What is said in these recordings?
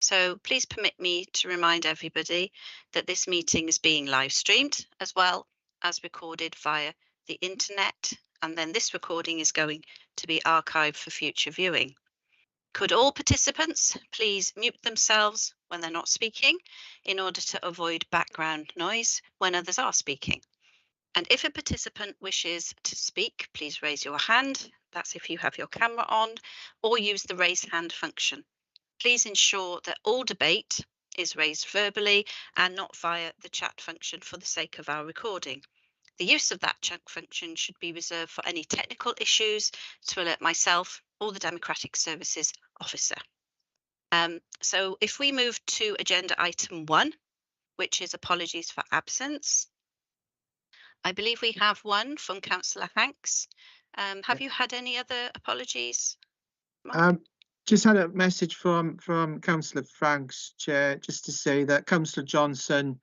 So please permit me to remind everybody that this meeting is being live streamed as well as recorded via the internet, and then this recording is going to be archived for future viewing. Could all participants please mute themselves when they're not speaking in order to avoid background noise when others are speaking? And if a participant wishes to speak, please raise your hand. That's if you have your camera on, or use the raise hand function. Please ensure that all debate is raised verbally and not via the chat function for the sake of our recording. The use of that chat function should be reserved for any technical issues to alert myself or the Democratic Services Officer. So if we move to agenda item 1, which is apologies for absence, I believe we have one from Councillor Hanks. Have you had any other apologies, Mark? Just had a message from Councillor Franks, Chair, just to say that Councillor Johnson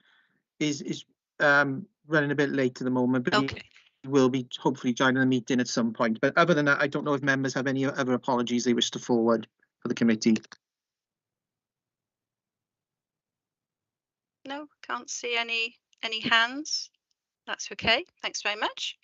is running a bit late at the moment, but Okay. he will be hopefully joining the meeting at some point. But other than that, I don't know if members have any other apologies they wish to forward for the committee. No, can't see any hands. That's okay. Thanks very much.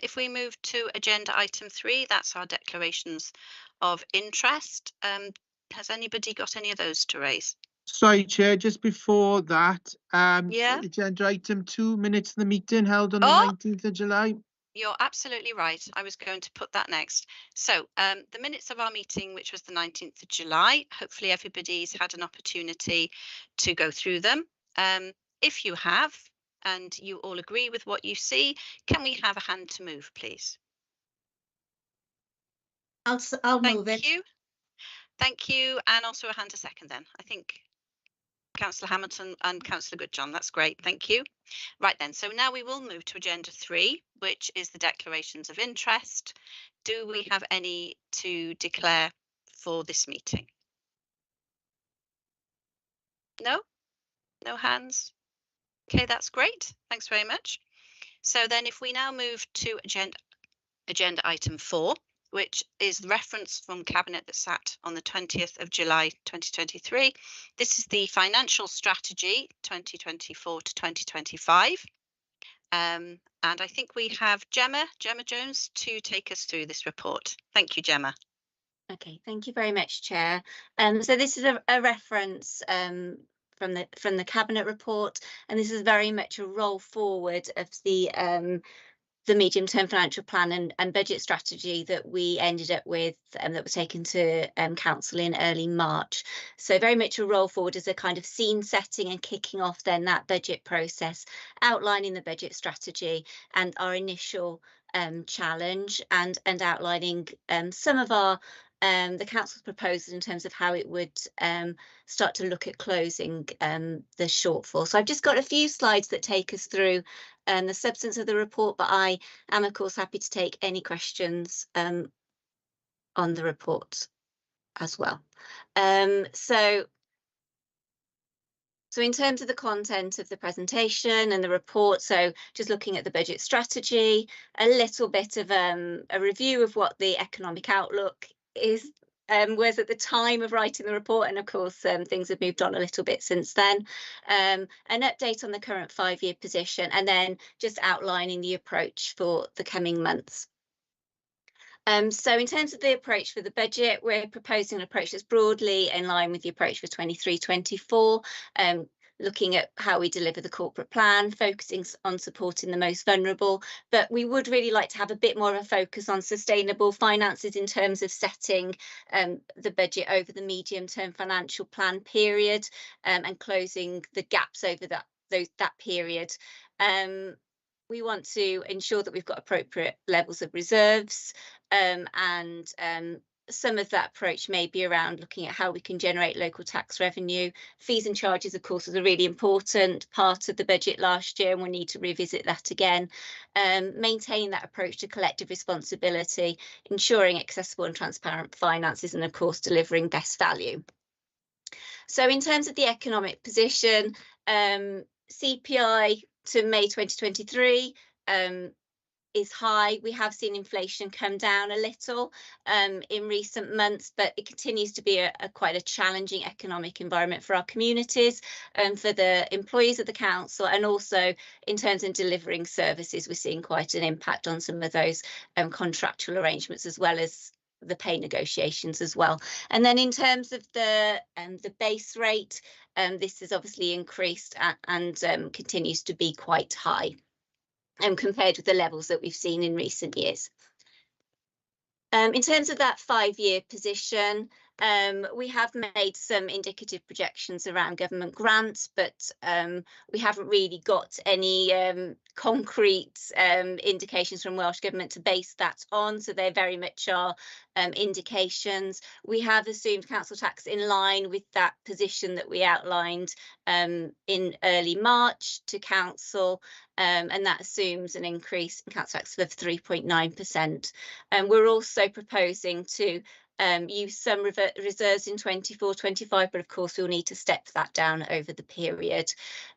If we move to agenda item 3, that's our declarations of interest. Has anybody got any of those to raise? Sorry, Chair, just before that, Yeah. agenda item 2, minutes of the meeting held on the Oh! 19th of July. You're absolutely right. I was going to put that next. So the minutes of our meeting, which was the 19th of July, hopefully everybody's had an opportunity to go through them. If you have, and you all agree with what you see, can we have a hand to move, please? I'll move it. Thank you. Thank you. And also a hand to second then. I think Councillor Hamilton and Councillor Goodjohn. That's great. Thank you. Right then. So now we will move to agenda 3, which is the declarations of interest. Do we have any to declare for this meeting? No? No hands? Okay, that's great. Thanks very much. So then if we now move to agenda item 4, which is the reference from Cabinet that sat on the 20th of July 2023. This is the Financial Strategy 2024 to 2025. And I think we have Gemma Jones to take us through this report. Thank you, Gemma. Okay, thank you very much, Chair. So this is a reference from the Cabinet report, and this is very much a roll forward of the medium-term financial plan and budget strategy that we ended up with, that was taken to Council in early March. So very much a roll forward as a kind of scene setting and kicking off then that budget process, outlining the budget strategy and our initial challenge, and outlining some of our the Council's proposals in terms of how it would start to look at closing the shortfall. So I've just got a few slides that take us through the substance of the report, but I am of course happy to take any questions on the report as well. So in terms of the content of the presentation and the report, so just looking at the budget strategy, a little bit of a review of what the economic outlook is, was at the time of writing the report, and of course things have moved on a little bit since then. An update on the current 5-year position, and then just outlining the approach for the coming months. So in terms of the approach for the budget, we're proposing an approach that's broadly in line with the approach for 23-24, looking at how we deliver the corporate plan, focusing on supporting the most vulnerable, but we would really like to have a bit more of a focus on sustainable finances in terms of setting the budget over the medium-term financial plan period, and closing the gaps over that period. We want to ensure that we've got appropriate levels of reserves, and some of that approach may be around looking at how we can generate local tax revenue. Fees and charges, of course, is a really important part of the budget last year, and we'll need to revisit that again. Maintain that approach to collective responsibility, ensuring accessible and transparent finances, and of course delivering best value. So in terms of the economic position, CPI to May 2023 is high. We have seen inflation come down a little in recent months, but it continues to be quite a challenging economic environment for our communities and for the employees of the council, and also in terms of delivering services, we're seeing quite an impact on some of those contractual arrangements, as well as the pay negotiations as well. And then in terms of the base rate, this has obviously increased and continues to be quite high compared with the levels that we've seen in recent years. In terms of that 5-year position, we have made some indicative projections around government grants, but we haven't really got any concrete indications from Welsh Government to base that on, so they very much are indications. We have assumed council tax in line with that position that we outlined in early March to council, and that assumes an increase in council tax of 3.9%. And we're also proposing to use some reserves in 24-25, but of course we'll need to step that down over the period.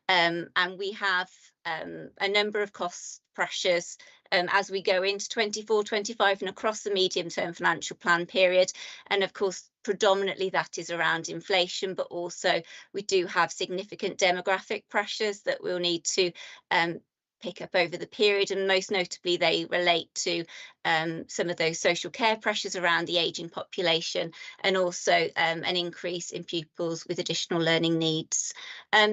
And we have a number of cost pressures as we go into 24-25 and across the medium-term financial plan period. And of course, predominantly that is around inflation, but also we do have significant demographic pressures that we'll need to pick up over the period, and most notably they relate to some of those social care pressures around the ageing population, and also an increase in pupils with additional learning needs.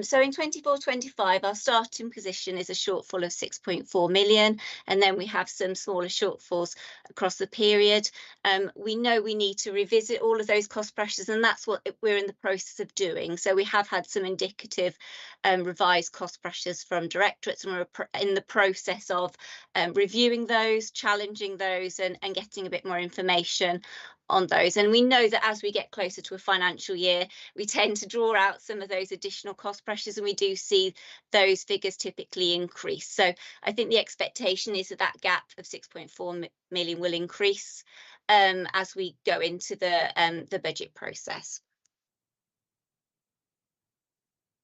So in 24-25 our starting position is a shortfall of 6.4 million, and then we have some smaller shortfalls across the period. We know we need to revisit all of those cost pressures, and that's what we're in the process of doing. So we have had some indicative revised cost pressures from directorates, and we're in the process of reviewing those, challenging those, and getting a bit more information on those. And we know that as we get closer to a financial year, we tend to draw out some of those additional cost pressures, and we do see those figures typically increase. So I think the expectation is that that gap of 6.4 million will increase as we go into the budget process.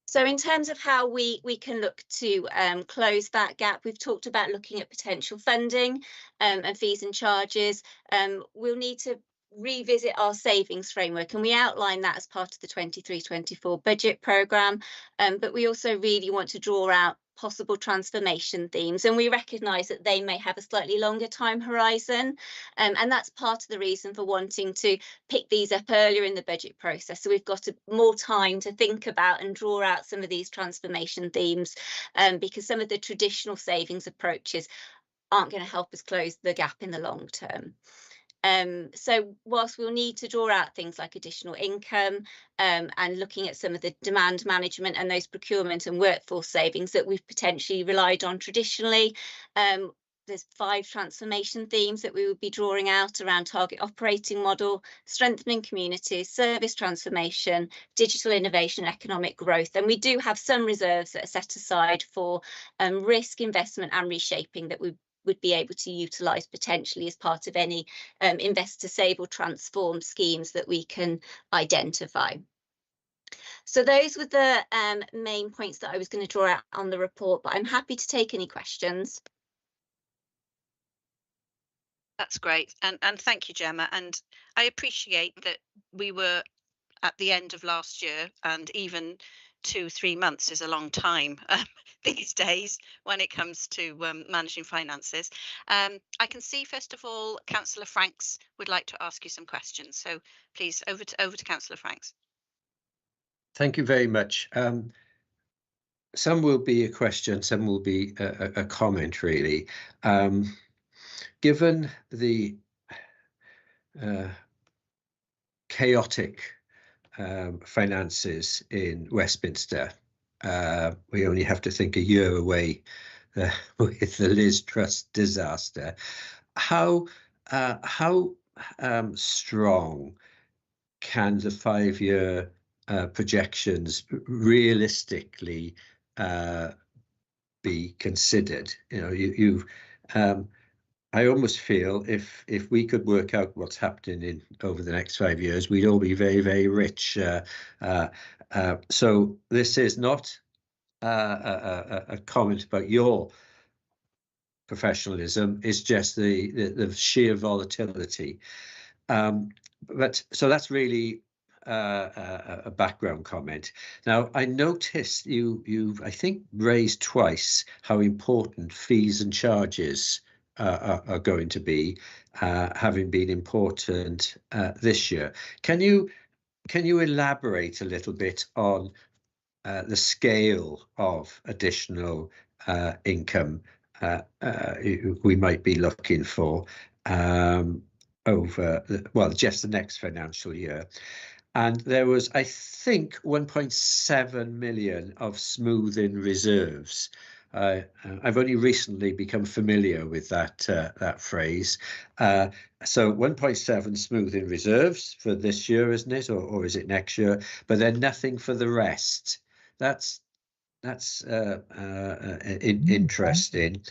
So in terms of how we can look to close that gap, we've talked about looking at potential funding and fees and charges. We'll need to revisit our savings framework, and we outline that as part of the 23-24 budget programme, but we also really want to draw out possible transformation themes, and we recognise that they may have a slightly longer time horizon, and that's part of the reason for wanting to pick these up earlier in the budget process, so we've got more time to think about and draw out some of these transformation themes, because some of the traditional savings approaches aren't going to help us close the gap in the long term. So whilst we'll need to draw out things like additional income and looking at some of the demand management and those procurement and workforce savings that we've potentially relied on traditionally, there's 5 transformation themes that we will be drawing out around target operating model, strengthening communities, service transformation, digital innovation, and economic growth. And we do have some reserves that are set aside for risk, investment and reshaping that we would be able to utilise potentially as part of any invest to save or transform schemes that we can identify. So those were the main points that I was going to draw out on the report, but I'm happy to take any questions. That's great, and thank you, Gemma. And I appreciate that we were at the end of last year, and even 2-3 months is a long time these days when it comes to managing finances. I can see, first of all, Councillor Franks would like to ask you some questions. So please, over to Councillor Franks. Thank you very much. Some will be a question, some will be a comment, really. Given the chaotic finances in Westminster, we only have to think a year away with the Liz Truss disaster. How strong can the 5-year projections realistically be considered? You know, I almost feel if we could work out what's happening over the next 5 years, we'd all be very, very rich. So this is not a comment about your professionalism. It's just the sheer volatility. But so that's really a background comment. Now, I noticed you've I think raised twice how important fees and charges are going to be, having been important this year. Can you elaborate a little bit on the scale of additional income we might be looking for over, well, just the next financial year? And there was, I think, 1.7 million of smoothing reserves. I've only recently become familiar with that phrase. So 1.7 smoothing reserves for this year, isn't it, or is it next year? But then nothing for the rest. That's interesting.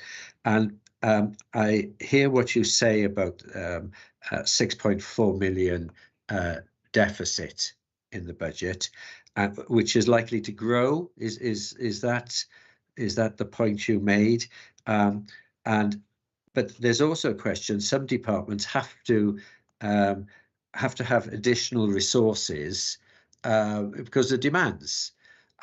And I hear what you say about 6.4 million deficit in the budget, which is likely to grow. Is that the point you made? But there's also a question. Some departments have to have additional resources because of demands.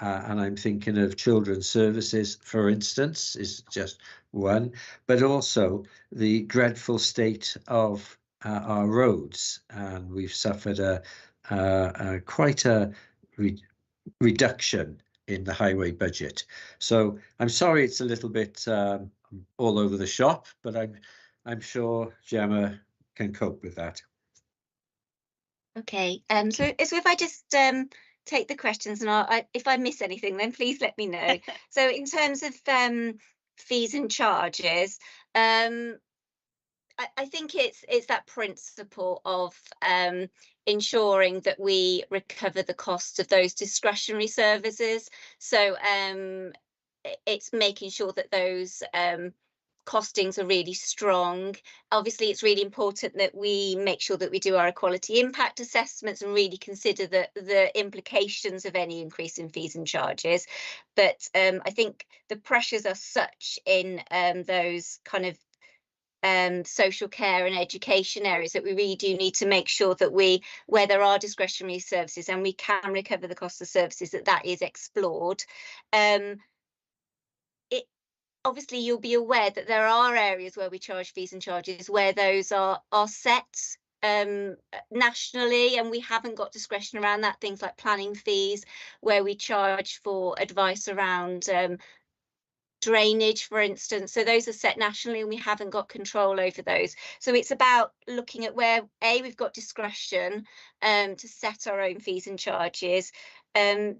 And I'm thinking of children's services, for instance, is just one, but also the dreadful state of our roads, and we've suffered quite a reduction in the highway budget. So I'm sorry it's a little bit all over the shop, but I'm sure Gemma can cope with that. Okay, so if I just take the questions, and if I miss anything, then please let me know. So in terms of fees and charges, I think it's that principle of ensuring that we recover the cost of those discretionary services. So it's making sure that those costings are really strong. Obviously, it's really important that we make sure that we do our equality impact assessments and really consider the implications of any increase in fees and charges. But I think the pressures are such in those kind of social care and education areas that we really do need to make sure that where there are discretionary services and we can recover the cost of services, that is explored. Obviously, you'll be aware that there are areas where we charge fees and charges where those are set nationally, and we haven't got discretion around that. Things like planning fees, where we charge for advice around drainage, for instance. So those are set nationally and we haven't got control over those. So it's about looking at where we've got discretion to set our own fees and charges,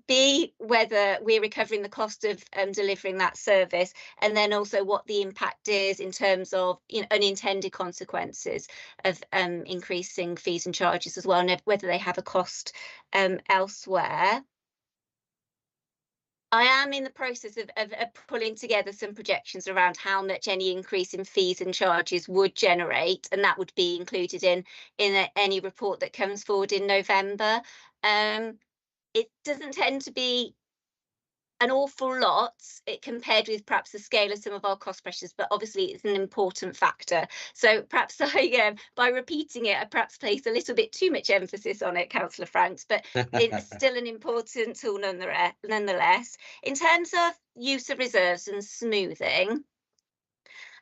B, whether we're recovering the cost of delivering that service, and then also what the impact is in terms of unintended consequences of increasing fees and charges as well, and whether they have a cost elsewhere. I am in the process of pulling together some projections around how much any increase in fees and charges would generate, and that would be included in any report that comes forward in November. It doesn't tend to be an awful lot compared with perhaps the scale of some of our cost pressures, but obviously it's an important factor. So perhaps by repeating it, I perhaps place a little bit too much emphasis on it, Councillor Franks, but it's still an important tool nonetheless. In terms of use of reserves and smoothing,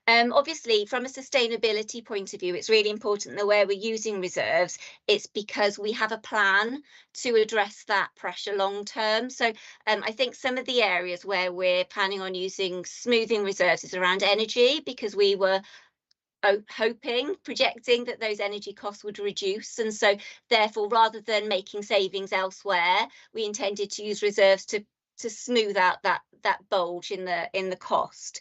obviously, from a sustainability point of view, it's really important that where we're using reserves, it's because we have a plan to address that pressure long term. So I think some of the areas where we're planning on using smoothing reserves is around energy, because we were projecting that those energy costs would reduce, and so therefore, rather than making savings elsewhere, we intended to use reserves to smooth out that bulge in the cost.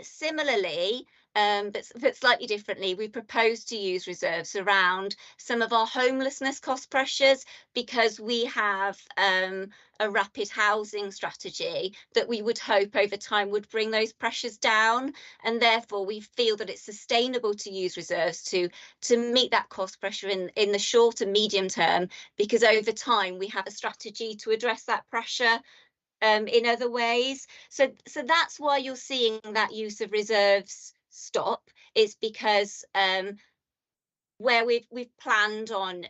Similarly, but slightly differently, we propose to use reserves around some of our homelessness cost pressures, because we have a rapid housing strategy that we would hope over time would bring those pressures down, and therefore we feel that it's sustainable to use reserves to meet that cost pressure in the short and medium term, because over time we have a strategy to address that pressure in other ways. So that's why you're seeing that use of reserves stop. It's because where we've planned on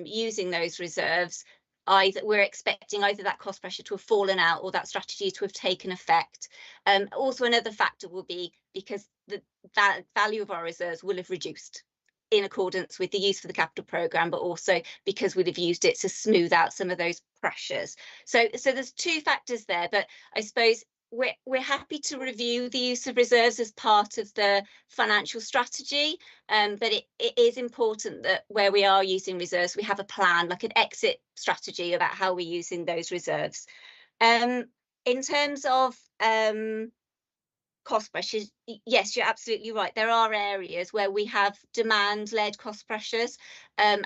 using those reserves, we're expecting either that cost pressure to have fallen out or that strategy to have taken effect. Also, another factor will be because the value of our reserves will have reduced in accordance with the use of the capital programme, but also because we'd have used it to smooth out some of those pressures. So there's two factors there, but I suppose we're happy to review the use of reserves as part of the financial strategy, but it is important that where we are using reserves, we have a plan, like an exit strategy about how we're using those reserves. In terms of cost pressures, yes, you're absolutely right. There are areas where we have demand-led cost pressures, and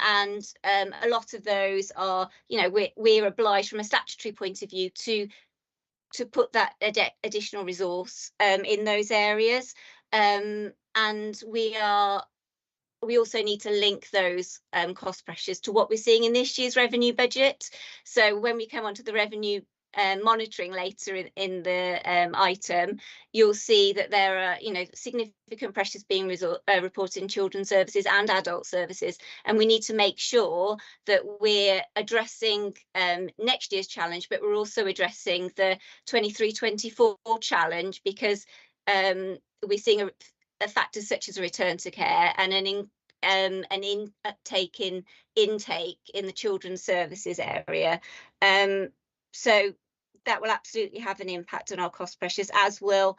a lot of those are, you know, we're obliged from a statutory point of view to put that additional resource in those areas, and we also need to link those cost pressures to what we're seeing in this year's revenue budget. So when we come onto the revenue monitoring later in the item, you'll see that there are, you know, significant pressures being reported in children's services and adult services, and we need to make sure that we're addressing next year's challenge, but we're also addressing the 23-24 challenge, because we're seeing factors such as a return to care and an intake in the children's services area. So that will absolutely have an impact on our cost pressures, as will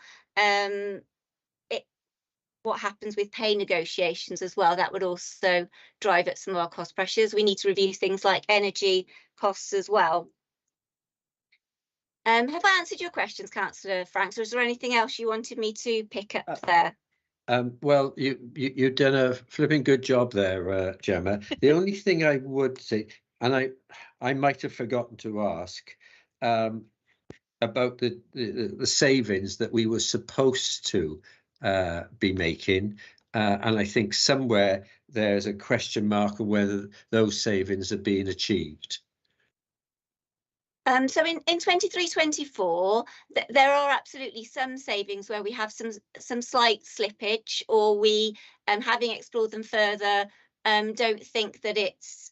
what happens with pay negotiations as well. That would also drive up some of our cost pressures. We need to review things like energy costs as well. Have I answered your questions, Councillor Franks, or is there anything else you wanted me to pick up there? Well, you've done a flipping good job there, Gemma. The only thing I would say, and I might have forgotten to ask, about the savings that we were supposed to be making, and I think somewhere there's a question mark of whether those savings are being achieved. So in 23-24, there are absolutely some savings where we have some slight slippage, or we, having explored them further, don't think that it's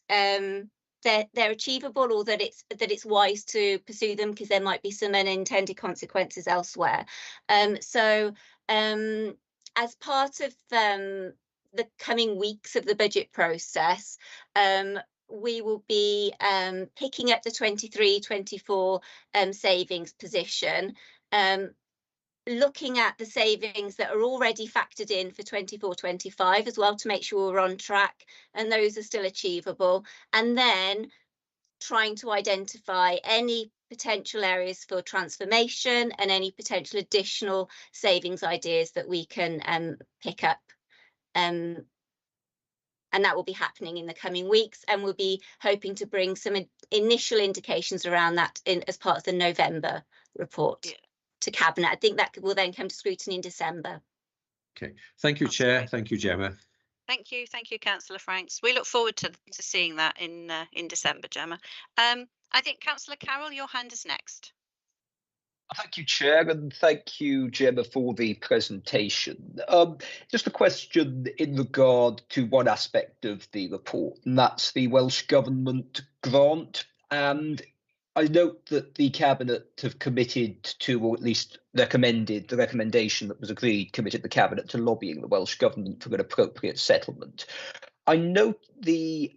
they're achievable, or that it's wise to pursue them because there might be some unintended consequences elsewhere. So as part of the coming weeks of the budget process, we will be picking up the 23-24 savings position, looking at the savings that are already factored in for 24-25 as well, to make sure we're on track and those are still achievable, and then trying to identify any potential areas for transformation and any potential additional savings ideas that we can pick up. And that will be happening in the coming weeks, and we'll be hoping to bring some initial indications around that as part of the November report to Cabinet. I think that will then come to scrutiny in December. Okay, thank you, Chair. Thank you, Gemma. Thank you, Councillor Franks. We look forward to seeing that in December, Gemma. I think Councillor Carroll, your hand is next. Thank you, Chair, and thank you, Gemma, for the presentation. Just a question in regard to one aspect of the report, and that's the Welsh Government grant. And I note that the Cabinet have committed to, or at least recommended, the recommendation that was agreed, committed the Cabinet to lobbying the Welsh Government for an appropriate settlement. I note the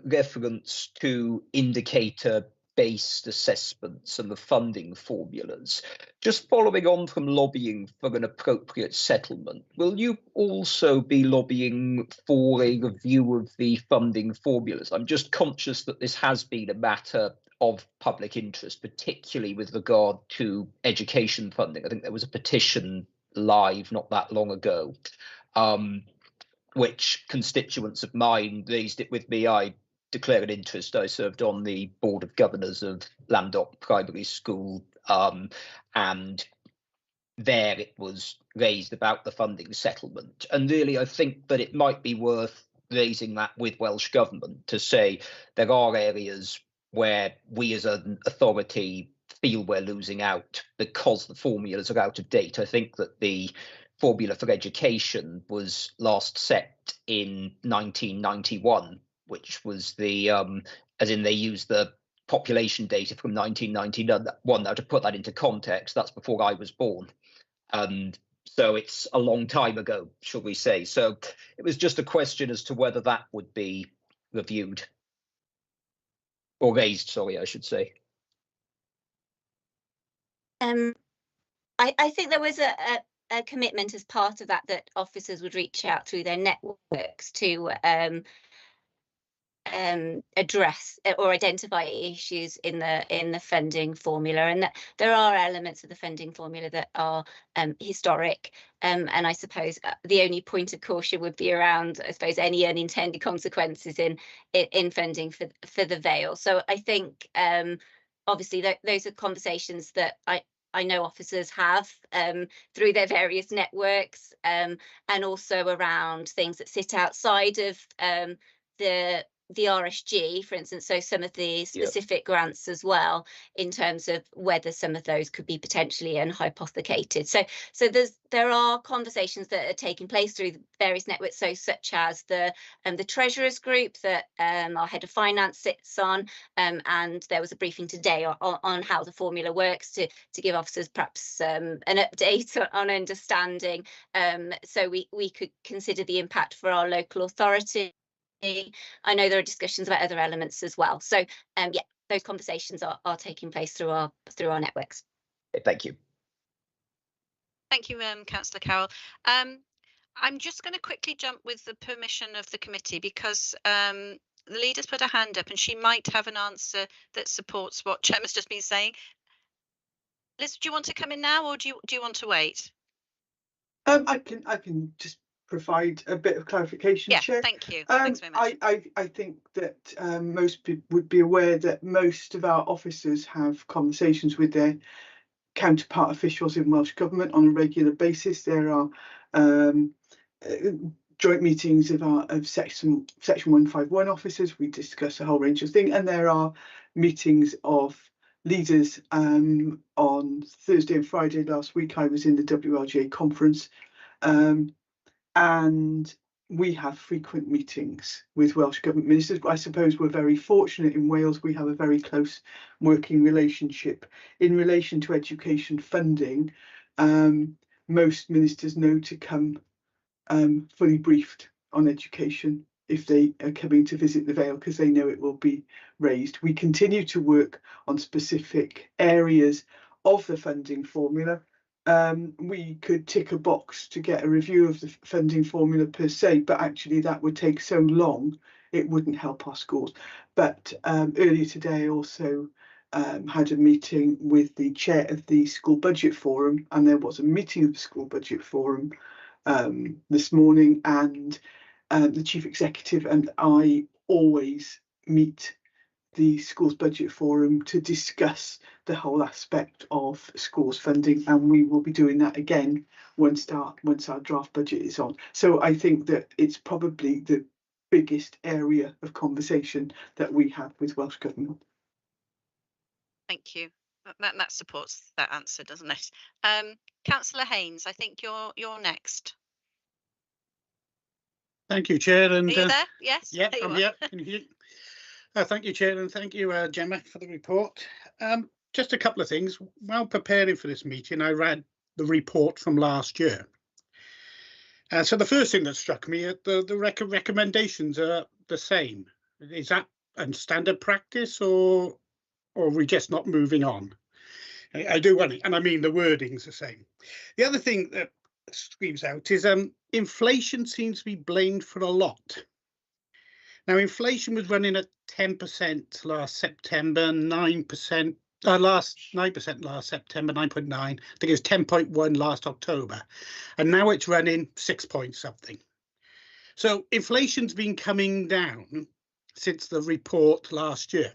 reference to indicator-based assessments and the funding formulas. Just following on from lobbying for an appropriate settlement, will you also be lobbying for a review of the funding formulas? I'm just conscious that this has been a matter of public interest, particularly with regard to education funding. I think there was a petition live not that long ago, which constituents of mine raised it with me. I declare an interest. I served on the Board of Governors of Llandoch Primary School, and there it was raised about the funding settlement. And really, I think that it might be worth raising that with Welsh Government to say there are areas where we as an authority feel we're losing out because the formulas are out of date. I think that the formula for education was last set in 1991, which was the as in they used the population data from 1991. Now, to put that into context, that's before I was born, and so it's a long time ago, shall we say. So it was just a question as to whether that would be reviewed or raised, sorry, I should say. I think there was a commitment as part of that officers would reach out through their networks to address or identify issues in the funding formula, and that there are elements of the funding formula that are historic, and I suppose the only point of caution would be around, I suppose, any unintended consequences in funding for the Vale. So I think obviously those are conversations that I know officers have through their various networks, and also around things that sit outside of the RSG, for instance, so some of the specific grants as well, in terms of whether some of those could be potentially unhypothecated. So there are conversations that are taking place through the various networks, so such as the Treasurers Group that our head of finance sits on, and there was a briefing today on how the formula works to give officers perhaps an update on understanding, so we could consider the impact for our local authority. I know there are discussions about other elements as well. So yeah, those conversations are taking place through our networks. Thank you. Thank you, Councillor Carroll. I'm just going to quickly jump with the permission of the committee, because the leader's put a hand up and she might have an answer that supports what Gemma's just been saying. Liz, do you want to come in now, or do you want to wait? I can just provide a bit of clarification, Chair. Thank you. Thanks very much. I think that most people would be aware that most of our officers have conversations with their counterpart officials in Welsh Government on a regular basis. There are joint meetings of Section 151 officers. We discuss a whole range of things, and there are meetings of leaders. On Thursday and Friday last week, I was in the WLGA conference, and we have frequent meetings with Welsh Government ministers. I suppose we're very fortunate in Wales. We have a very close working relationship. In relation to education funding, most ministers know to come fully briefed on education if they are coming to visit the Vale, because they know it will be raised. We continue to work on specific areas of the funding formula. We could tick a box to get a review of the funding formula per se, but actually that would take so long it wouldn't help our schools. But earlier today I also had a meeting with the chair of the School Budget Forum, and there was a meeting of the School Budget Forum this morning, and the Chief Executive and I always meet the Schools Budget Forum to discuss the whole aspect of schools funding, and we will be doing that again once our draft budget is on. So I think that it's probably the biggest area of conversation that we have with Welsh Government. Thank you. That supports that answer, doesn't it? Councillor Haynes, I think you're next. Thank you, Chair. And are you there? Yes. Yeah, I'm here. Can you hear? Thank you, Chair, and thank you, Gemma, for the report. Just a couple of things. While preparing for this meeting, I read the report from last year. So the first thing that struck me, the recommendations are the same. Is that a standard practice, or are we just not moving on? I do want it, and I mean the wording's the same. The other thing that screams out is inflation seems to be blamed for a lot. Now, inflation was running at 10% last September, 9% last September, 9.9. I think it was 10.1 last October, and now it's running 6 point something. So inflation's been coming down since the report last year.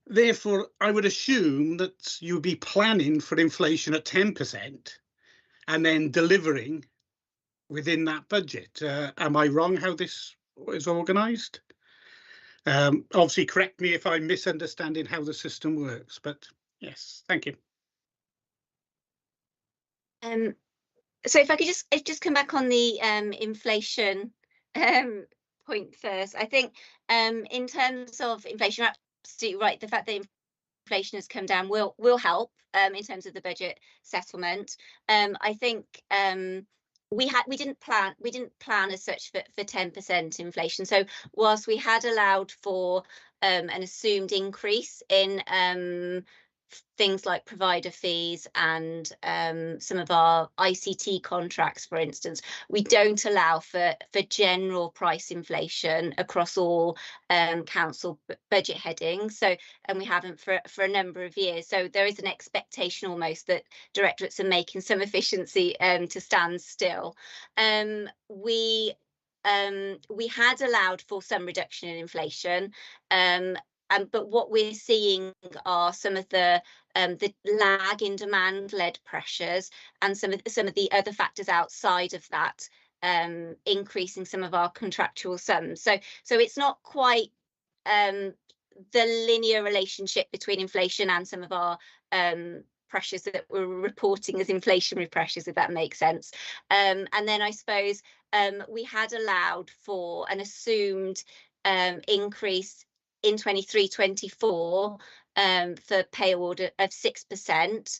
Therefore, I would assume that you'd be planning for inflation at 10% and then delivering within that budget. Am I wrong how this is organised? Obviously, correct me if I'm misunderstanding how the system works, but yes, thank you. So if I could just come back on the inflation point first. I think in terms of inflation, you're absolutely right. The fact that inflation has come down will help in terms of the budget settlement. I think we didn't plan as such for 10% inflation. So whilst we had allowed for an assumed increase in things like provider fees and some of our ICT contracts, for instance, we don't allow for general price inflation across all council budget headings. So, and we haven't for a number of years. So there is an expectation almost that directorates are making some efficiency to stand still. We had allowed for some reduction in inflation, but what we're seeing are some of the lag in demand-led pressures and some of the other factors outside of that increasing some of our contractual sums. So it's not quite the linear relationship between inflation and some of our pressures that we're reporting as inflationary pressures, if that makes sense. And then I suppose we had allowed for an assumed increase in 23-24 for pay award of 6%.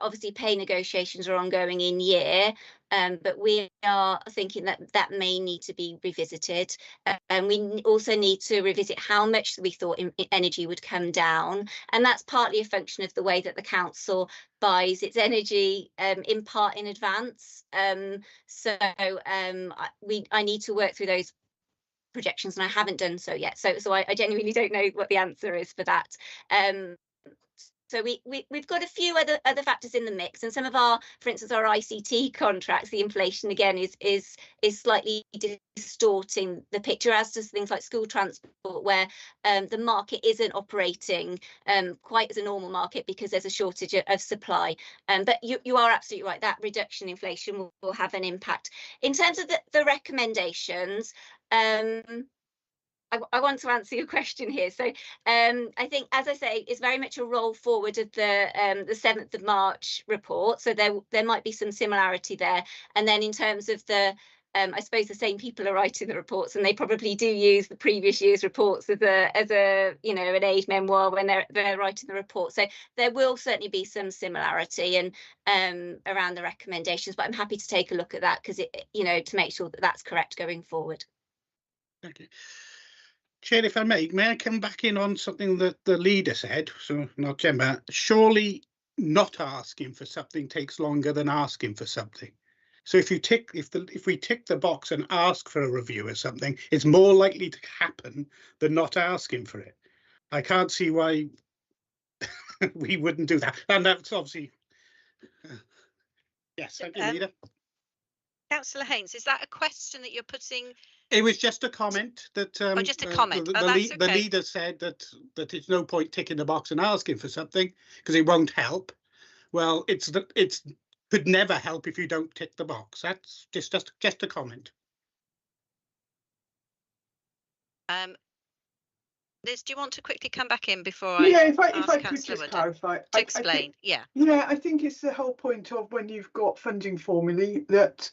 Obviously pay negotiations are ongoing in year, but we are thinking that may need to be revisited. And we also need to revisit how much we thought energy would come down. And that's partly a function of the way that the council buys its energy in part in advance. So I need to work through those projections, and I haven't done so yet. So I genuinely don't know what the answer is for that. So we've got a few other factors in the mix, and some of our, for instance, our ICT contracts, the inflation again is slightly distorting the picture, as does things like school transport, where the market isn't operating quite as a normal market because there's a shortage of supply. But you are absolutely right, that reduction in inflation will have an impact. In terms of the recommendations, I want to answer your question here. So I think, as I say, it's very much a roll forward of the 7th of March report. So there might be some similarity there. And then in terms of the, I suppose the same people are writing the reports, and they probably do use the previous year's reports as a an aid memoir when they're writing the report. So there will certainly be some similarity and around the recommendations. But I'm happy to take a look at that because to make sure that that's correct going forward. Thank you. Chair, if I may I come back in on something that the leader said, so not Gemma? Surely not asking for something takes longer than asking for something. So if we tick the box and ask for a review of something, it's more likely to happen than not asking for it. I can't see why we wouldn't do that. And that's obviously yes, thank you, leader. Councillor Haynes, is that a question that you're putting? It was just a comment that just a comment. The leader said that it's no point ticking the box and asking for something because it won't help. Well, it's could never help if you don't tick the box. That's just a comment. Liz, do you want to quickly come back in before if I could just clarify to explain? I think it's the whole point of when you've got funding formulae that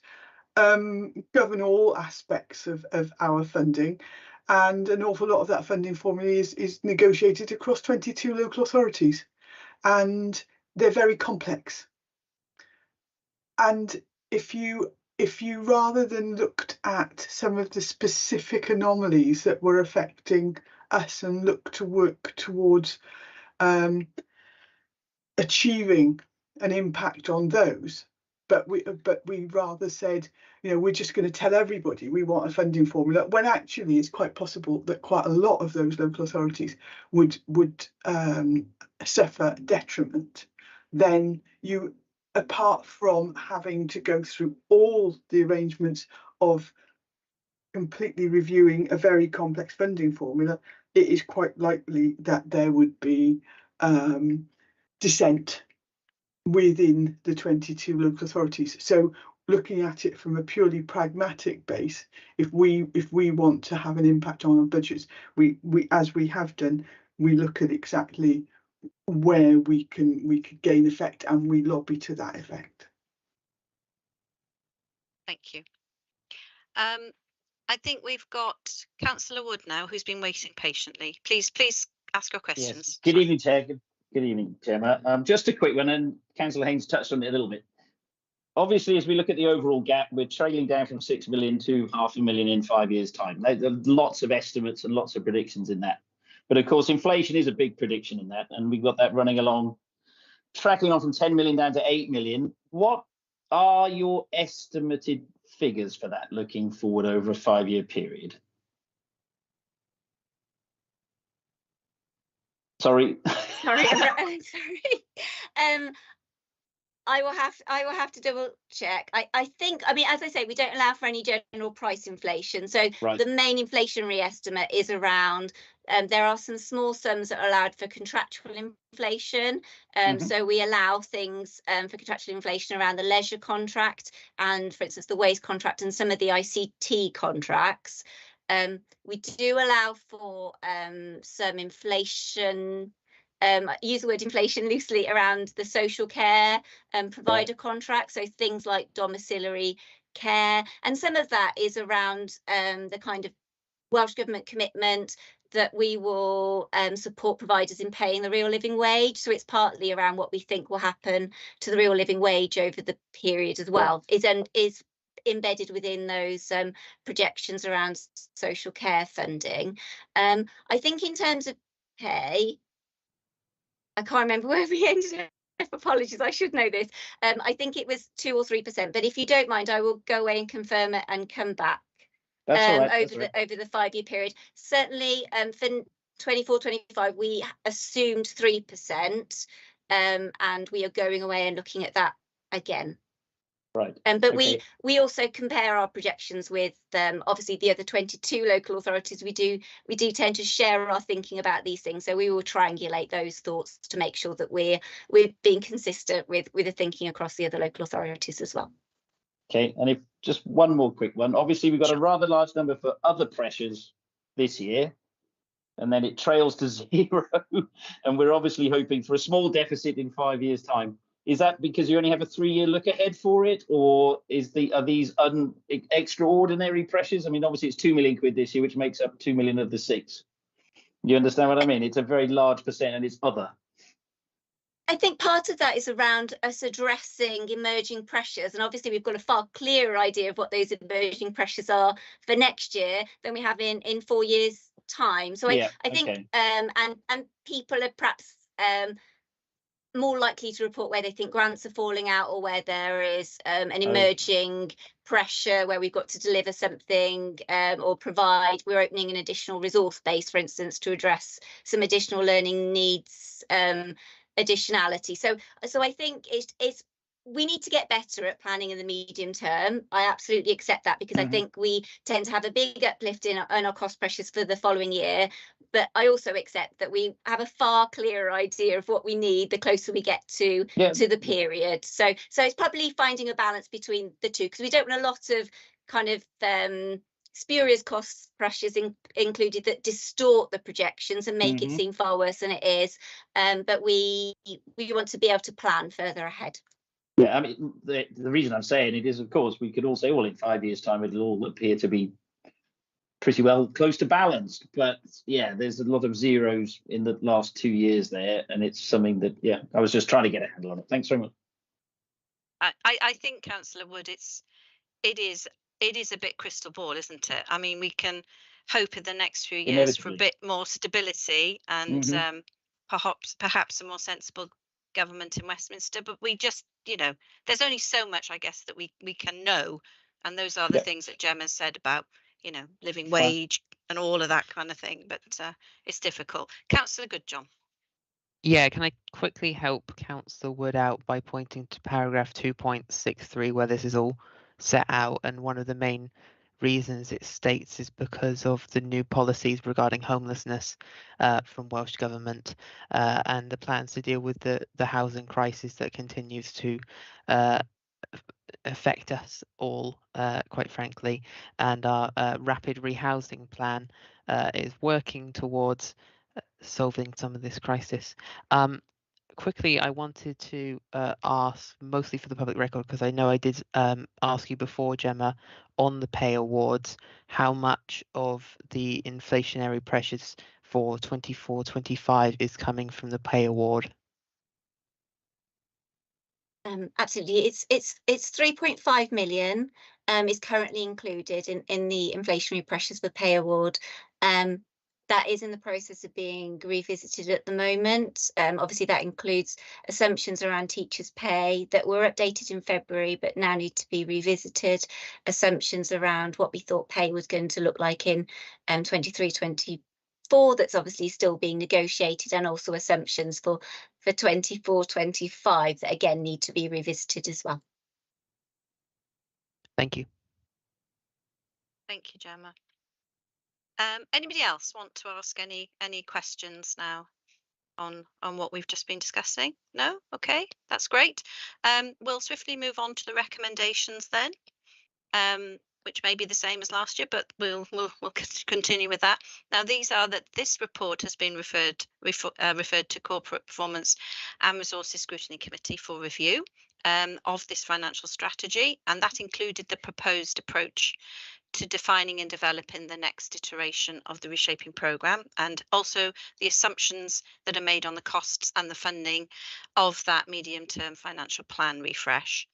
govern all aspects of our funding, and an awful lot of that funding formula is negotiated across 22 local authorities, and they're very complex. And if you rather than looked at some of the specific anomalies that were affecting us and look to work towards achieving an impact on those, but we rather said, we're just going to tell everybody we want a funding formula, when actually it's quite possible that quite a lot of those local authorities would suffer detriment. Then you, apart from having to go through all the arrangements of completely reviewing a very complex funding formula, it is quite likely that there would be dissent within the 22 local authorities. So looking at it from a purely pragmatic base, if we want to have an impact on our budgets, we as we have done, we look at exactly where we could gain effect, and we lobby to that effect. Thank you. I think we've got Councillor Wood now, who's been waiting patiently. Please ask your questions. Yes. Good evening, Chair. Good evening, Gemma. Just a quick one, and Councillor Haynes touched on it a little bit. Obviously, as we look at the overall gap, we're trailing down from 6 million to 500,000 in 5 years' time. There are lots of estimates and lots of predictions in that. But of course, inflation is a big prediction in that, and we've got that running along, tracking on from 10 million down to 8 million. What are your estimated figures for that looking forward over a 5-year period? Sorry. Sorry. I will have to double check. I think, I mean, as I say, we don't allow for any general price inflation. So Right. The main inflationary estimate is around, there are some small sums that are allowed for contractual inflation. So we allow things for contractual inflation around the leisure contract and, for instance, the waste contract and some of the ICT contracts. We do allow for some inflation, I use the word inflation loosely, around the social care provider contract, so things like domiciliary care, and some of that is around the kind of Welsh Government commitment that we will support providers in paying the real living wage. So it's partly around what we think will happen to the real living wage over the period as well, is embedded within those projections around social care funding. I think in terms of pay, I can't remember where we ended up. Apologies, I should know this. I think it was 2 or 3%, but if you don't mind, I will go away and confirm it and come back. That's all right. Over the 5-year period. Certainly, for 24-25, we assumed 3%, and we are going away and looking at that again. Right. But okay. we also compare our projections with obviously the other 22 local authorities. We do tend to share our thinking about these things, so we will triangulate those thoughts to make sure that we're being consistent with the thinking across the other local authorities as well. Okay, and if just one more quick one. Obviously, we've got a rather large number for other pressures this year, and then it trails to 0, and we're obviously hoping for a small deficit in 5 years' time. Is that because you only have a 3-year look ahead for it, or are these extraordinary pressures? I mean, obviously it's 2 million quid this year, which makes up 2 million of the 6. You understand what I mean? It's a very large percent, and it's other. I think part of that is around us addressing emerging pressures, and obviously we've got a far clearer idea of what those emerging pressures are for next year than we have in 4 years' time. So I think and people are perhaps more likely to report where they think grants are falling out, or where there is an emerging pressure where we've got to deliver something or provide. We're opening an additional resource base, for instance, to address some additional learning needs additionality. So I think it's we need to get better at planning in the medium term. I absolutely accept that, because I think we tend to have a big uplift in our cost pressures for the following year. But I also accept that we have a far clearer idea of what we need the closer we get to the period. So it's probably finding a balance between the two, because we don't want a lot of kind of spurious cost pressures included that distort the projections and make it seem far worse than it is. But we want to be able to plan further ahead. Yeah, I mean, the reason I'm saying it is, of course, we could all say, well, in 5 years' time, it'll all appear to be pretty well close to balanced. But yeah, there's a lot of zeros in the last 2 years there, and it's something that, yeah, I was just trying to get a handle on it. Thanks very much. I think, Councillor Wood, it is a bit crystal ball, isn't it? I mean, we can hope in the next few years for a bit more stability and perhaps a more sensible government in Westminster, but we just, there's only so much, I guess, that we can know, and those are the things that Gemma said about, living wage and all of that kind of thing, but it's difficult. Councillor Goodjohn. Yeah, can I quickly help Councillor Wood out by pointing to paragraph 2.63, where this is all set out, and one of the main reasons it states is because of the new policies regarding homelessness from Welsh Government and the plans to deal with the housing crisis that continues to affect us all, quite frankly, and our rapid rehousing plan is working towards solving some of this crisis. quickly, I wanted to ask, mostly for the public record, because I know I did ask you before, Gemma, on the pay awards, how much of the inflationary pressures for 24-25 is coming from the pay award? Absolutely, it's 3.5 million is currently included in the inflationary pressures for pay award. That is in the process of being revisited at the moment. Obviously, that includes assumptions around teachers' pay that were updated in February, but now need to be revisited. Assumptions around what we thought pay was going to look like in 23-24. That's obviously still being negotiated, and also assumptions for 24-25 that again need to be revisited as well. Thank you. Thank you, Gemma. Anybody else want to ask any questions now on what we've just been discussing? No? Okay, that's great. We'll swiftly move on to the recommendations then, which may be the same as last year, but we'll continue with that. Now, these are that this report has been referred to Corporate Performance and Resources Scrutiny Committee for review of this financial strategy, and that included the proposed approach to defining and developing the next iteration of the reshaping programme, and also the assumptions that are made on the costs and the funding of that medium-term financial plan refresh.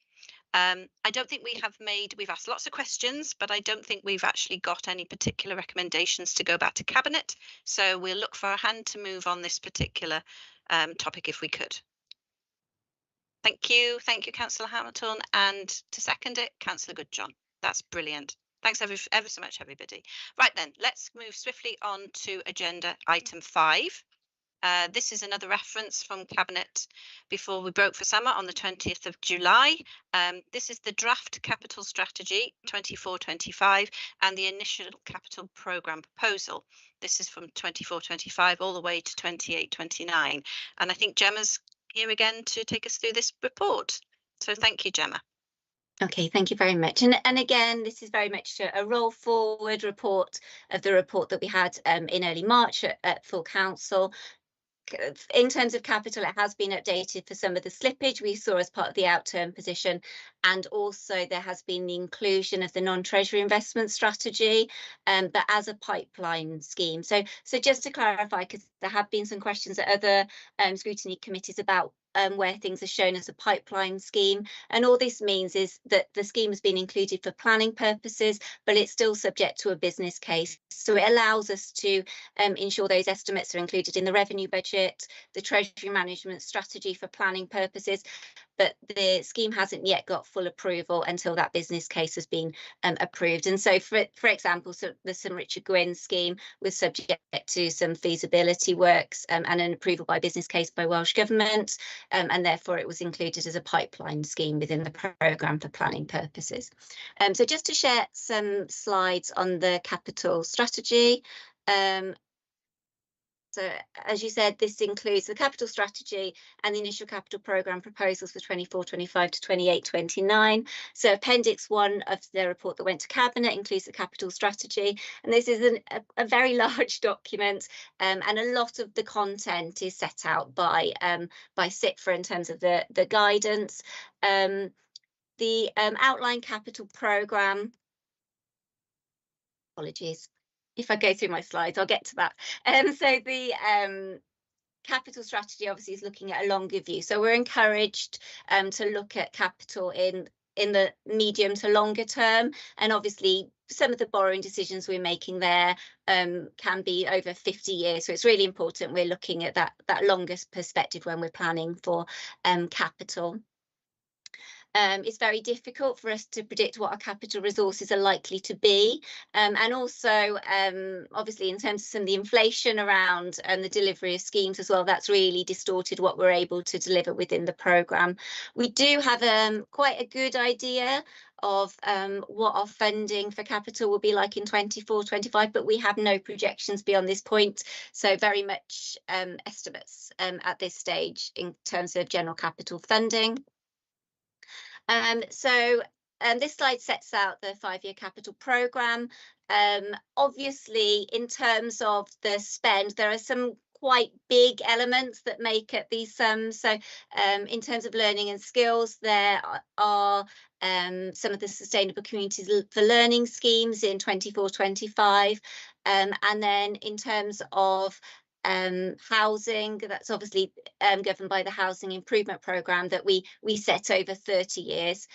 I don't think we've asked lots of questions, but I don't think we've actually got any particular recommendations to go back to Cabinet. So we'll look for a hand to move on this particular topic if we could. Thank you, Councillor Hamilton, and to second it, Councillor Goodjohn. That's brilliant. Thanks ever so much, everybody. Right then, let's move swiftly on to agenda item 5. This is another reference from Cabinet before we broke for summer on the 20th of July. This is the draft capital strategy 24-25 and the initial capital programme proposal. This is from 24-25 all the way to 28-29. And I think Gemma's here again to take us through this report. So thank you, Gemma. Okay, thank you very much. And again, this is very much a roll forward report of the report that we had in early March at full council. In terms of capital, it has been updated for some of the slippage we saw as part of the outturn position, and also there has been the inclusion of the non-treasury investment strategy, but as a pipeline scheme. So just to clarify, because there have been some questions at other scrutiny committees about where things are shown as a pipeline scheme, and all this means is that the scheme has been included for planning purposes, but it's still subject to a business case. So it allows us to ensure those estimates are included in the revenue budget, the treasury management strategy for planning purposes, but the scheme hasn't yet got full approval until that business case has been approved. And so, for example, so the St Richard Gwyn scheme was subject to some feasibility works and an approval by business case by Welsh Government, and therefore it was included as a pipeline scheme within the programme for planning purposes. So just to share some slides on the capital strategy. So as you said, this includes the capital strategy and the initial capital programme proposals for 24-25 to 28-29. So Appendix 1 of the report that went to Cabinet includes the capital strategy. And this is a very large document, and a lot of the content is set out by CIPFA in terms of the guidance. The outline capital programme, apologies. If I go through my slides, I'll get to that. So the capital strategy obviously is looking at a longer view. So we're encouraged to look at capital in the medium to longer term. And obviously some of the borrowing decisions we're making there can be over 50 years. So it's really important we're looking at that longest perspective when we're planning for capital. It's very difficult for us to predict what our capital resources are likely to be. And also, obviously, in terms of some of the inflation around the delivery of schemes as well, that's really distorted what we're able to deliver within the programme. We do have quite a good idea of what our funding for capital will be like in 24-25, but we have no projections beyond this point. So very much estimates at this stage in terms of general capital funding. This slide sets out the 5-year capital programme. Obviously, in terms of the spend, there are some quite big elements that make up these sums. So in terms of learning and skills, there are some of the sustainable communities for learning schemes in 24-25, and then in terms of housing, that's obviously governed by the housing improvement programme that we set over 30 years.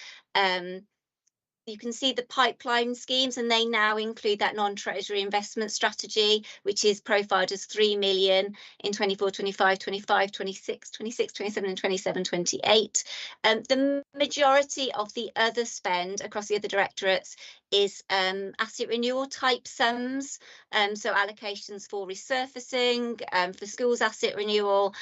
You can see the pipeline schemes, and they now include that non-treasury investment strategy, which is profiled as 3 million in 24, 25, 25, 26, 26, 27 and 27, 28. The majority of the other spend across the other directorates is asset renewal type sums, so allocations for resurfacing, for schools asset renewal,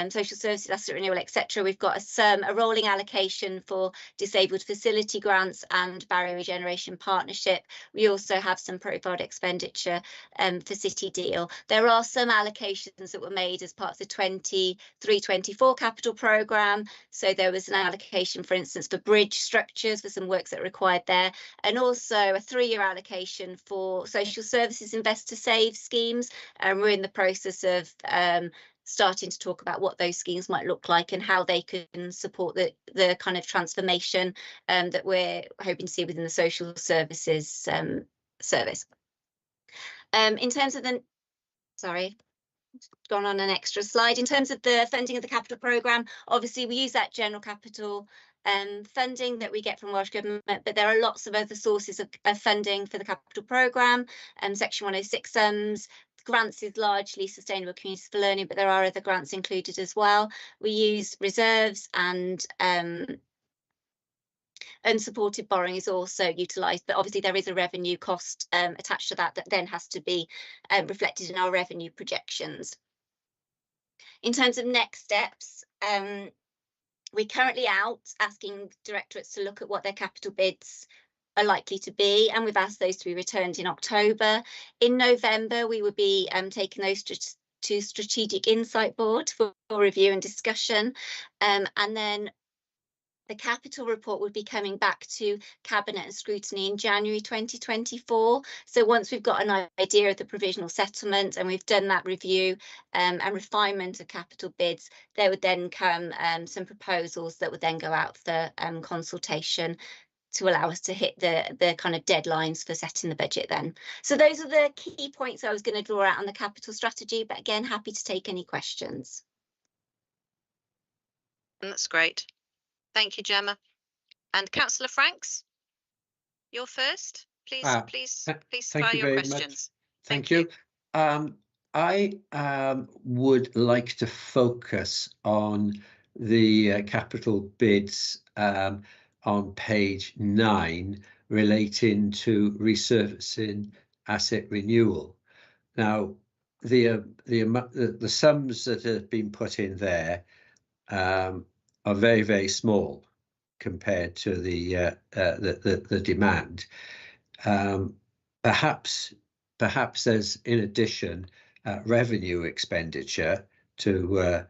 social services asset renewal, etc. We've got a rolling allocation for disabled facility grants and barrier regeneration partnership. We also have some profiled expenditure for City Deal. There are some allocations that were made as part of the 23-24 capital programme. So there was an allocation, for instance, for bridge structures for some works that are required there, and also a 3-year allocation for social services investor save schemes. And we're in the process of starting to talk about what those schemes might look like and how they can support the kind of transformation that we're hoping to see within the social services service. In terms of the, sorry, gone on an extra slide. In terms of the funding of the capital programme, obviously we use that general capital funding that we get from Welsh Government, but there are lots of other sources of funding for the capital programme. Section 106 sums, grants is largely sustainable communities for learning, but there are other grants included as well. We use reserves, and unsupported borrowing is also utilised, but obviously there is a revenue cost attached to that then has to be reflected in our revenue projections. In terms of next steps, we're currently out asking directorates to look at what their capital bids are likely to be, and we've asked those to be returned in October. In November, we will be taking those to Strategic Insight Board for review and discussion, and then the capital report would be coming back to Cabinet and Scrutiny in January 2024. So once we've got an idea of the provisional settlement and we've done that review and refinement of capital bids, there would then come some proposals that would then go out for consultation to allow us to hit the kind of deadlines for setting the budget then. So those are the key points I was going to draw out on the capital strategy, but again, happy to take any questions. That's great. Thank you, Gemma. And Councillor Franks, you're first. Please fire your questions. Thank you. I would like to focus on the capital bids on page 9 relating to resurfacing asset renewal. Now, the sums that have been put in there are very, very small compared to the demand. Perhaps there's, in addition, revenue expenditure to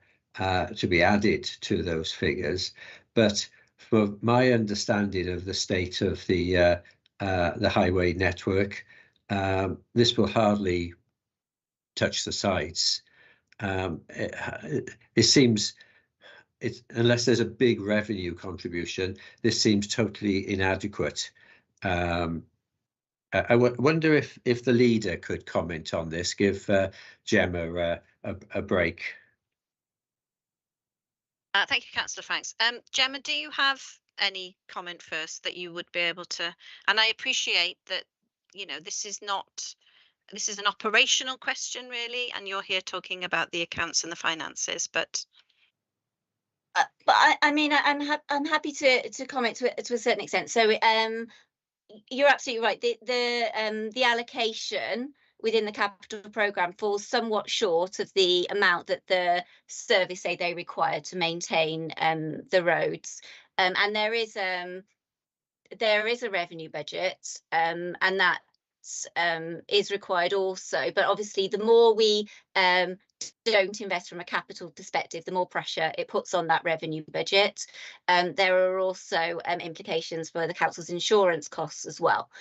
be added to those figures. But for my understanding of the state of the highway network, this will hardly touch the sides. It seems, unless there's a big revenue contribution, this seems totally inadequate. I wonder if the leader could comment on this, give Gemma a break. Thank you, Councillor Franks. Gemma, do you have any comment first that you would be able to? And I appreciate that, you know, this is an operational question really, and you're here talking about the accounts and the finances, but I mean, I'm happy to comment to a certain extent. So you're absolutely right. The allocation within the capital programme falls somewhat short of the amount that the service say they require to maintain the roads, and there is a revenue budget, and that is required also. But obviously, the more we don't invest from a capital perspective, the more pressure it puts on that revenue budget. There are also implications for the council's insurance costs as well.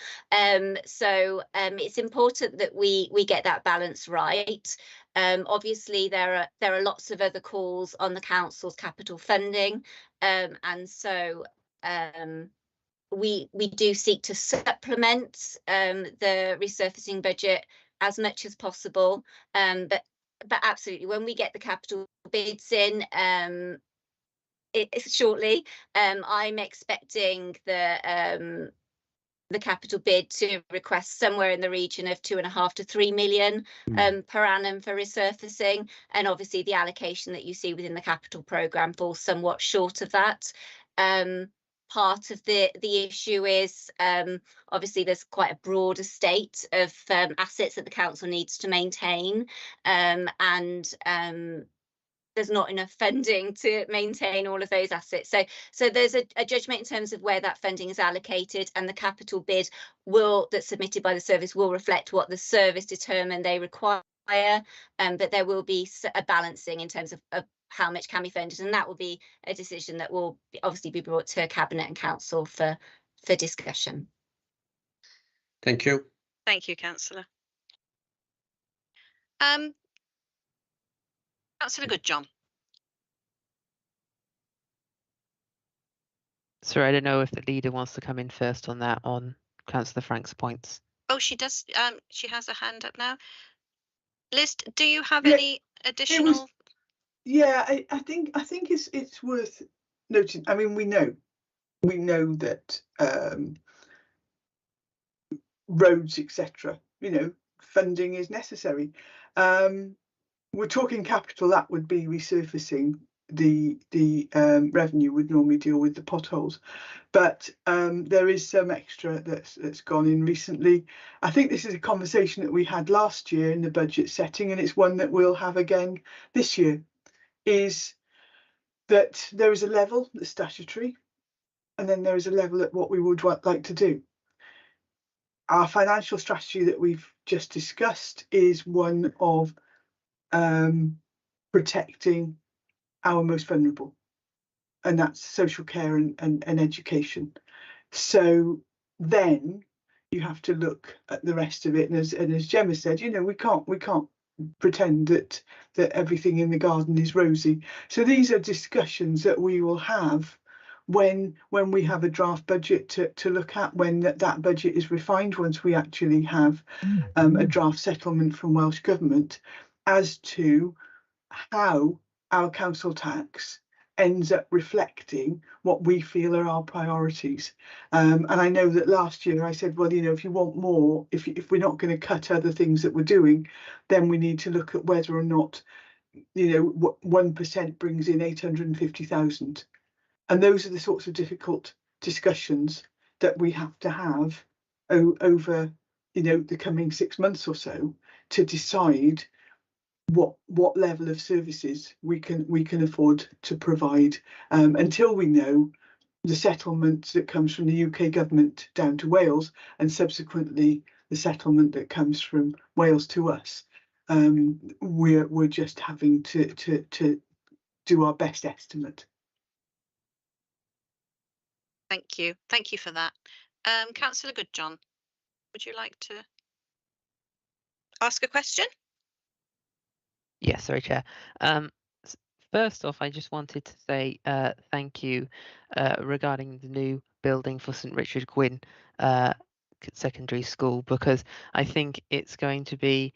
So it's important that we get that balance right. Obviously, there are lots of other calls on the council's capital funding, and so we do seek to supplement the resurfacing budget as much as possible. But absolutely, when we get the capital bids in shortly, I'm expecting the capital bid to request somewhere in the region of 2.5 to 3 million per annum for resurfacing, and obviously the allocation that you see within the capital programme falls somewhat short of that. Part of the issue is obviously there's quite a broad estate of assets that the council needs to maintain, and there's not enough funding to maintain all of those assets. So there's a judgment in terms of where that funding is allocated, and the capital bid that's submitted by the service will reflect what the service determined they require. But there will be a balancing in terms of how much can be funded, and that will be a decision that will obviously be brought to Cabinet and Council for discussion. Thank you. Thank you, Councillor. Councillor Goodjohn. Sorry, I don't know if the leader wants to come in first on that, on Councillor Frank's points. Oh, she does. She has a hand up now. Liz, do you have any additional? Yeah, I think it's worth noting. I mean, we know that roads, etc., funding is necessary. We're talking capital, that would be resurfacing. The revenue would normally deal with the potholes, but there is some extra that's gone in recently. I think this is a conversation that we had last year in the budget setting, and it's one that we'll have again this year, is that there is a level that's statutory, and then there is a level at what we would like to do. Our financial strategy that we've just discussed is one of protecting our most vulnerable, and that's social care and education. So then you have to look at the rest of it, and as Gemma said, we can't pretend that everything in the garden is rosy. So these are discussions that we will have when we have a draft budget to look at, when that budget is refined, once we actually have a draft settlement from Welsh Government, as to how our council tax ends up reflecting what we feel are our priorities. And I know that last year I said, well, if you want more, if we're not going to cut other things that we're doing, then we need to look at whether or not 1% brings in 850,000. And those are the sorts of difficult discussions that we have to have over the coming 6 months or so, to decide what level of services we can afford to provide, until we know the settlement that comes from the UK government down to Wales, and subsequently the settlement that comes from Wales to us. We're just having to do our best estimate. Thank you for that. Councillor Goodjohn, would you like to ask a question? Yes, sorry, Chair. First off, I just wanted to say thank you regarding the new building for St Richard Gwyn Secondary School, because I think it's going to be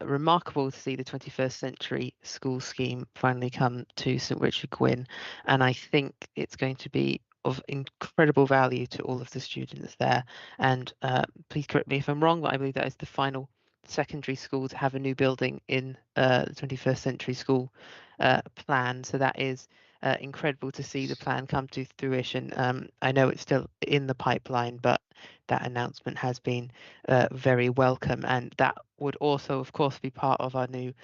remarkable to see the 21st century school scheme finally come to St Richard Gwyn, and I think it's going to be of incredible value to all of the students there. And please correct me if I'm wrong, but I believe that is the final secondary school to have a new building in the 21st century school plan. So that is incredible to see the plan come to fruition. I know it's still in the pipeline, but that announcement has been very welcome, and that would also, of course, be part of our new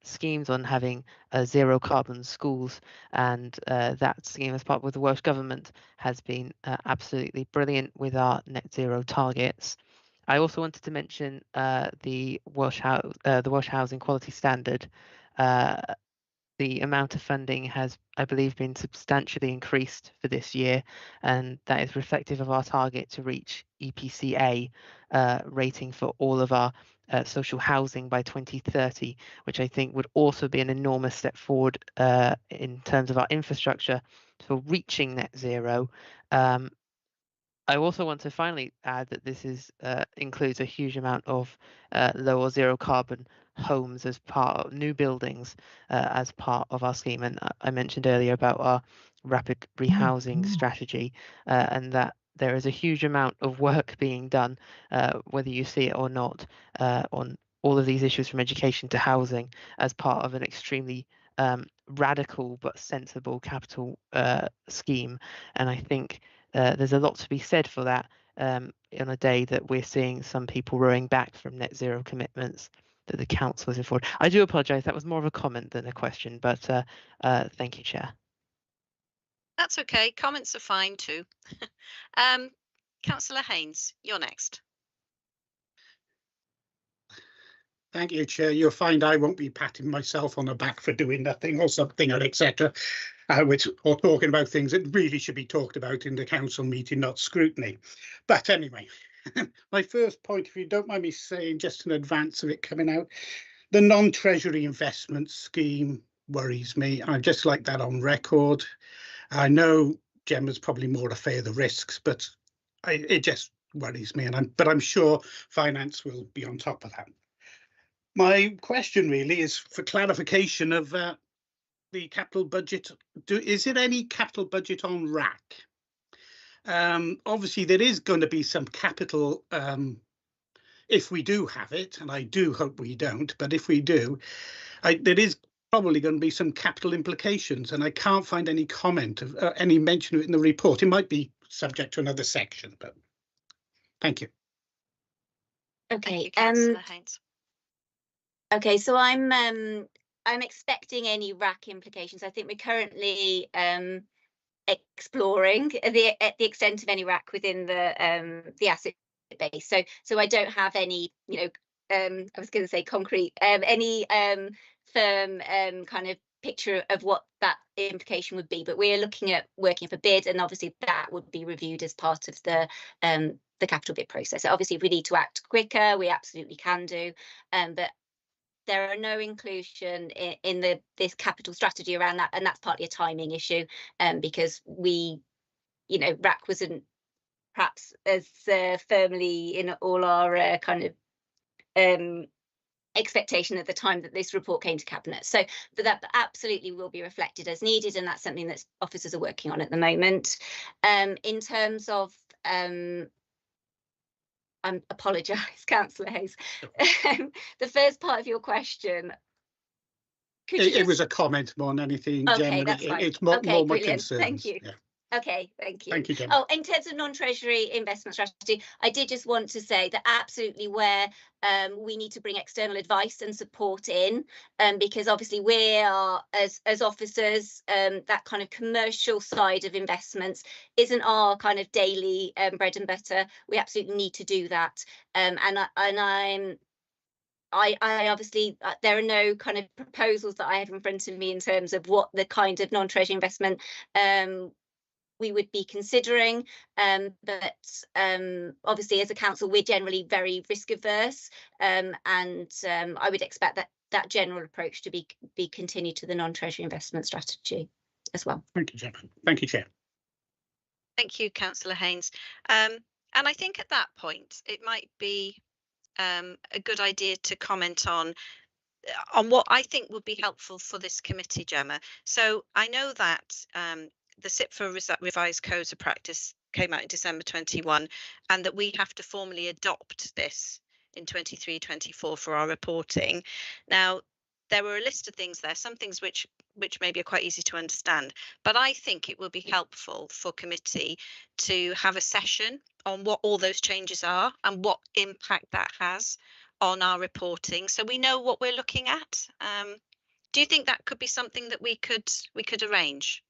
schemes on having zero carbon schools, and that scheme, as part with the Welsh Government, has been absolutely brilliant with our net zero targets. I also wanted to mention the Welsh Housing Quality Standard. The amount of funding has, I believe, been substantially increased for this year, and that is reflective of our target to reach EPC A rating for all of our social housing by 2030, which I think would also be an enormous step forward in terms of our infrastructure for reaching net zero. I also want to finally add that this includes a huge amount of low or zero carbon homes as part of new buildings as part of our scheme. And I mentioned earlier about our rapid rehousing strategy and that there is a huge amount of work being done, whether you see it or not, on all of these issues from education to housing as part of an extremely radical but sensible capital scheme. And I think there's a lot to be said for that on a day that we're seeing some people rowing back from net zero commitments that the council has afforded. I do apologise, that was more of a comment than a question, but thank you, Chair. That's okay, comments are fine too. Councillor Haynes, you're next. Thank you, Chair. You'll find I won't be patting myself on the back for doing nothing or something or etc. Or talking about things that really should be talked about in the council meeting, not scrutiny. But anyway, my first point, if you don't mind me saying, just in advance of it coming out, the non-treasury investment scheme worries me. I'd just like that on record. I know Gemma's probably more afraid of the risks, but it just worries me. But I'm sure finance will be on top of that. My question really is for clarification of the capital budget. Is there any capital budget on RAC? Obviously, there is going to be some capital if we do have it, and I do hope we don't, but if we do, there is probably going to be some capital implications, and I can't find any comment of any mention of it in the report. It might be subject to another section, but thank you. Okay, Thank you, Councillor Haynes. Okay, so I'm expecting any RAC implications. I think we're currently exploring the extent of any RAC within the asset base. So I don't have any, I was going to say concrete, any firm kind of picture of what that implication would be. But we're looking at working for bid, and obviously that would be reviewed as part of the capital bid process. So obviously, if we need to act quicker, we absolutely can do. But there are no inclusion in this capital strategy around that, and that's partly a timing issue, because RAC wasn't perhaps as firmly in all our kind of expectation at the time that this report came to Cabinet. So, but that absolutely will be reflected as needed, and that's something that officers are working on at the moment. In terms of I apologise, Councillor Hayes. The first part of your question. It was a comment more than anything, okay, Gemma. That's fine. It's more okay, my brilliant. concerns. Thank you. Yeah. Okay, thank you. Thank you, Gemma. Oh, in terms of non-treasury investment strategy, I did just want to say that absolutely where we need to bring external advice and support in, because obviously we are, as officers, that kind of commercial side of investments isn't our kind of daily bread and butter. We absolutely need to do that. I obviously, there are no kind of proposals that I have in front of me in terms of what the kind of non-treasury investment we would be considering, but obviously as a council we're generally very risk averse, and I would expect that general approach to be continued to the non-treasury investment strategy as well. Thank you, Gemma. Thank you, Chair. Thank you, Councillor Haynes. And I think at that point it might be a good idea to comment on what I think would be helpful for this committee, Gemma. So I know that the SIPFA revised codes of practice came out in December 21, and that we have to formally adopt this in 23-24 for our reporting. Now, there were a list of things there, some things which maybe are quite easy to understand, but I think it will be helpful for committee to have a session on what all those changes are and what impact that has on our reporting, so we know what we're looking at. Do you think that could be something that we could arrange?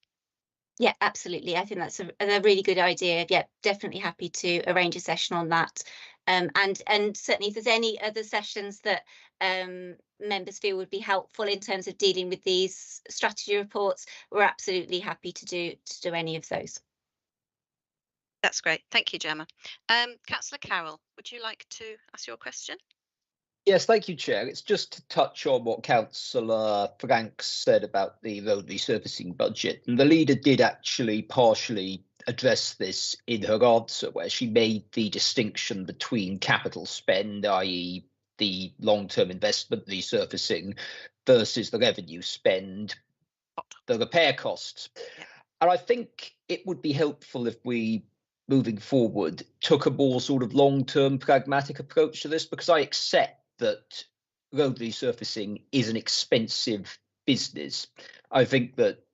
Yeah, absolutely. I think that's a really good idea. Yeah, definitely happy to arrange a session on that. And certainly if there's any other sessions that members feel would be helpful in terms of dealing with these strategy reports, we're absolutely happy to do any of those. That's great. Thank you, Gemma. Councillor Carroll, would you like to ask your question? Yes, thank you, Chair. It's just to touch on what Councillor Franks said about the road resurfacing budget. And the leader did actually partially address this in her answer, where she made the distinction between capital spend, i.e. the long-term investment resurfacing, versus the revenue spend, the repair costs. Yeah. And I think it would be helpful if we, moving forward, took a more sort of long-term pragmatic approach to this, because I accept that road resurfacing is an expensive business. I think that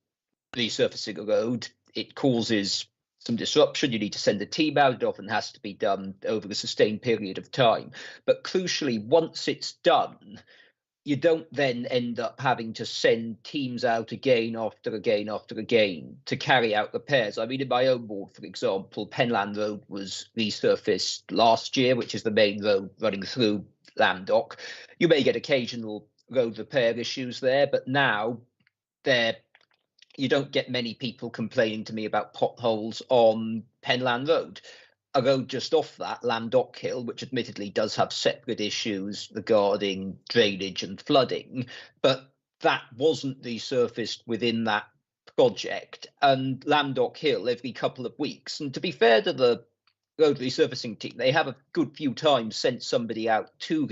resurfacing a road, it causes some disruption. You need to send a team out. It often has to be done over a sustained period of time. But crucially, once it's done, you don't then end up having to send teams out again after again after again to carry out repairs. I mean, in my own ward, for example, Penland Road was resurfaced last year, which is the main road running through Lamdock. You may get occasional road repair issues there, but now you don't get many people complaining to me about potholes on Penland Road. A road just off that, Lamdock Hill, which admittedly does have separate issues regarding drainage and flooding, but that wasn't resurfaced within that project. And Lamdock Hill every couple of weeks. And to be fair to the road resurfacing team, they have a good few times sent somebody out to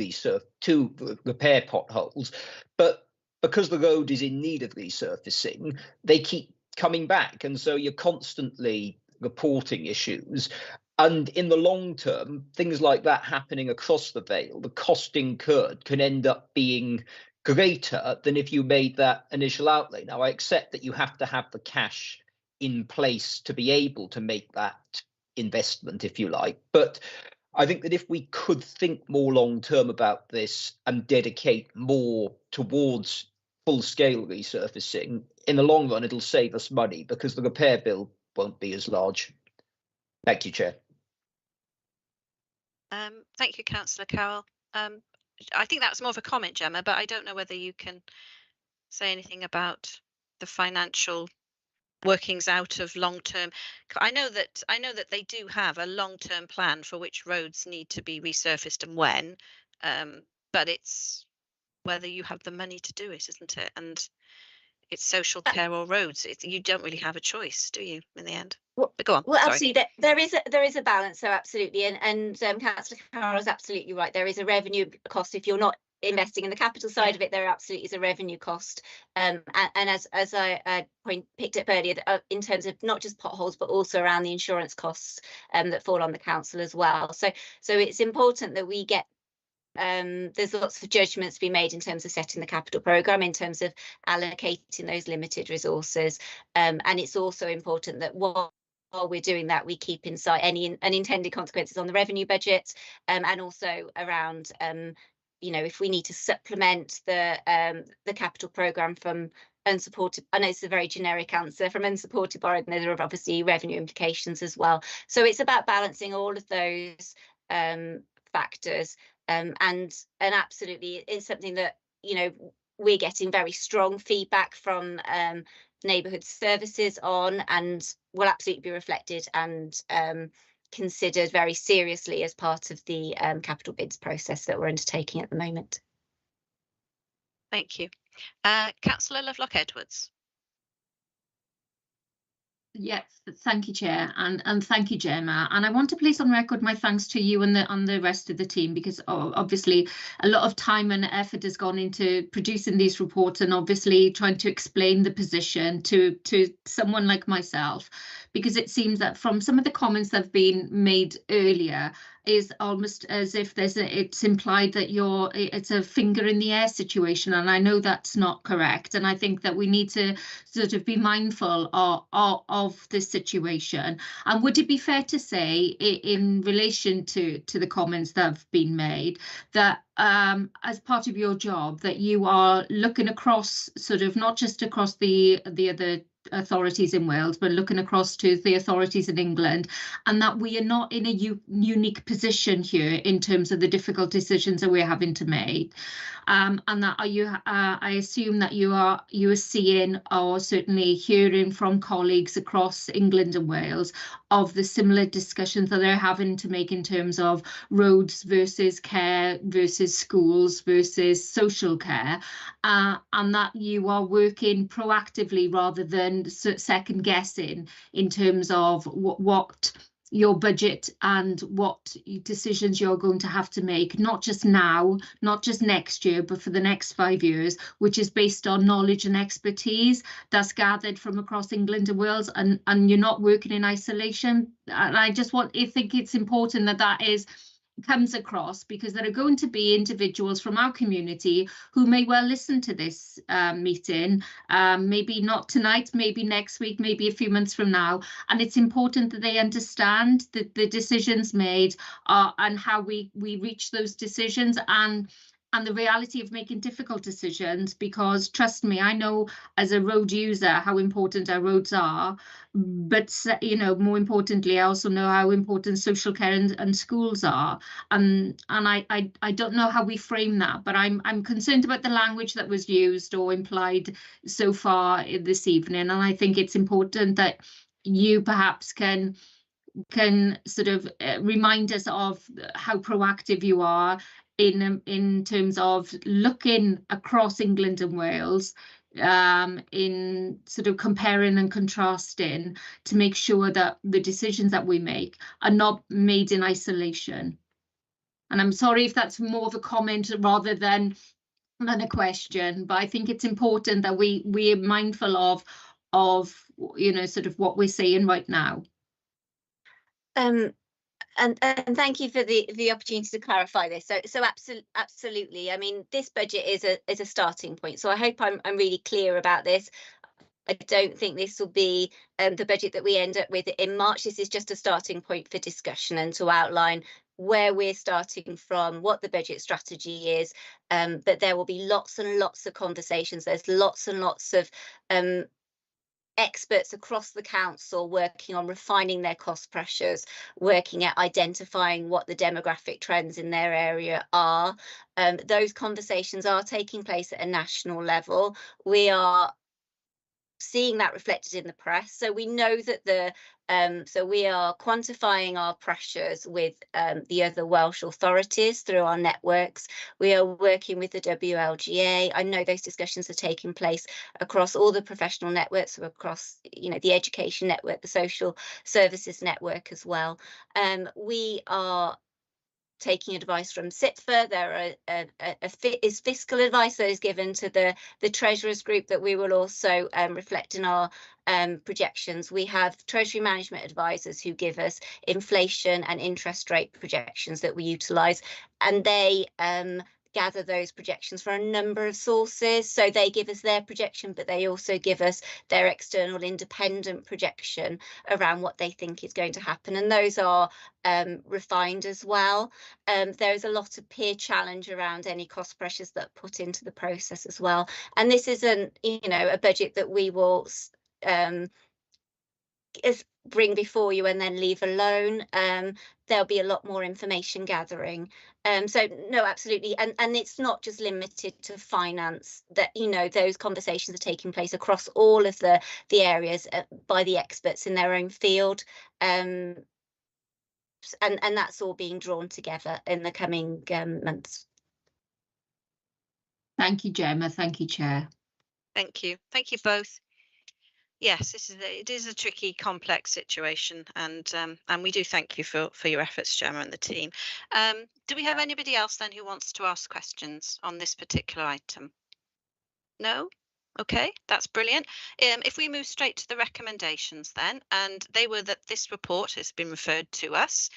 repair potholes, but because the road is in need of resurfacing, they keep coming back, and so you're constantly reporting issues. And in the long term, things like that happening across the Vale, the cost incurred can end up being greater than if you made that initial outlay. Now, I accept that you have to have the cash in place to be able to make that investment, if you like, but I think that if we could think more long term about this and dedicate more towards full-scale resurfacing, in the long run, it'll save us money because the repair bill won't be as large. Thank you, Chair. Thank you, Councillor Carroll. I think that's more of a comment, Gemma, but I don't know whether you can say anything about the financial workings out of long-term. I know that they do have a long-term plan for which roads need to be resurfaced and when, but it's whether you have the money to do it, isn't it? And it's social care or roads. You don't really have a choice, do you, in the end? Well, but go on. Well, sorry. absolutely. There is a balance, so absolutely, and Councillor Carroll is absolutely right. There is a revenue cost if you're not investing in the capital side of it. There absolutely is a revenue cost, and as I picked up earlier, in terms of not just potholes but also around the insurance costs that fall on the council as well. So it's important that we get. There's lots of judgments to be made in terms of setting the capital programme, in terms of allocating those limited resources, and it's also important that while we're doing that, we keep in sight any unintended consequences on the revenue budget, and also around if we need to supplement the capital programme from unsupported. I know it's a very generic answer, from unsupported borrowed, and there are obviously revenue implications as well. So it's about balancing all of those factors. And absolutely, it's something that we're getting very strong feedback from neighbourhood services on, and will absolutely be reflected and considered very seriously as part of the capital bids process that we're undertaking at the moment. Thank you. Councillor Lovelock Edwards. Yes, thank you, Chair, and thank you, Gemma. And I want to place on record my thanks to you and the rest of the team, because obviously a lot of time and effort has gone into producing these reports and obviously trying to explain the position to someone like myself, because it seems that from some of the comments that have been made earlier is almost as if it's implied that it's a finger in the air situation, and I know that's not correct. And I think that we need to sort of be mindful of this situation. And would it be fair to say, in relation to the comments that have been made, that as part of your job that you are looking across, sort of not just across the other authorities in Wales, but looking across to the authorities in England, and that we are not in a unique position here in terms of the difficult decisions that we're having to make. And that I assume that you are seeing or certainly hearing from colleagues across England and Wales of the similar discussions that they're having to make in terms of roads versus care versus schools versus social care, and that you are working proactively rather than second guessing in terms of what your budget and what decisions you're going to have to make, not just now, not just next year, but for the next 5 years, which is based on knowledge and expertise that's gathered from across England and Wales, and you're not working in isolation. And I think it's important that comes across, because there are going to be individuals from our community who may well listen to this meeting, maybe not tonight, maybe next week, maybe a few months from now, and it's important that they understand that the decisions made and how we reach those decisions, and the reality of making difficult decisions, because trust me, I know as a road user how important our roads are, but more importantly, I also know how important social care and schools are, and I don't know how we frame that, but I'm concerned about the language that was used or implied so far this evening, and I think it's important that you perhaps can sort of remind us of how proactive you are in terms of looking across England and Wales, in sort of comparing and contrasting to make sure that the decisions that we make are not made in isolation. And I'm sorry if that's more of a comment rather than a question, but I think it's important that we are mindful of sort of what we're saying right now. And thank you for the opportunity to clarify this. So absolutely. I mean, this budget is a starting point. So I hope I'm really clear about this. I don't think this will be the budget that we end up with in March. This is just a starting point for discussion and to outline where we're starting from, what the budget strategy is. But there will be lots and lots of conversations. There's lots and lots of experts across the council working on refining their cost pressures, working at identifying what the demographic trends in their area are. Those conversations are taking place at a national level. We are seeing that reflected in the press. So we know that so we are quantifying our pressures with the other Welsh authorities through our networks. We are working with the WLGA. I know those discussions are taking place across all the professional networks, so across the education network, the social services network as well. We are taking advice from SITFA. There is fiscal advice that is given to the Treasurers Group that we will also reflect in our projections. We have Treasury Management Advisors who give us inflation and interest rate projections that we utilise, and they gather those projections from a number of sources. So they give us their projection, but they also give us their external independent projection around what they think is going to happen. And those are refined as well. There is a lot of peer challenge around any cost pressures that are put into the process as well. And this isn't, a budget that we will bring before you and then leave alone. There'll be a lot more information gathering. So no, absolutely. And it's not just limited to finance, that, those conversations are taking place across all of the areas by the experts in their own field. And that's all being drawn together in the coming months. Thank you, Gemma. Thank you, Chair. Thank you. Thank you both. Yes, it is a tricky, complex situation, and we do thank you for your efforts, Gemma and the team. Do we have anybody else then who wants to ask questions on this particular item? No? Okay, that's brilliant. If we move straight to the recommendations then, and they were that this report has been referred to us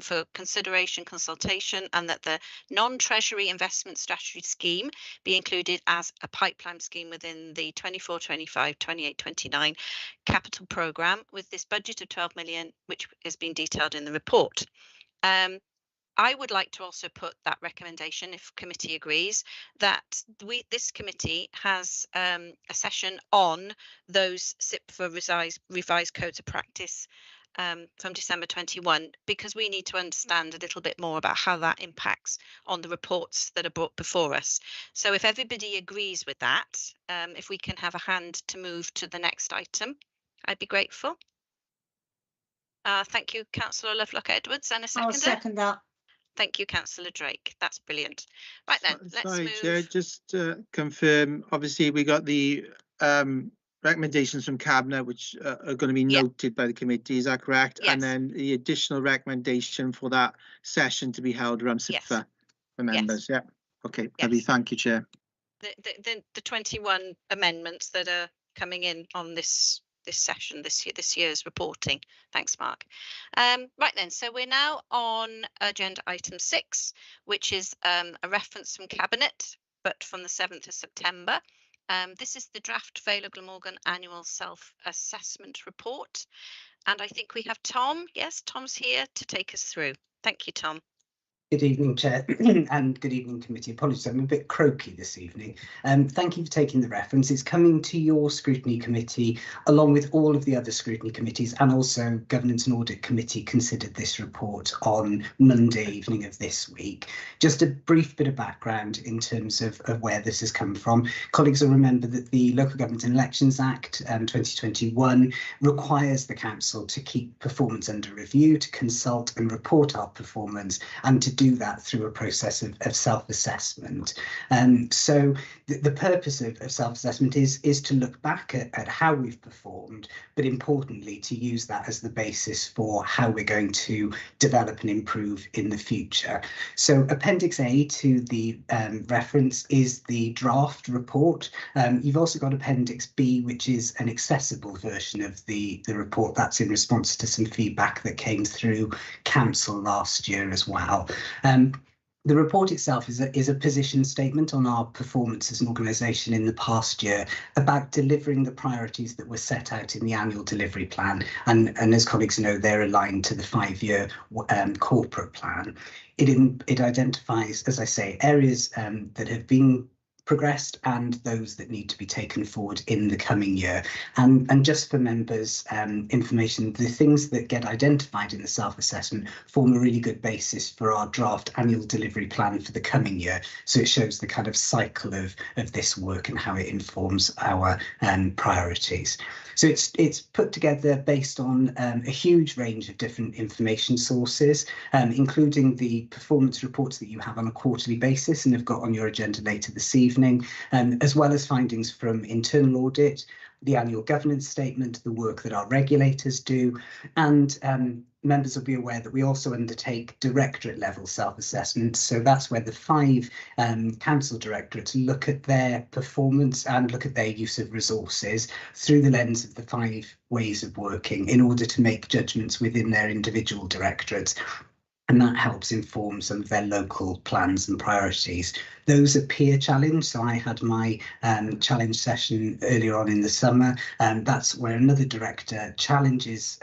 for consideration, consultation, and that the non-treasury investment strategy scheme be included as a pipeline scheme within the 24-25, 28-29 capital programme with this budget of 12 million, which has been detailed in the report. I would like to also put that recommendation, if committee agrees, that this committee has a session on those SIPFA revised codes of practice from December 21, because we need to understand a little bit more about how that impacts on the reports that are brought before us. So if everybody agrees with that, if we can have a hand to move to the next item, I'd be grateful. Thank you, Councillor Lovelock-Edwards, and a seconder. I'll second that. Thank you, Councillor Drake. That's brilliant. Right then, let's Sorry, move. Chair, just to confirm, obviously we got the recommendations from Cabinet, which are going to be noted by the committee, is that correct? Yes. And then the additional recommendation for that session to be held around SIPFA for members. Yeah. Okay, lovely. Thank you, Chair. The 21 amendments that are coming in on this session, this year's reporting. Thanks, Mark. Right then, so we're now on agenda item 6, which is a reference from Cabinet, but from the 7th of September. This is the draft Vale of Glamorgan annual self-assessment report. And I think we have Tom. Yes, Tom's here to take us through. Thank you, Tom. Good evening, Chair, and good evening, committee. Apologies, I'm a bit croaky this evening. Thank you for taking the reference. It's coming to your scrutiny committee, along with all of the other scrutiny committees, and also Governance and Audit Committee considered this report on Monday evening of this week. Just a brief bit of background in terms of where this has come from. Colleagues will remember that the Local Government and Elections Act 2021 requires the Council to keep performance under review, to consult and report our performance, and to do that through a process of self-assessment. So the purpose of self-assessment is to look back at how we've performed, but importantly to use that as the basis for how we're going to develop and improve in the future. So Appendix A to the reference is the draft report. You've also got Appendix B, which is an accessible version of the report. That's in response to some feedback that came through Council last year as well. The report itself is a position statement on our performance as an organisation in the past year about delivering the priorities that were set out in the annual delivery plan. And as colleagues know, they're aligned to the 5-year corporate plan. It identifies, as I say, areas that have been progressed and those that need to be taken forward in the coming year. And just for members' information, the things that get identified in the self-assessment form a really good basis for our draft annual delivery plan for the coming year. So it shows the kind of cycle of this work and how it informs our priorities. So it's put together based on a huge range of different information sources, including the performance reports that you have on a quarterly basis and have got on your agenda later this evening, as well as findings from internal audit, the annual governance statement, the work that our regulators do, and members will be aware that we also undertake directorate level self-assessment. So that's where the 5 council directorates look at their performance and look at their use of resources through the lens of the 5 ways of working in order to make judgments within their individual directorates. And that helps inform some of their local plans and priorities. Those are peer challenge. So I had my challenge session earlier on in the summer. That's where another director challenges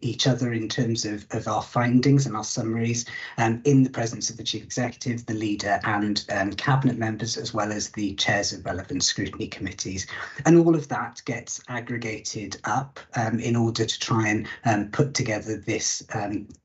each other in terms of our findings and our summaries in the presence of the Chief Executive, the leader and Cabinet members, as well as the chairs of relevant scrutiny committees. And all of that gets aggregated up in order to try and put together this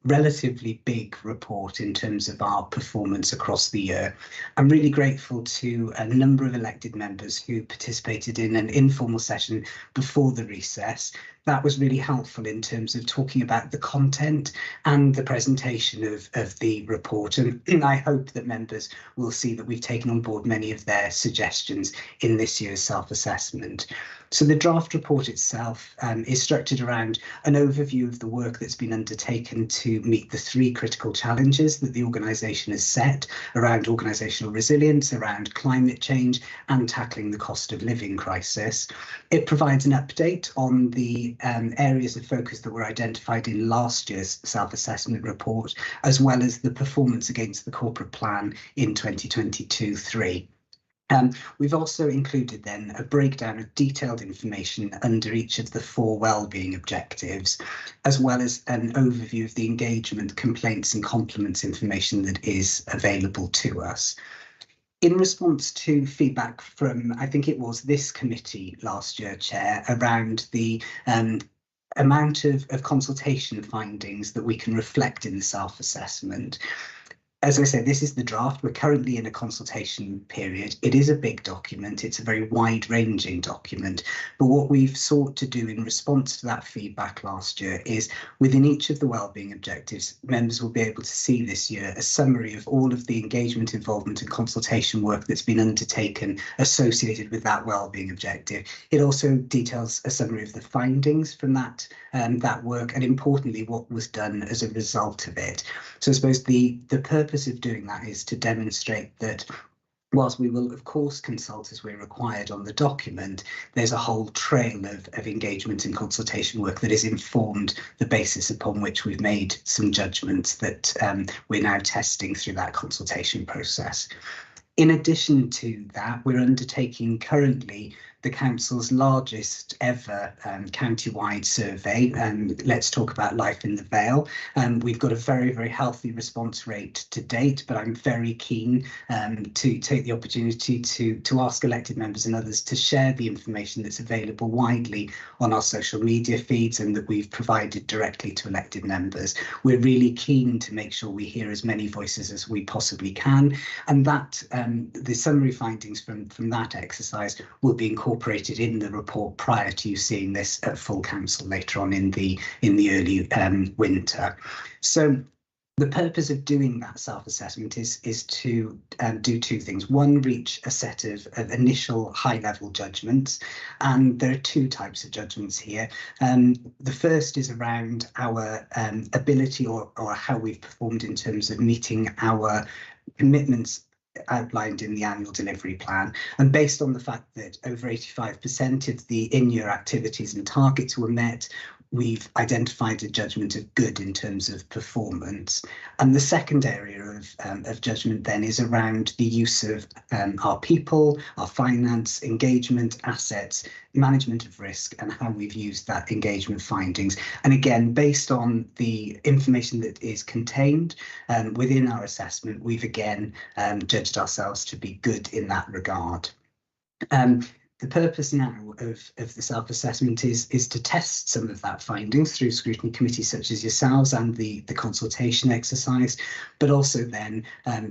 relatively big report in terms of our performance across the year. I'm really grateful to a number of elected members who participated in an informal session before the recess. That was really helpful in terms of talking about the content and the presentation of the report. And I hope that members will see that we've taken on board many of their suggestions in this year's self-assessment. So the draft report itself is structured around an overview of the work that's been undertaken to meet the 3 critical challenges that the organisation has set around organisational resilience, around climate change and tackling the cost of living crisis. It provides an update on the areas of focus that were identified in last year's self-assessment report, as well as the performance against the corporate plan in 2022-3. We've also included then a breakdown of detailed information under each of the 4 wellbeing objectives, as well as an overview of the engagement, complaints and compliments information that is available to us. In response to feedback from, I think it was this committee last year, Chair, around the amount of consultation findings that we can reflect in the self-assessment. As I said, this is the draft. We're currently in a consultation period. It is a big document. It's a very wide-ranging document. But what we've sought to do in response to that feedback last year is within each of the wellbeing objectives, members will be able to see this year a summary of all of the engagement, involvement and consultation work that's been undertaken associated with that wellbeing objective. It also details a summary of the findings from that work and importantly what was done as a result of it. So I suppose the purpose of doing that is to demonstrate that whilst we will of course consult as we're required on the document, there's a whole trail of engagement and consultation work that has informed the basis upon which we've made some judgments that we're now testing through that consultation process. In addition to that, we're undertaking currently the council's largest ever county-wide survey. Let's talk about life in the Vale. We've got a very, very healthy response rate to date, but I'm very keen to take the opportunity to ask elected members and others to share the information that's available widely on our social media feeds and that we've provided directly to elected members. We're really keen to make sure we hear as many voices as we possibly can, and that the summary findings from that exercise will be incorporated in the report prior to you seeing this at full council later on in the early winter. So the purpose of doing that self-assessment is to do 2 things. One, reach a set of initial high-level judgments, and there are 2 types of judgments here. The first is around our ability or how we've performed in terms of meeting our commitments outlined in the annual delivery plan, and based on the fact that over 85% of the in-year activities and targets were met, we've identified a judgment of good in terms of performance. And the second area of judgment then is around the use of our people, our finance, engagement, assets, management of risk, and how we've used that engagement findings. And again, based on the information that is contained within our assessment, we've again judged ourselves to be good in that regard. The purpose now of the self-assessment is to test some of that findings through scrutiny committees such as yourselves and the consultation exercise, but also then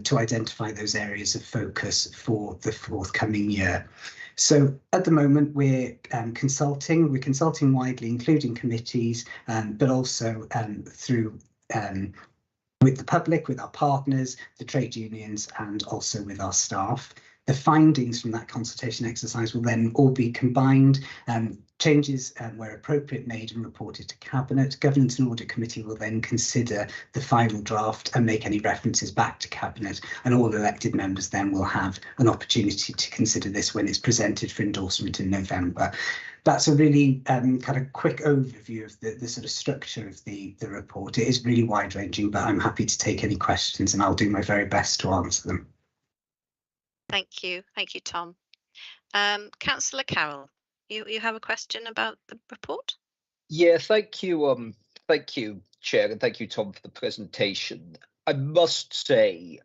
to identify those areas of focus for the forthcoming year. So at the moment we're consulting widely, including committees, but also through with the public, with our partners, the trade unions, and also with our staff. The findings from that consultation exercise will then all be combined, changes where appropriate made and reported to Cabinet. Governance and Audit Committee will then consider the final draft and make any references back to Cabinet, and all elected members then will have an opportunity to consider this when it's presented for endorsement in November. That's a really kind of quick overview of the sort of structure of the report. It is really wide-ranging, but I'm happy to take any questions and I'll do my very best to answer them. Thank you, Tom. Councillor Carroll, you have a question about the report? Yeah, thank you, Chair, and thank you, Tom, for the presentation. I must say,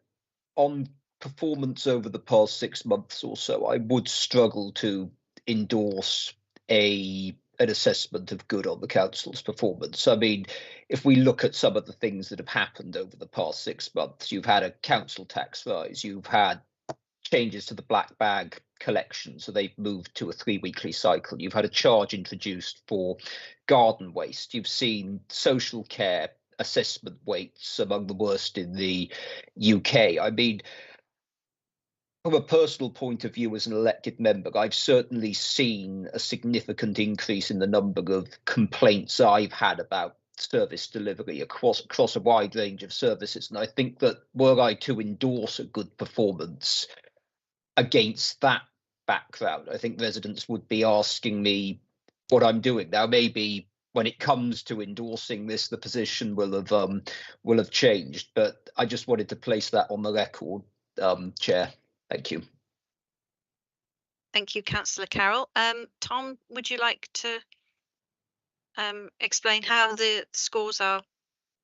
on performance over the past 6 months or so, I would struggle to endorse an assessment of good on the council's performance. I mean, if we look at some of the things that have happened over the past 6 months, you've had a council tax rise, you've had changes to the black bag collection, so they've moved to a 3-weekly cycle. You've had a charge introduced for garden waste. You've seen social care assessment weights among the worst in the UK. I mean, from a personal point of view as an elected member, I've certainly seen a significant increase in the number of complaints I've had about service delivery across a wide range of services. And I think that were I to endorse a good performance against that background, I think residents would be asking me what I'm doing. Now, maybe when it comes to endorsing this, the position will have changed, but I just wanted to place that on the record, Chair. Thank you. Thank you, Councillor Carroll. Tom, would you like to explain how the scores are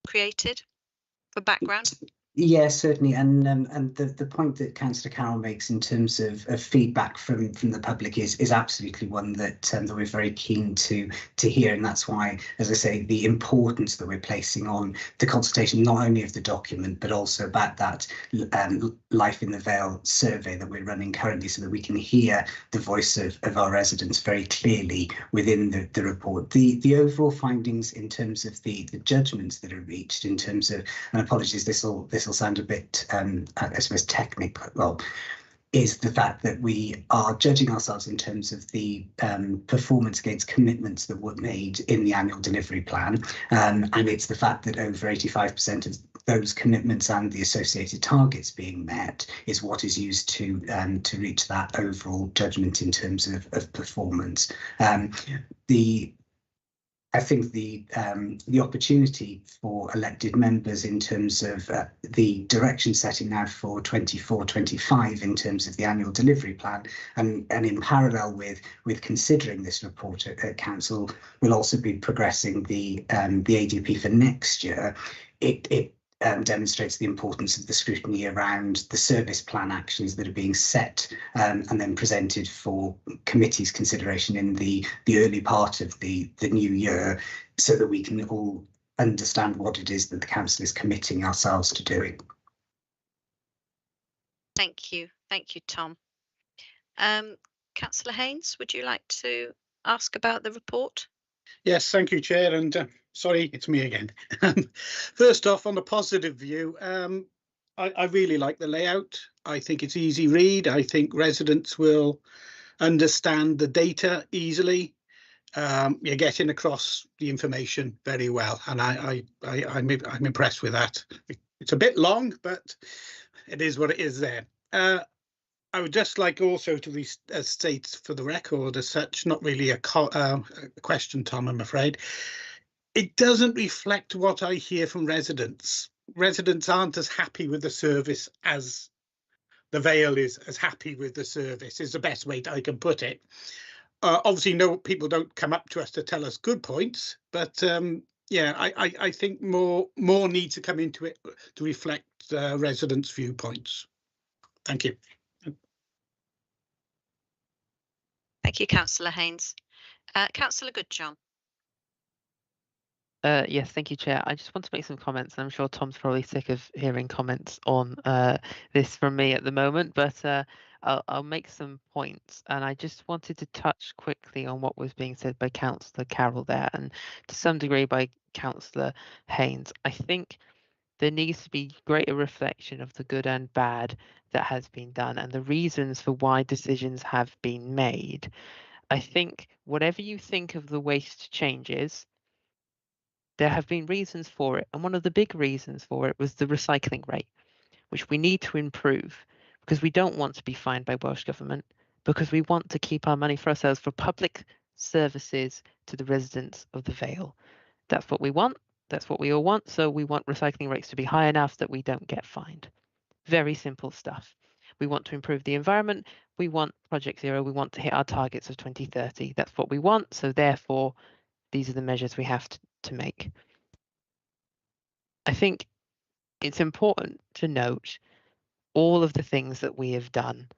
created for background? Yes, certainly, and the point that Councillor Carroll makes in terms of feedback from the public is absolutely one that that we're very keen to hear, and that's why, as I say, the importance that we're placing on the consultation, not only of the document but also about that Life in the Vale survey that we're running currently, so that we can hear the voice of our residents very clearly within the report. The overall findings in terms of the judgments that are reached in terms of, and apologies, this will sound a bit, I suppose, technical, is the fact that we are judging ourselves in terms of the performance against commitments that were made in the annual delivery plan. And it's the fact that over 85% of those commitments and the associated targets being met is what is used to reach that overall judgment in terms of performance. I think the opportunity for elected members in terms of the direction setting now for 24-25 in terms of the annual delivery plan, and in parallel with considering this report at council, will also be progressing the ADP for next year. It demonstrates the importance of the scrutiny around the service plan actions that are being set and then presented for committee's consideration in the early part of the new year, so that we can all understand what it is that the council is committing ourselves to doing. Thank you, Tom. Councillor Haynes, would you like to ask about the report? Yes, thank you, Chair, and sorry, it's me again. First off, on the positive view, I really like the layout. I think it's easy read. I think residents will understand the data easily. You're getting across the information very well, and I'm impressed with that. It's a bit long, but it is what it is there. I would just like also to state for the record as such, not really a question, Tom, I'm afraid. It doesn't reflect what I hear from residents. Residents aren't as happy with the service as the Vale is as happy with the service, is the best way I can put it. Obviously, no, people don't come up to us to tell us good points, but yeah, I think more needs to come into it to reflect residents' viewpoints. Thank you. Thank you, Councillor Haynes. Councillor Goodjohn. Yes, thank you, Chair. I just want to make some comments, and I'm sure Tom's probably sick of hearing comments on this from me at the moment, but I'll make some points. And I just wanted to touch quickly on what was being said by Councillor Carroll there, and to some degree by Councillor Haynes. I think there needs to be greater reflection of the good and bad that has been done and the reasons for why decisions have been made. I think whatever you think of the waste changes, there have been reasons for it, and one of the big reasons for it was the recycling rate, which we need to improve because we don't want to be fined by Welsh Government, because we want to keep our money for ourselves for public services to the residents of the Vale. That's what we want. That's what we all want. So we want recycling rates to be high enough that we don't get fined. Very simple stuff. We want to improve the environment. We want Project Zero. We want to hit our targets of 2030. That's what we want. So therefore, these are the measures we have to make. I think it's important to note all of the things that we have done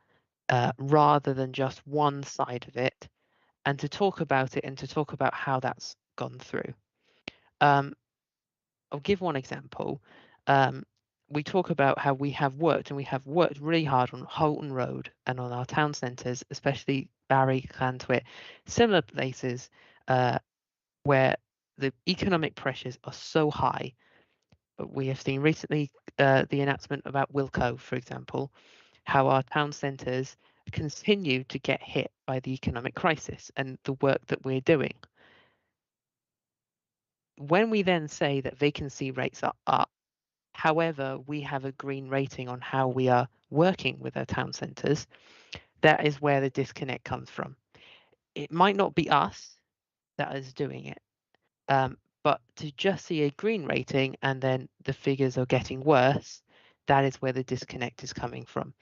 rather than just one side of it, and to talk about it and to talk about how that's gone through. I'll give one example. We talk about how we have worked really hard on Holton Road and on our town centres, especially Barry, Llantwit, similar places where the economic pressures are so high. But we have seen recently the announcement about Wilko, for example, how our town centres continue to get hit by the economic crisis and the work that we're doing. When we then say that vacancy rates are up, however, we have a green rating on how we are working with our town centres, that is where the disconnect comes from. It might not be us that is doing it, but to just see a green rating and then the figures are getting worse, that is where the disconnect is coming from.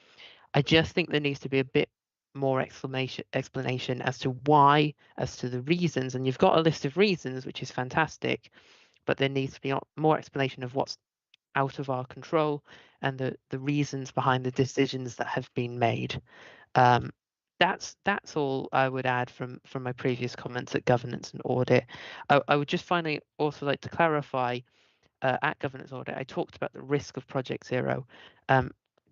I just think there needs to be a bit more explanation as to why, as to the reasons, and you've got a list of reasons, which is fantastic, but there needs to be more explanation of what's out of our control and the reasons behind the decisions that have been made. That's all I would add from my previous comments at governance and audit. I would just finally also like to clarify at governance audit, I talked about the risk of Project Zero.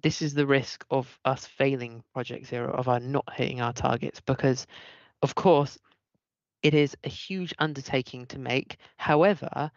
This is the risk of us failing Project Zero, of our not hitting our targets, because of course it is a huge undertaking to make. However,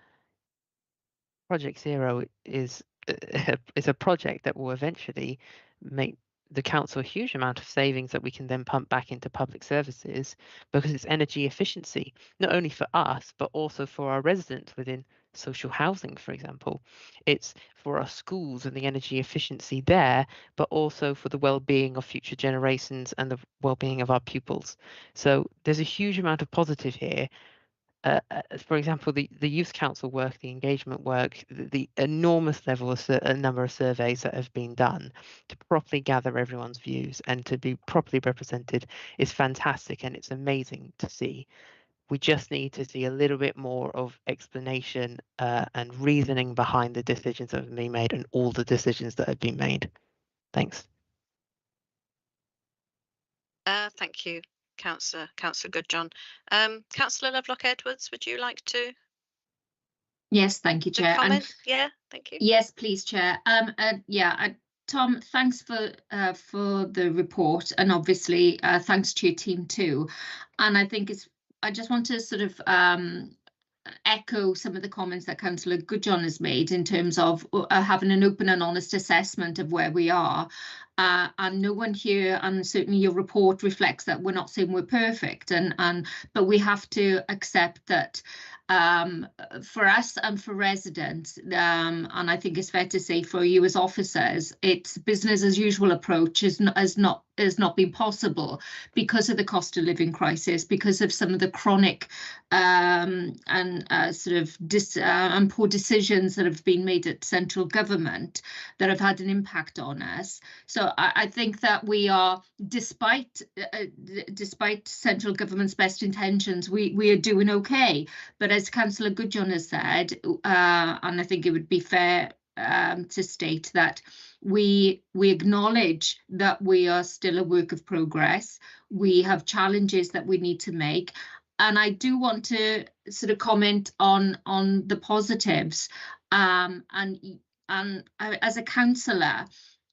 Project Zero is a project that will eventually make the council a huge amount of savings that we can then pump back into public services, because it's energy efficiency, not only for us, but also for our residents within social housing, for example. It's for our schools and the energy efficiency there, but also for the well-being of future generations and the well-being of our pupils. So there's a huge amount of positive here. For example, the youth council work, the engagement work, the enormous level of a number of surveys that have been done to properly gather everyone's views and to be properly represented is fantastic, and it's amazing to see. We just need to see a little bit more of explanation and reasoning behind the decisions that have been made and all the decisions that have been made. Thanks. Thank you, Councillor Goodjohn. Councillor Lovelock Edwards, would you like to? Yes, thank you, Chair. Comment? Yeah, thank you. Yes, please, Chair. Tom, thanks for the report, and obviously thanks to your team too. And I think I just want to sort of echo some of the comments that Councillor Goodjohn has made in terms of having an open and honest assessment of where we are. And no one here, and certainly your report reflects that. We're not saying we're perfect, but we have to accept that for us and for residents, and I think it's fair to say for you as officers, it's business as usual approach has not been possible because of the cost of living crisis, because of some of the chronic and poor decisions that have been made at central government that have had an impact on us. So I think that we are, despite central government's best intentions, we are doing okay. But as Councillor Goodjohn has said, and I think it would be fair to state that we acknowledge that we are still a work of progress. We have challenges that we need to make. And I do want to sort of comment on the positives. And as a councillor,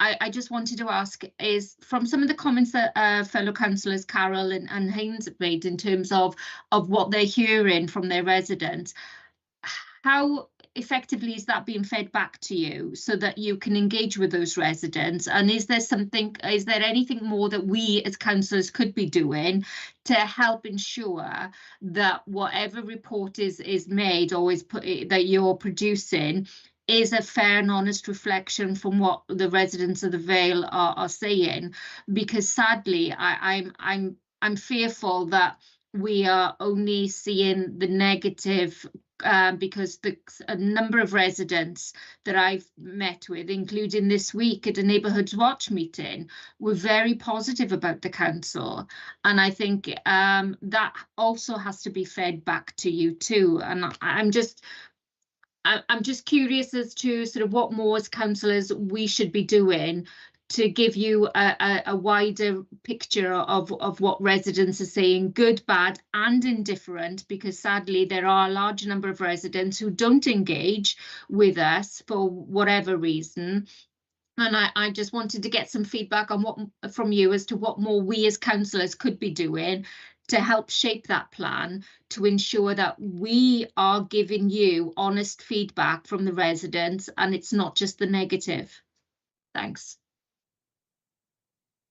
I just wanted to ask, is from some of the comments that fellow councillors Carol and Haynes have made in terms of what they're hearing from their residents, how effectively is that being fed back to you so that you can engage with those residents? And is there anything more that we as councillors could be doing to help ensure that whatever report is made or that you're producing is a fair and honest reflection from what the residents of the Vale are saying? Because sadly, I'm fearful that we are only seeing the negative, because a number of residents that I've met with, including this week at a Neighbourhoods Watch meeting, were very positive about the council. And I think that also has to be fed back to you too. And I'm just curious as to sort of what more as councillors we should be doing to give you a wider picture of what residents are saying, good, bad and indifferent, because sadly there are a large number of residents who don't engage with us for whatever reason. And I just wanted to get some feedback on from you as to what more we as councillors could be doing to help shape that plan, to ensure that we are giving you honest feedback from the residents and it's not just the negative. Thanks.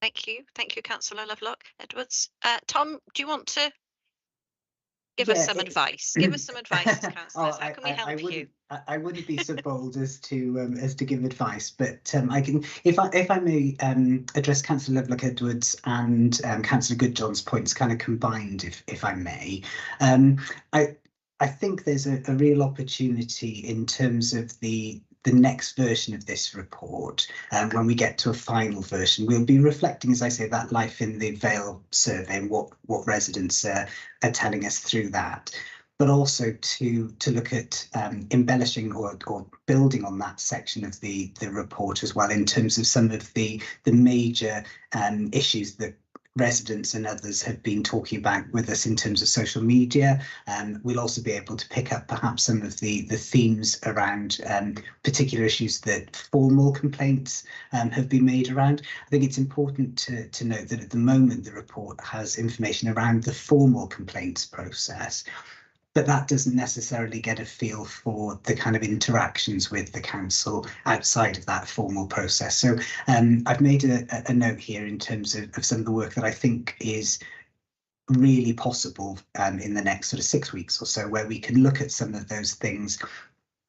Thank you, Councillor Lovelock Edwards. Tom, do you want to give us some advice? Give us some advice as councillors. How can we help you? I wouldn't be so bold as to give advice, but I can, if I may, address Councillor Lovelock Edwards and Councillor Goodjohn's points kind of combined, if I may. I think there's a real opportunity in terms of the the next version of this report, when we get to a final version, we'll be reflecting, as I say, that Life in the Vale survey and what residents are telling us through that, but also to look at embellishing or building on that section of the report as well, in terms of some of the major issues that residents and others have been talking about with us in terms of social media. We'll also be able to pick up perhaps some of the themes around particular issues that formal complaints have been made around. I think it's important to note that at the moment the report has information around the formal complaints process, but that doesn't necessarily get a feel for the kind of interactions with the council outside of that formal process. So I've made a note here in terms of some of the work that I think is really possible in the next sort of 6 weeks or so, where we can look at some of those things.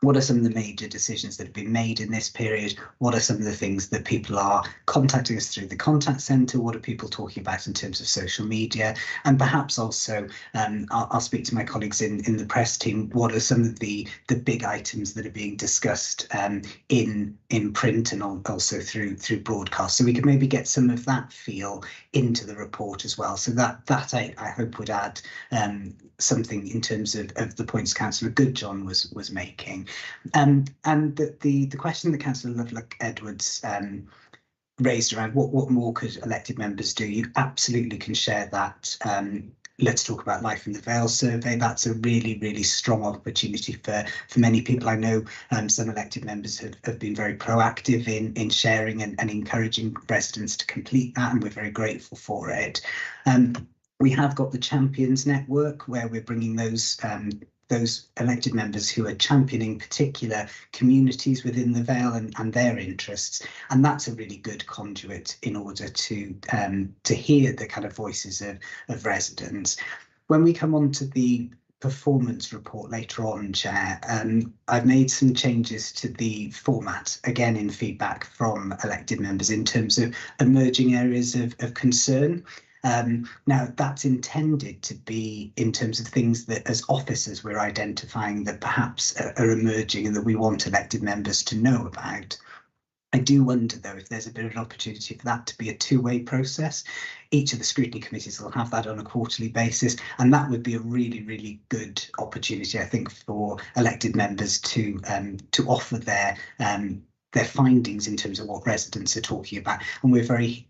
What are some of the major decisions that have been made in this period? What are some of the things that people are contacting us through the contact centre? What are people talking about in terms of social media? And perhaps also, I'll speak to my colleagues in the press team. What are some of the big items that are being discussed in print and also through broadcast? So we could maybe get some of that feel into the report as well. So that I hope would add something in terms of the points Councillor Goodjohn was making. And the question that Councillor Lovelock Edwards raised around what more could elected members do, you absolutely can share that. Let's talk about Life in the Vale survey. That's a really, really strong opportunity for many people. I know some elected members have been very proactive in sharing and encouraging residents to complete that, and we're very grateful for it. We have got the Champions Network, where we're bringing those elected members who are championing particular communities within the Vale and their interests, and that's a really good conduit in order to hear the kind of voices of residents. When we come on to the performance report later on, Chair, I've made some changes to the format, again in feedback from elected members, in terms of emerging areas of concern. Now, that's intended to be in terms of things that as officers we're identifying that perhaps are emerging and that we want elected members to know about. I do wonder, though, if there's a bit of an opportunity for that to be a two-way process. Each of the scrutiny committees will have that on a quarterly basis, and that would be a really, really good opportunity, I think, for elected members to offer their findings in terms of what residents are talking about. And we're very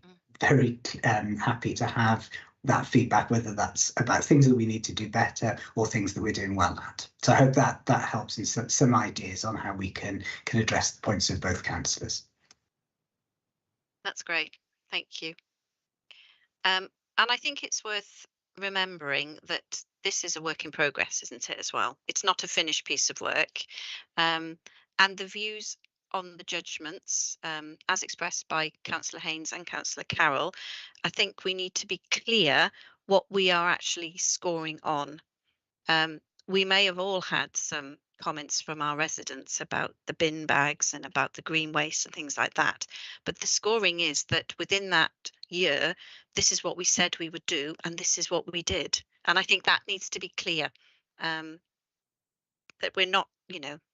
happy to have that feedback, whether that's about things that we need to do better or things that we're doing well at. So I hope that helps in some ideas on how we can address the points of both councillors. That's great, thank you. And I think it's worth remembering that this is a work in progress, isn't it, as well? It's not a finished piece of work. And the views on the judgments, as expressed by Councillor Haynes and Councillor Carroll, I think we need to be clear what we are actually scoring on. We may have all had some comments from our residents about the bin bags and about the green waste and things like that, but the scoring is that within that year, this is what we said we would do and this is what we did. And I think that needs to be clear, that we're not,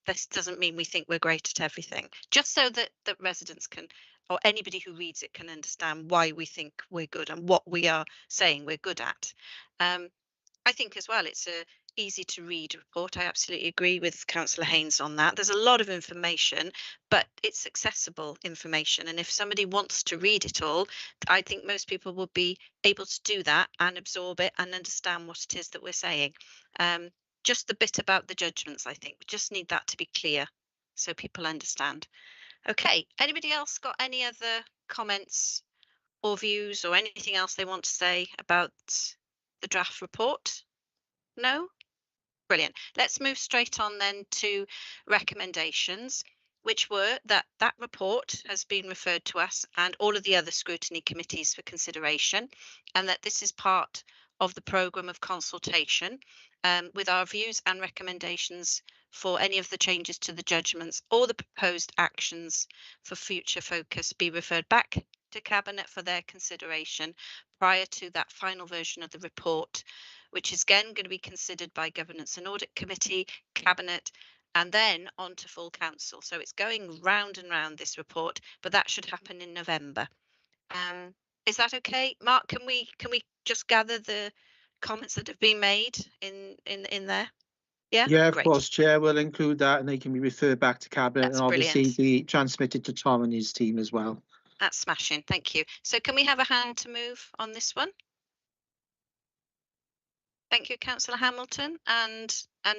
this doesn't mean we think we're great at everything, just so that residents can, or anybody who reads it can understand why we think we're good and what we are saying we're good at. I think as well, it's a easy to read report. I absolutely agree with Councillor Haynes on that. There's a lot of information, but it's accessible information. And if somebody wants to read it all, I think most people will be able to do that and absorb it and understand what it is that we're saying. Just the bit about the judgments, I think we just need that to be clear so people understand. Okay, anybody else got any other comments or views or anything else they want to say about the draft report? No? Brilliant. Let's move straight on then to recommendations, which were that report has been referred to us and all of the other scrutiny committees for consideration, and that this is part of the programme of consultation with our views and recommendations for any of the changes to the judgments or the proposed actions for future focus be referred back to Cabinet for their consideration prior to that final version of the report, which is again going to be considered by Governance and Audit Committee, Cabinet, and then on to full council. So it's going round and round, this report, but that should happen in November. Is that okay, Mark? Can we just gather the comments that have been made in there? Yeah, Of great. course, Chair, will include that, and they can be referred back to Cabinet, That's and obviously brilliant. be transmitted to Tom and his team as well. That's smashing. Thank you. So can we have a hand to move on this one? Thank you, Councillor Hamilton, and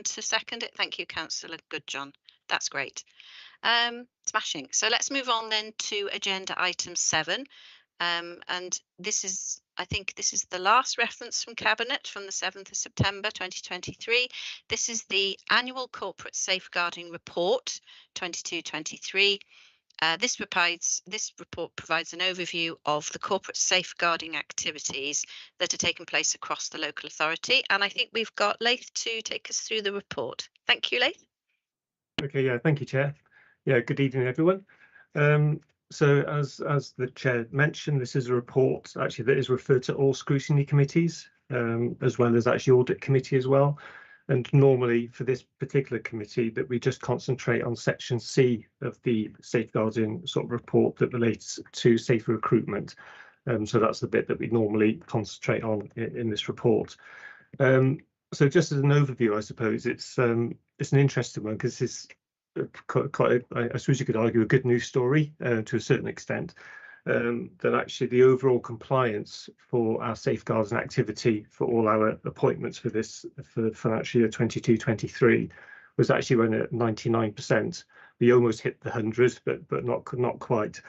to second it, thank you, Councillor Goodjohn. That's great. Smashing. So let's move on then to agenda item 7. And this is, I think this is the last reference from Cabinet from the 7th of September 2023. This is the annual corporate safeguarding report 22-23. This report provides an overview of the corporate safeguarding activities that are taking place across the local authority. And I think we've got Laith to take us through the report. Thank you, Laith. Okay, yeah, thank you, Chair. Yeah, good evening, everyone. So as the Chair mentioned, this is a report actually that is referred to all scrutiny committees, as well as actually audit committee as well. And normally for this particular committee that we just concentrate on section C of the safeguarding sort of report that relates to safer recruitment. So that's the bit that we normally concentrate on in this report. So just as an overview, I suppose it's an interesting one because it's quite I suppose you could argue a good news story to a certain extent. That actually the overall compliance for our safeguards and activity for all our appointments for the financial year 22-23 was actually run at 99%. We almost hit the 100, but not quite.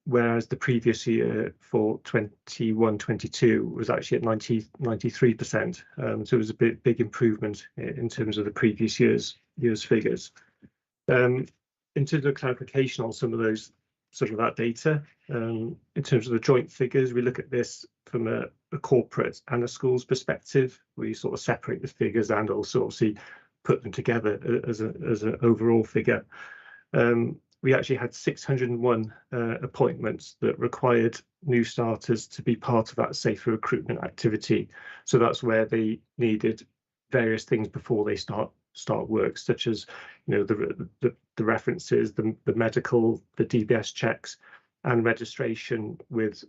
Whereas the previous year for 21-22 was actually at 93%. So it was a big improvement in terms of the previous year's figures. In terms of clarification on some of that data, in terms of the joint figures, we look at this from a corporate and a schools perspective. We sort of separate the figures and also obviously put them together as an overall figure. We actually had 601 appointments that required new starters to be part of that safer recruitment activity. So that's where they needed various things before they start work, such as the references, the medical, the DBS checks, and registration with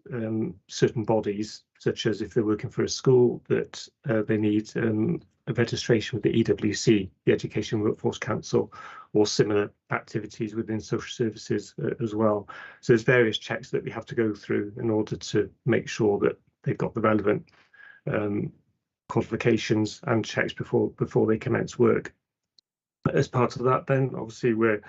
certain bodies, such as if they're working for a school, that they need a registration with the EWC, the Education Workforce Council, or similar activities within social services as well. So there's various checks that we have to go through in order to make sure that they've got the relevant qualifications and checks before they commence work. As part of that, then obviously we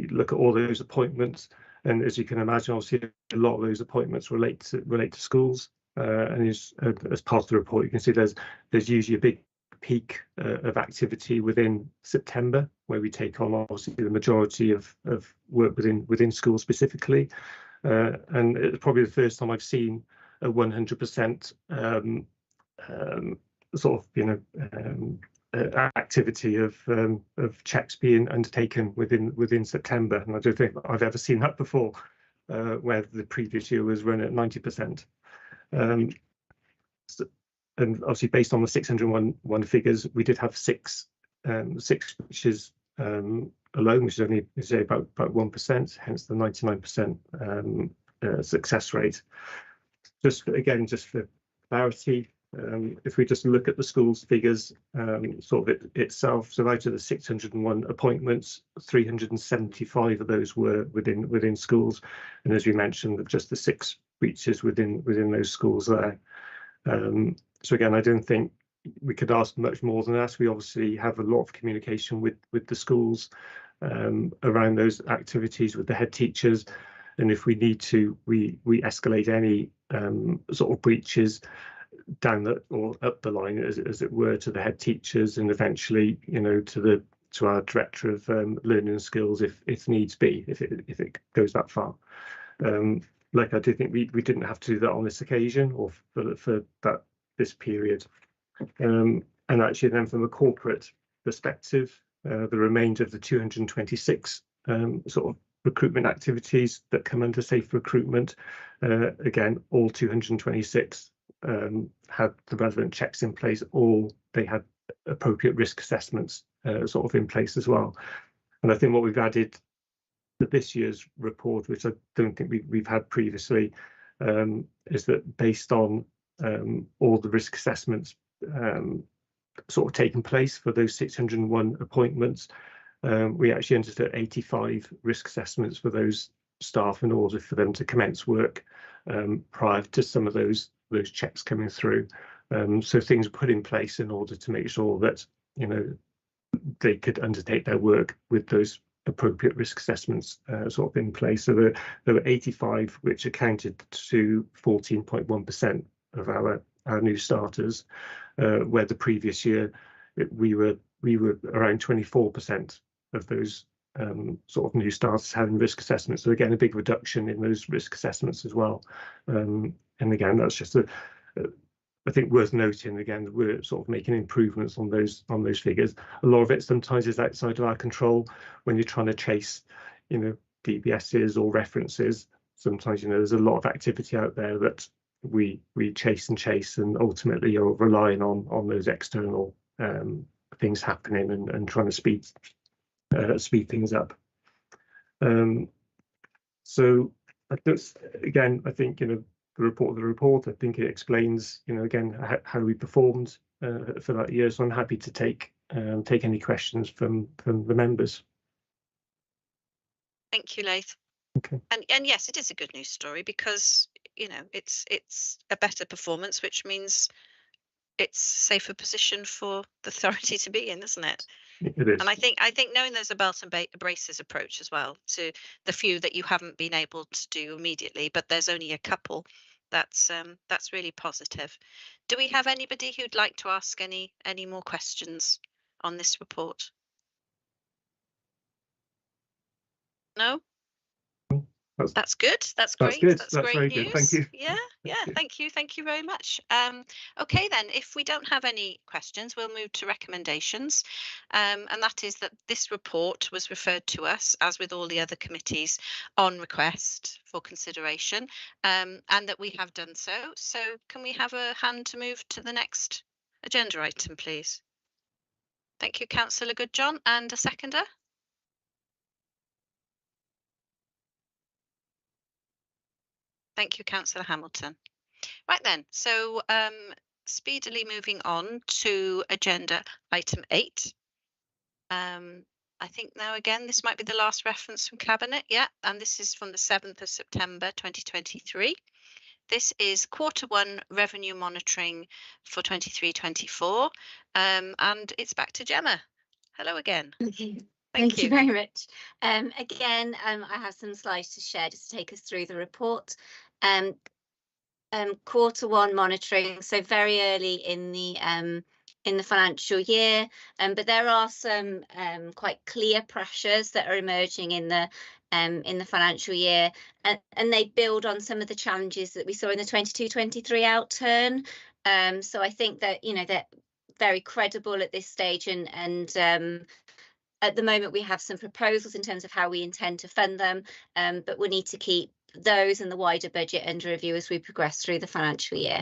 look at all those appointments, and as you can imagine, obviously a lot of those appointments relate to schools. And as part of the report, you can see there's usually a big peak of activity within September, where we take on obviously the majority of work within schools specifically. And it's probably the first time I've seen a 100% sort of activity of checks being undertaken within September, and I don't think I've ever seen that before, where the previous year was run at 90%. And obviously, based on the 601 figures, we did have six breaches alone, which is only about 1%, hence the 99% success rate. Just for clarity, if we just look at the school's figures, sort of itself, so out of the 601 appointments, 375 of those were within schools, and as we mentioned, just the 6 breaches within those schools there. So again, I don't think we could ask much more than that. We obviously have a lot of communication with the schools around those activities with the head teachers, and if we need to, we escalate any sort of breaches down or up the line, as it were, to the head teachers, and eventually, to our director of learning and skills if needs be, if it goes that far. Like I do think we didn't have to do that on this occasion or for this period. And actually, then from a corporate perspective, the remainder of the 226 sort of recruitment activities that come under safe recruitment, again, all 226 had the relevant checks in place, or they had appropriate risk assessments sort of in place as well. And I think what we've added to this year's report, which I don't think we've had previously, is that based on all the risk assessments sort of taking place for those 601 appointments, we actually entered at 85 risk assessments for those staff in order for them to commence work prior to some of those checks coming through. So things were put in place in order to make sure that, you know, they could undertake their work with those appropriate risk assessments sort of in place. So there were 85, which accounted to 14.1% of our new starters, where the previous year we were around 24% of those sort of new starters having risk assessments. So again, a big reduction in those risk assessments as well. And again, that's just I think worth noting. Again, we're sort of making improvements on those figures. A lot of it sometimes is outside of our control when you're trying to chase, you know, DBSs or references. Sometimes, you know, there's a lot of activity out there that we chase and ultimately you're relying on those external things happening and trying to speed things up. So again, I think, you know, the report, I think it explains, you know, again, how we performed for that year. So I'm happy to take any questions from the members. Thank you, Laith. Okay. And yes, it is a good news story because, you know, it's a better performance, which means it's a safer position for the authority to be in, isn't it? It is. And I think knowing there's a belt and braces approach as well to the few that you haven't been able to do immediately, but there's only a couple. That's really positive. Do we have anybody who'd like to ask any more questions on this report? No? That's good. That's great. Good. That's That's great very news. good. Thank you. Yeah. Thank you. Thank you very much. Okay, then, if we don't have any questions, we'll move to recommendations. And that is that this report was referred to us, as with all the other committees, on request for consideration, and that we have done so. So can we have a hand to move to the next agenda item, please? Thank you, Councillor Goodjohn. And a seconder? Thank you, Councillor Hamilton. Right then, so speedily moving on to agenda item 8. I think now again, this might be the last reference from Cabinet, yeah, and this is from the 7th of September 2023. This is Q1 revenue monitoring for 23-24, and it's back to Gemma. Hello again. Okay. Thank you very much. Again, I have some slides to share just to take us through the report. Q1 monitoring, so very early in the financial year, but there are some quite clear pressures that are emerging in the financial year, and they build on some of the challenges that we saw in the 22-23 outturn. So I think that, you know, they're very credible at this stage, and at the moment we have some proposals in terms of how we intend to fund them, but we need to keep those and the wider budget under review as we progress through the financial year.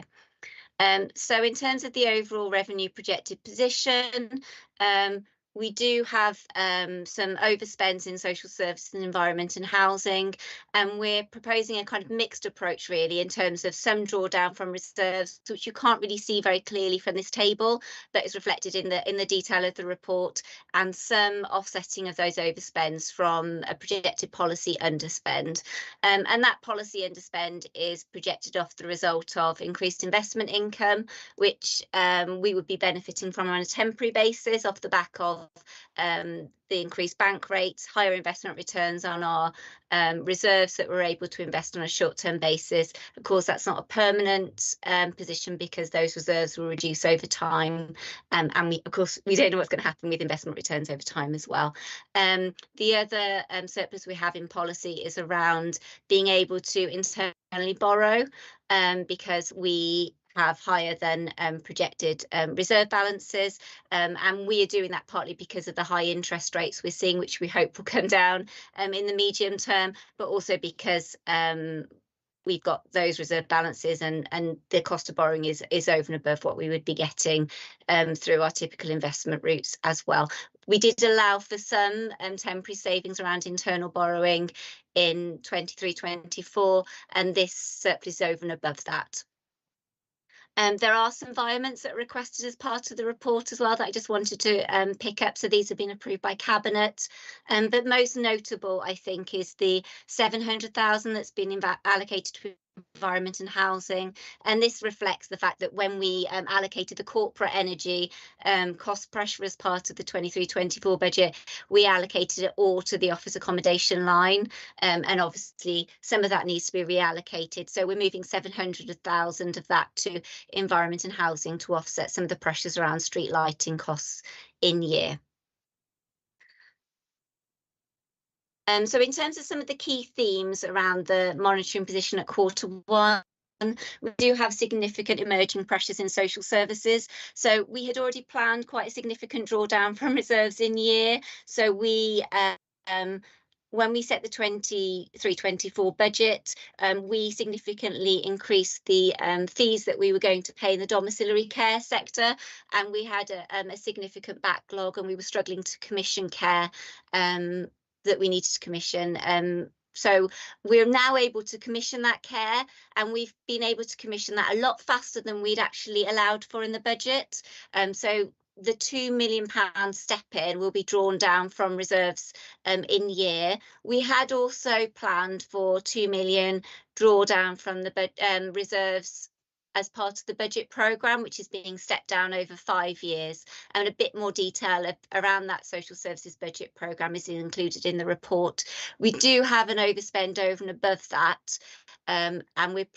So in terms of the overall revenue projected position, we do have some overspends in social services and environment and housing, and we're proposing a kind of mixed approach really in terms of some drawdown from reserves, which you can't really see very clearly from this table, that is reflected in the detail of the report, and some offsetting of those overspends from a projected policy underspend. And that policy underspend is projected off the result of increased investment income, which we would be benefiting from on a temporary basis off the back of the increased bank rates, higher investment returns on our reserves that we're able to invest on a short-term basis. Of course, that's not a permanent position because those reserves will reduce over time, and we don't know what's going to happen with investment returns over time as well. The other surplus we have in policy is around being able to internally borrow, because we have higher than projected reserve balances, and we are doing that partly because of the high interest rates we're seeing, which we hope will come down in the medium term, but also because we've got those reserve balances, and the cost of borrowing is over and above what we would be getting through our typical investment routes as well. We did allow for some temporary savings around internal borrowing in 23-24, and this surplus is over and above that. There are some environments that are requested as part of the report as well that I just wanted to pick up. So these have been approved by Cabinet. But most notable, I think, is the 700,000 that's been allocated to environment and housing. And this reflects the fact that when we allocated the corporate energy cost pressure as part of the 23-24 budget, we allocated it all to the office accommodation line. And obviously some of that needs to be reallocated. So we're moving 700,000 of that to environment and housing to offset some of the pressures around street lighting costs in year. So in terms of some of the key themes around the monitoring position at Q1, we do have significant emerging pressures in social services. So we had already planned quite a significant drawdown from reserves in year. So we when we set the 23-24 budget, we significantly increased the fees that we were going to pay in the domiciliary care sector, and we had a significant backlog, and we were struggling to commission care that we needed to commission. So we're now able to commission that care, and we've been able to commission that a lot faster than we'd actually allowed for in the budget. So the £2 million step in will be drawn down from reserves in year. We had also planned for 2 million drawdown from the reserves as part of the budget programme, which is being stepped down over 5 years. And a bit more detail around that social services budget programme is included in the report. We do have an overspend over and above that, and we're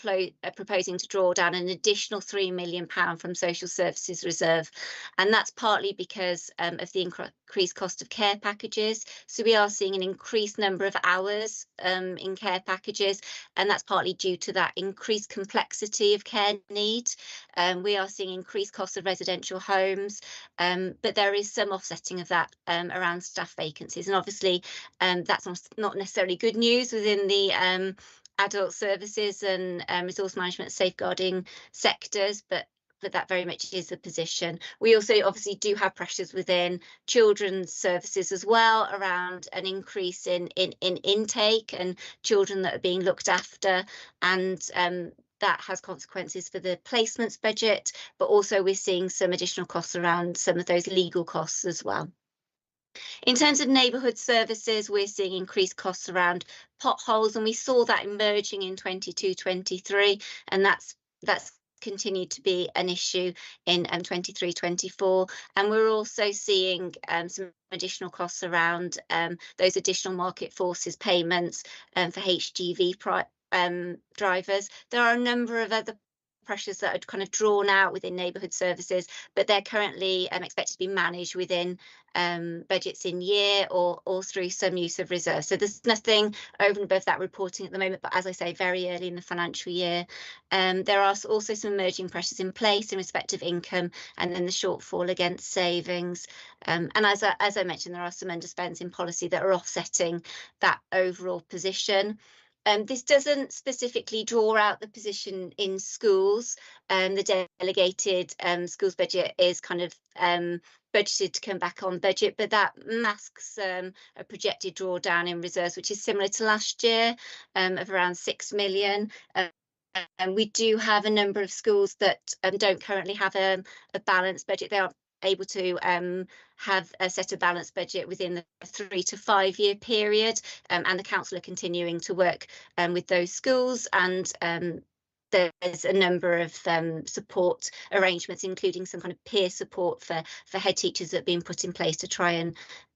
proposing to draw down an additional £3 million from social services reserve. And that's partly because of the increased cost of care packages. So we are seeing an increased number of hours in care packages, and that's partly due to that increased complexity of care need. We are seeing increased costs of residential homes, but there is some offsetting of that around staff vacancies. And obviously that's not necessarily good news within the adult services and resource management safeguarding sectors, but that very much is the position. We also obviously do have pressures within children's services as well around an increase in intake and children that are being looked after, and that has consequences for the placements budget, but also we're seeing some additional costs around some of those legal costs as well. In terms of neighbourhood services, we're seeing increased costs around potholes, and we saw that emerging in 22-23, and that's continued to be an issue in 23-24. And we're also seeing some additional costs around those additional market forces payments for HGV drivers. There are a number of other pressures that are kind of drawn out within neighbourhood services, but they're currently expected to be managed within budgets in year or through some use of reserves. So there's nothing over and above that reporting at the moment, but as I say, very early in the financial year. There are also some emerging pressures in place in respect of income and then the shortfall against savings. And as I mentioned, there are some underspends in policy that are offsetting that overall position. This doesn't specifically draw out the position in schools. The delegated schools budget is kind of budgeted to come back on budget, but that masks a projected drawdown in reserves, which is similar to last year of around 6 million. And we do have a number of schools that don't currently have a balanced budget. They are able to have a set of balanced budget within the 3 to 5 year period, and the council are continuing to work with those schools, and there's a number of support arrangements, including some kind of peer support for head teachers that have been put in place to try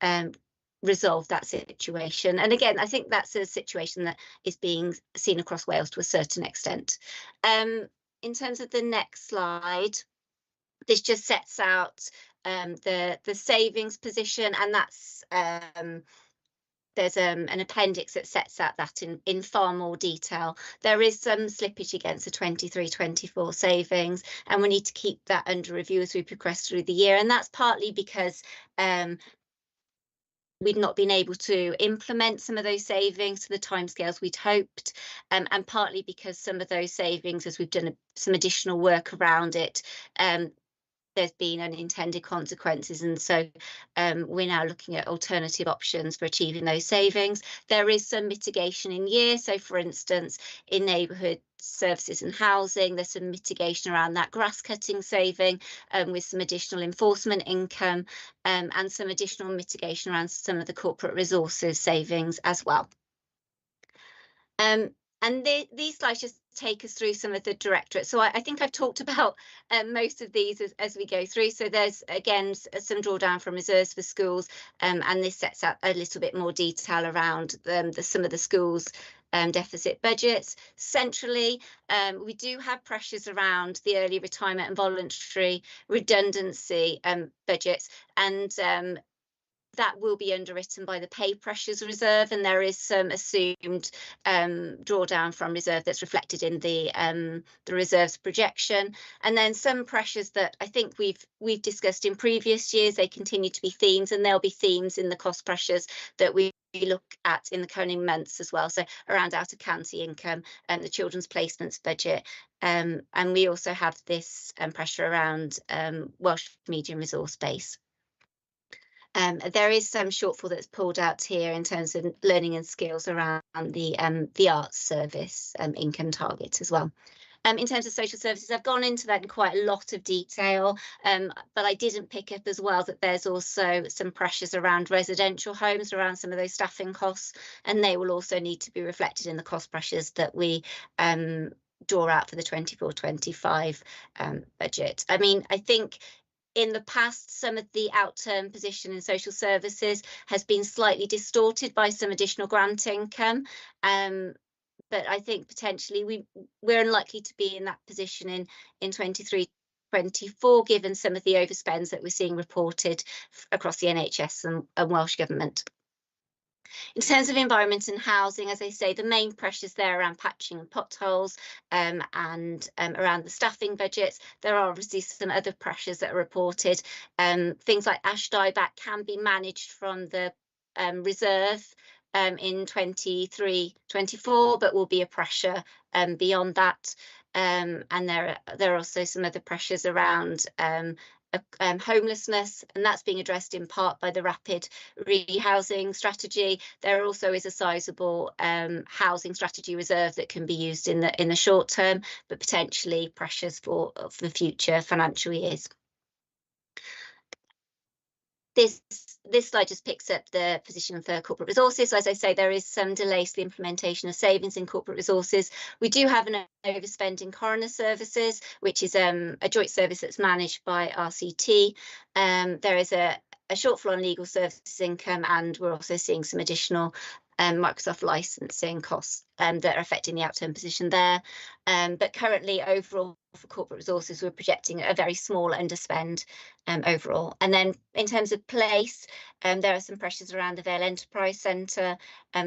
and resolve that situation. And again, I think that's a situation that is being seen across Wales to a certain extent. In terms of the next slide, this just sets out the savings position, and that's there's an appendix that sets out that in far more detail. There is some slippage against the 23-24 savings, and we need to keep that under review as we progress through the year. And that's partly because we'd not been able to implement some of those savings to the timescales we'd hoped, and partly because some of those savings, as we've done some additional work around it, there's been unintended consequences, and so we're now looking at alternative options for achieving those savings. There is some mitigation in year, so for instance, in neighbourhood services and housing, there's some mitigation around that grass cutting saving, with some additional enforcement income, and some additional mitigation around some of the corporate resources savings as well. And these slides just take us through some of the directorates. So I think I've talked about most of these as we go through. So there's, again, some drawdown from reserves for schools, and this sets out a little bit more detail around some of the schools' deficit budgets. Centrally, we do have pressures around the early retirement and voluntary redundancy budgets, and that will be underwritten by the pay pressures reserve, and there is some assumed drawdown from reserve that's reflected in the reserves projection. And then some pressures that I think we've discussed in previous years, they continue to be themes, and there'll be themes in the cost pressures that we look at in the coming months as well. So around out of county income and the children's placements budget. And we also have this pressure around Welsh medium resource base. There is some shortfall that's pulled out here in terms of learning and skills around the arts service income target as well. In terms of social services, I've gone into that in quite a lot of detail, but I didn't pick up as well that there's also some pressures around residential homes, around some of those staffing costs, and they will also need to be reflected in the cost pressures that we draw out for the 24-25 budget. I mean, I think in the past, some of the outturn position in social services has been slightly distorted by some additional grant income. But I think potentially we're unlikely to be in that position in 23-24, given some of the overspends that we're seeing reported across the NHS and Welsh Government. In terms of environment and housing, as I say, the main pressures there around patching and potholes, and around the staffing budgets. There are obviously some other pressures that are reported. Things like ash dieback can be managed from the reserve in 23-24, but will be a pressure beyond that. And there are also some other pressures around homelessness, and that's being addressed in part by the rapid rehousing strategy. There also is a sizable housing strategy reserve that can be used in the short term, but potentially pressures for future financial years. This slide just picks up the position for corporate resources. So as I say, there is some delays to the implementation of savings in corporate resources. We do have an overspend in coroner services, which is a joint service that's managed by RCT. There is a shortfall on legal services income, and we're also seeing some additional Microsoft licensing costs that are affecting the outturn position there. But currently, overall, for corporate resources, we're projecting a very small underspend overall. And then in terms of place, there are some pressures around the Vale Enterprise Centre,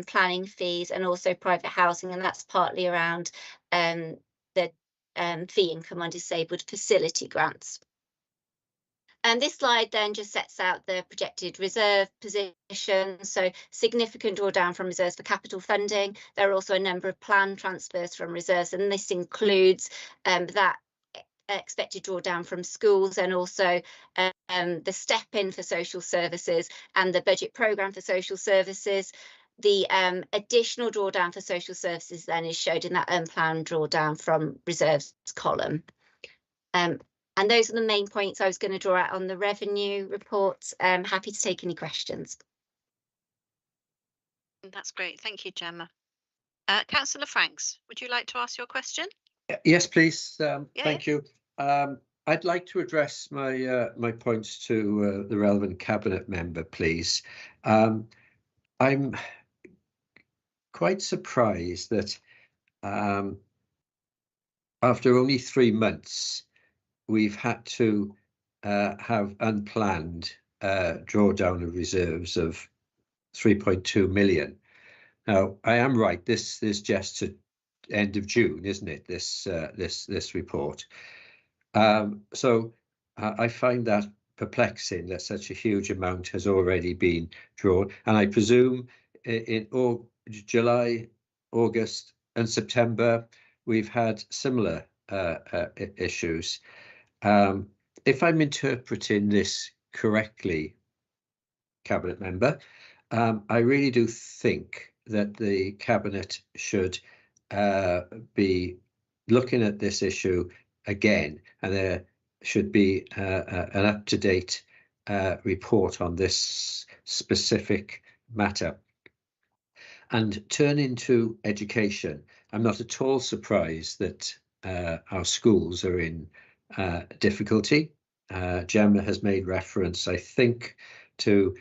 planning fees, and also private housing, and that's partly around the fee income on disabled facility grants. And this slide then just sets out the projected reserve position. So significant drawdown from reserves for capital funding. There are also a number of planned transfers from reserves, and this includes that expected drawdown from schools, and also the step in for social services and the budget programme for social services. The additional drawdown for social services then is showed in that unplanned drawdown from reserves column. And those are the main points I was going to draw out on the revenue report. Happy to take any questions. That's great. Thank you, Gemma. Councillor Franks, would you like to ask your question? Yes, please. Yeah. Thank you. I'd like to address my points to the relevant cabinet member, please. I'm quite surprised that after only 3 months, we've had to have unplanned drawdown of reserves of 3.2 million. Now, I am right. This is just to end of June, isn't it? This report. So I find that perplexing that such a huge amount has already been drawn. And I presume in July, August and September, we've had similar issues. If I'm interpreting this correctly, Cabinet Member, I really do think that the Cabinet should be looking at this issue again, and there should be an up-to-date report on this specific matter. And turning to education, I'm not at all surprised that our schools are in difficulty. Gemma has made reference, I think, to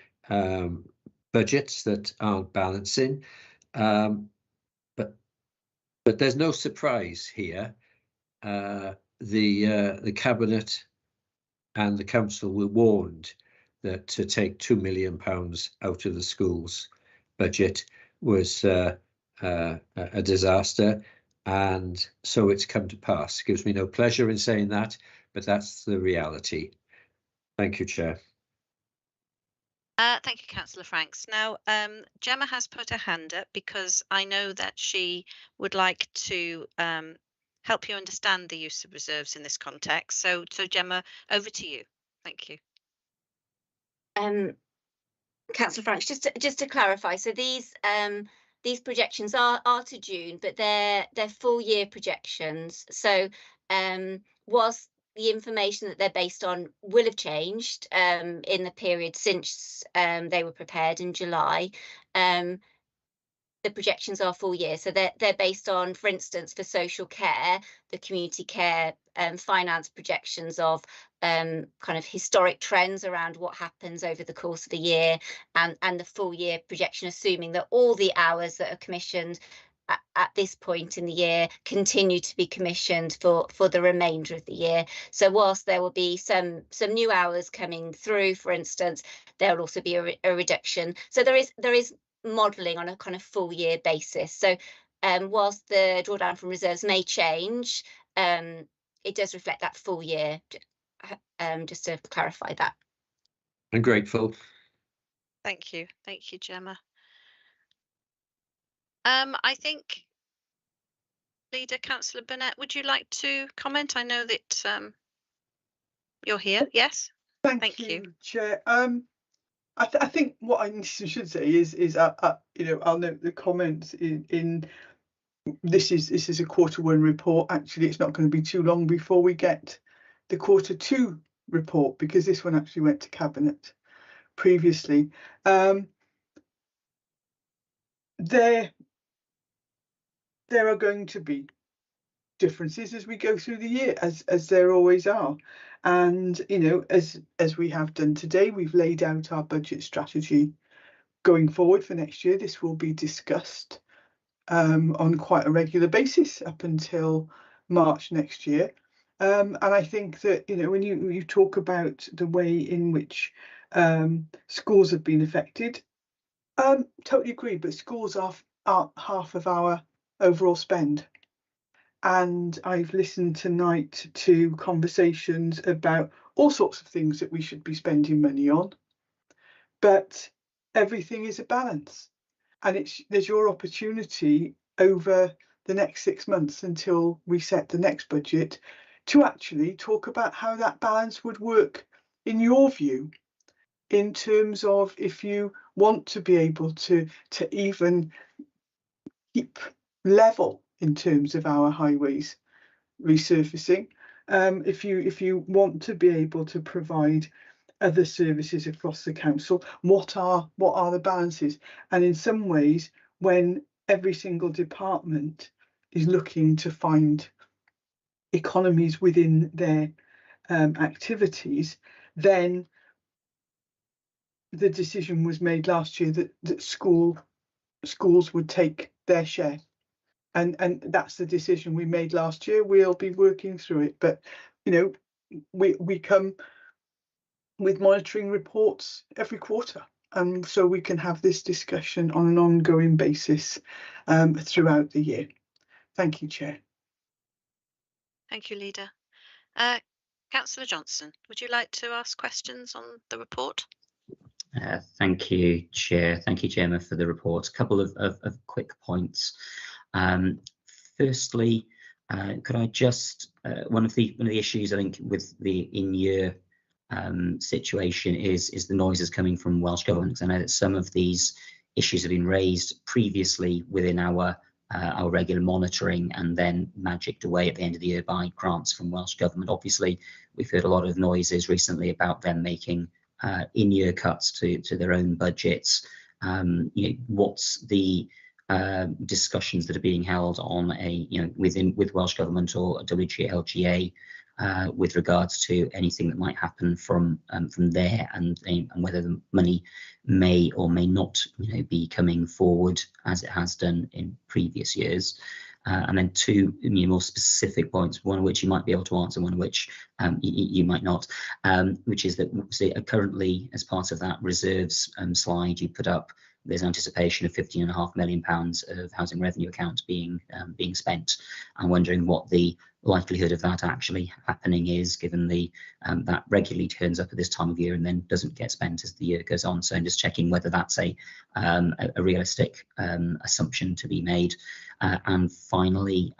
budgets that aren't balancing, but there's no surprise here. The Cabinet and the Council were warned that to take £2 million out of the schools budget was a disaster, and so it's come to pass. It gives me no pleasure in saying that, but that's the reality. Thank you, Chair. Thank you, Councillor Franks. Now, Gemma has put her hand up because I know that she would like to help you understand the use of reserves in this context. So Gemma, over to you. Thank you. Councillor Franks, just to clarify, so these projections are to June, but they're full year projections. So whilst the information that they're based on will have changed in the period since they were prepared in July, the projections are full year. So they're based on, for instance, for social care, the community care finance projections of kind of historic trends around what happens over the course of the year, and the full year projection, assuming that all the hours that are commissioned at this point in the year continue to be commissioned for the remainder of the year. So whilst there will be some new hours coming through, for instance, there will also be a reduction. So there is modelling on a kind of full year basis. So whilst the drawdown from reserves may change, it does reflect that full year, just to clarify that. I'm grateful. Thank you, Gemma. I think, Leader Councillor Burnett, would you like to comment? I know that you're here. Yes. Thank you, Chair. I think what I should say is you know, I'll note the comments in this is a Q1 report. Actually, it's not going to be too long before we get the Q2 report, because this one actually went to Cabinet previously. There are going to be differences as we go through the year, as there always are, and you know, as we have done today, we've laid out our budget strategy going forward for next year. This will be discussed on quite a regular basis up until March next year, and I think that, you know, when you talk about the way in which schools have been affected, totally agree, but schools are half of our overall spend. And I've listened tonight to conversations about all sorts of things that we should be spending money on, but everything is a balance, and there's your opportunity over the next 6 months until we set the next budget to actually talk about how that balance would work in your view, in terms of if you want to be able to even keep level in terms of our highways resurfacing, if you want to be able to provide other services across the council, what are the balances? And in some ways, when every single department is looking to find economies within their activities, then the decision was made last year that schools would take their share. And that's the decision we made last year. We'll be working through it, but you know, we come with monitoring reports every quarter, and so we can have this discussion on an ongoing basis throughout the year. Thank you, Chair. Thank you, Leader. Councillor Johnson, would you like to ask questions on the report? Thank you, Chair. Thank you, Gemma, for the report. A couple of quick points. Firstly, could I just one of the issues I think with the in-year situation is the noises coming from Welsh Government. I know that some of these issues have been raised previously within our regular monitoring and then magicked away at the end of the year by grants from Welsh Government. Obviously, we've heard a lot of noises recently about them making in-year cuts to their own budgets. You know, what's the discussions that are being held on with Welsh Government or WGLGA with regards to anything that might happen from there, and whether the money may or may not be coming forward as it has done in previous years. And then two more specific points, one of which you might be able to answer, one of which you might not, which is that currently, as part of that reserves slide you put up, there's anticipation of £15.5 million of housing revenue accounts being spent. I'm wondering what the likelihood of that actually happening is, given that regularly turns up at this time of year and then doesn't get spent as the year goes on. So I'm just checking whether that's a realistic assumption to be made. And finally,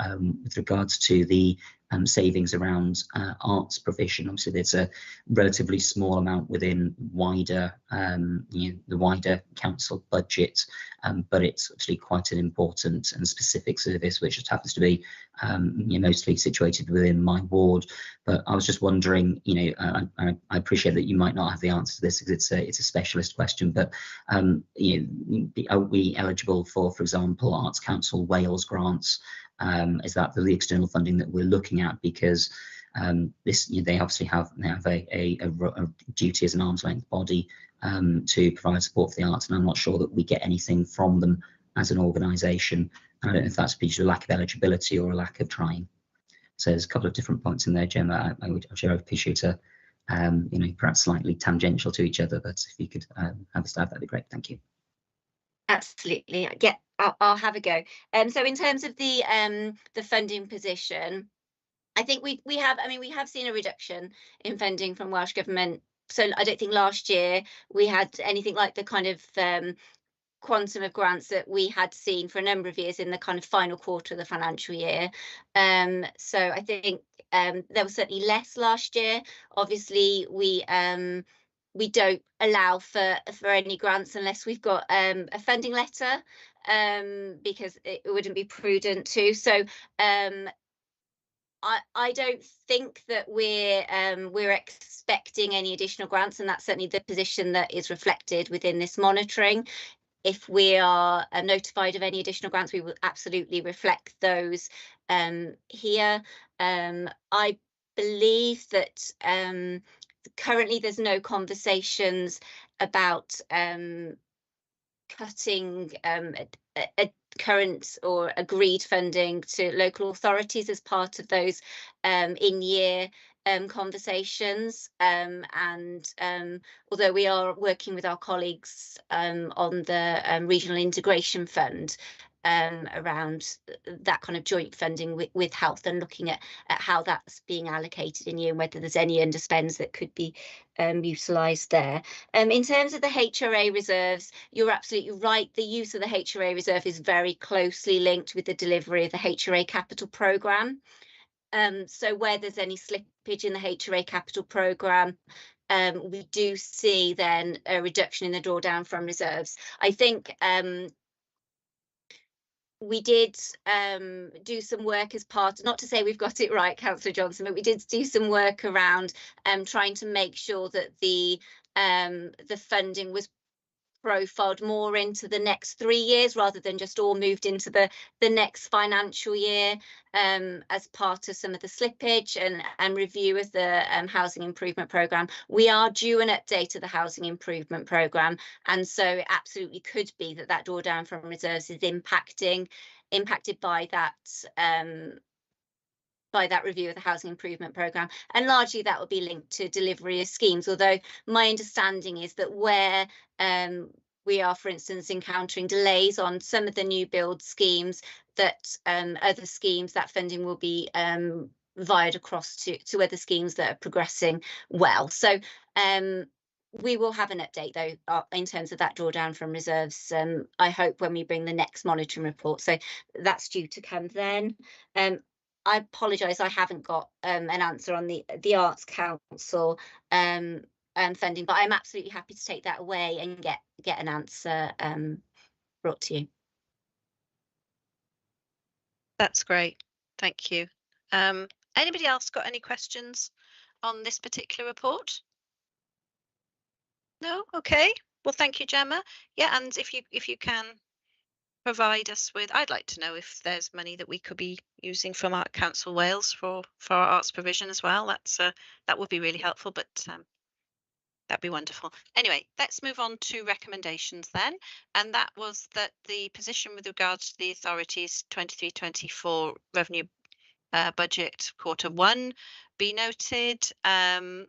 with regards to the savings around arts provision, obviously there's a relatively small amount within wider the wider council budget, but it's actually quite an important and specific service which just happens to be mostly situated within my ward. But I was just wondering, I appreciate that you might not have the answer to this because it's a specialist question, but are we eligible for example, Arts Council Wales grants? Is that the external funding that we're looking at? Because they obviously have a duty as an arm's length body to provide support for the arts, and I'm not sure that we get anything from them as an organisation. I don't know if that's due to a lack of eligibility or a lack of trying. So there's a couple of different points in there, Gemma. I'm sure I'd appreciate perhaps slightly tangential to each other, but if you could have a stab, that'd be great. Thank you. Absolutely. Yeah, I'll have a go. So in terms of the funding position, I think we have seen a reduction in funding from Welsh Government. So I don't think last year we had anything like the kind of quantum of grants that we had seen for a number of years in the kind of final quarter of the financial year. So I think there was certainly less last year. Obviously, we don't allow for any grants unless we've got a funding letter, because it wouldn't be prudent to. So I don't think that we're expecting any additional grants, and that's certainly the position that is reflected within this monitoring. If we are notified of any additional grants, we will absolutely reflect those here. I believe that currently there's no conversations about cutting a current or agreed funding to local authorities as part of those in-year conversations, and although we are working with our colleagues on the Regional Integration Fund around that kind of joint funding with health, and looking at how that's being allocated in year and whether there's any underspends that could be utilised there. In terms of the HRA reserves, you're absolutely right. The use of the HRA reserve is very closely linked with the delivery of the HRA capital programme. So where there's any slippage in the HRA capital programme, we do see then a reduction in the drawdown from reserves. I think we did do some work as part, not to say we've got it right, Councillor Johnson, but we did do some work around trying to make sure that the funding was profiled more into the next 3 years rather than just all moved into the next financial year, as part of some of the slippage and review of the housing improvement programme. We are due an update of the housing improvement programme, and so it absolutely could be that drawdown from reserves is impacted by that review of the housing improvement programme, and largely that will be linked to delivery of schemes, although my understanding is that where we are, for instance, encountering delays on some of the new build schemes, that other schemes, that funding will be vied across to other schemes that are progressing well. So we will have an update though in terms of that drawdown from reserves, I hope, when we bring the next monitoring report. So that's due to come then. I apologise, I haven't got an answer on the Arts Council funding, but I'm absolutely happy to take that away and get an answer brought to you. That's great. Thank you. Anybody else got any questions on this particular report? No? Okay. Well, thank you, Gemma. Yeah, and if you can provide us with, I'd like to know if there's money that we could be using from Art Council Wales for our arts provision as well. That would be really helpful, but that'd be wonderful. Anyway, let's move on to recommendations then. And that was that the position with regards to the authorities 23-24 revenue budget Q1 be noted. And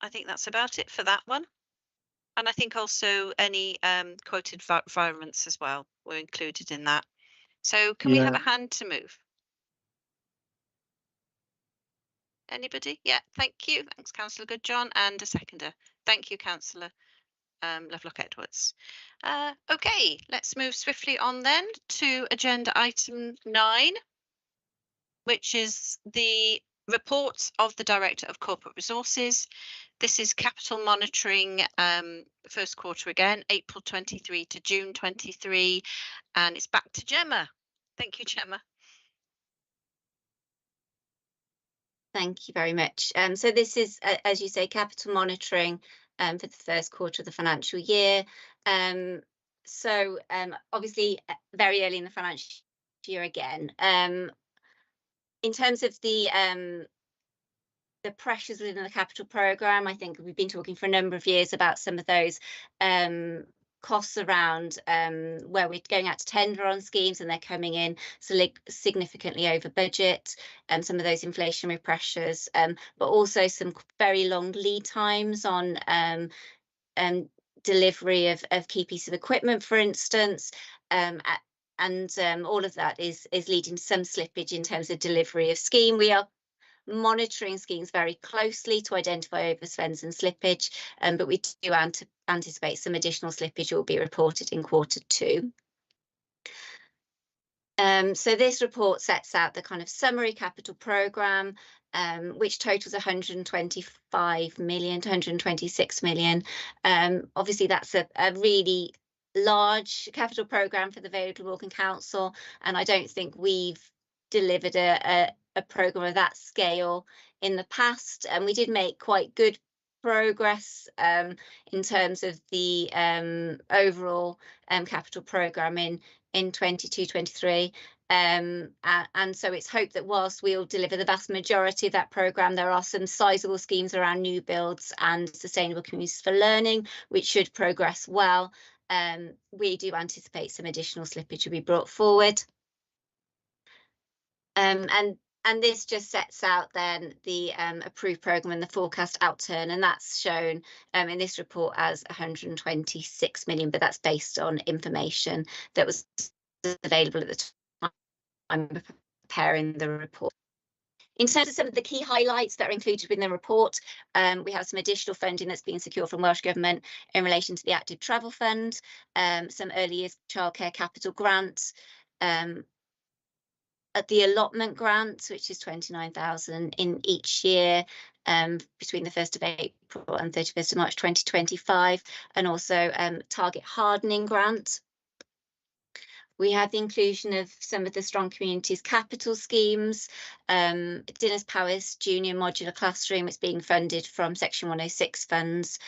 I think that's about it for that one. And I think also any quoted environments as well were included in that. So can we have a hand to move? Anybody? Yeah, thank you. Thanks, Councillor Goodjohn, and a seconder. Thank you, Councillor Lovelock Edwards. Okay, let's move swiftly on then to agenda item 9, which is the report of the Director of Corporate Resources. This is capital monitoring, first quarter again, April 23 to June 23, and it's back to Gemma. Thank you, Gemma. Thank you very much. So this is, as you say, capital monitoring for the first quarter of the financial year. So obviously very early in the financial year again. In terms of the pressures within the capital programme, I think we've been talking for a number of years about some of those costs around where we're going out to tender on schemes and they're coming in significantly over budget, and some of those inflationary pressures, but also some very long lead times on delivery of key pieces of equipment, for instance, and all of that is leading to some slippage in terms of delivery of scheme. We are monitoring schemes very closely to identify overspends and slippage, but we do anticipate some additional slippage will be reported in Q2. So this report sets out the kind of summary capital programme, which totals 125 million to 126 million. Obviously, that's a really large capital programme for the Vale of Glamorgan Council, and I don't think we've delivered a programme of that scale in the past, and we did make quite good progress in terms of the overall capital programme in 22-23, and so it's hoped that whilst we'll deliver the vast majority of that programme, there are some sizable schemes around new builds and sustainable communities for learning which should progress well. We do anticipate some additional slippage will be brought forward. And this just sets out then the approved programme and the forecast outturn, and that's shown in this report as 126 million, but that's based on information that was available at the time of preparing the report. In terms of some of the key highlights that are included within the report, we have some additional funding that's been secured from Welsh Government in relation to the Active Travel Fund, some early years childcare capital grants, at the allotment grant, which is 29,000 in each year between the 1st of April and 31st of March 2025, and also target hardening grant. We have the inclusion of some of the Strong Communities capital schemes, Dinas Powys Junior Modular Classroom, it's being funded from Section 106 funds,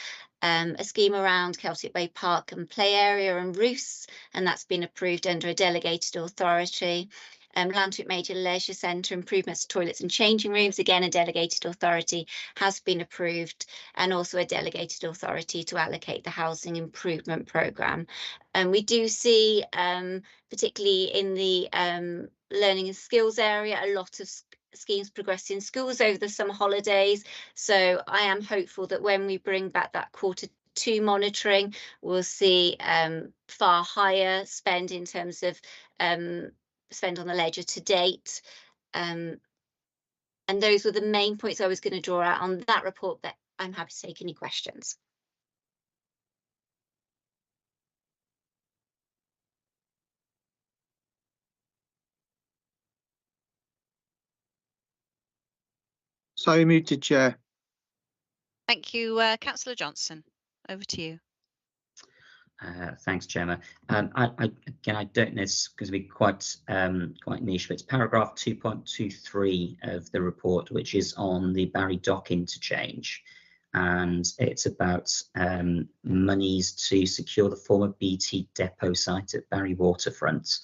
a scheme around Celtic Way Park and Play Area and Roos, and that's been approved under a delegated authority. Lantwick Major Leisure Centre improvements to toilets and changing rooms, again a delegated authority has been approved, and also a delegated authority to allocate the housing improvement programme. And we do see, particularly in the learning and skills area, a lot of schemes progress in schools over the summer holidays. So I am hopeful that when we bring back that Q2 monitoring, we'll see far higher spend in terms of spend on the ledger to date. And those were the main points I was going to draw out on that report, but I'm happy to take any questions. Sorry, muted, Chair. Thank you, Councillor Johnson. Over to you. Thanks, Gemma. Again, I don't know, it's going to be quite niche, but it's paragraph 2.23 of the report, which is on the Barry Dock interchange, and it's about monies to secure the former BT depot site at Barry Waterfront.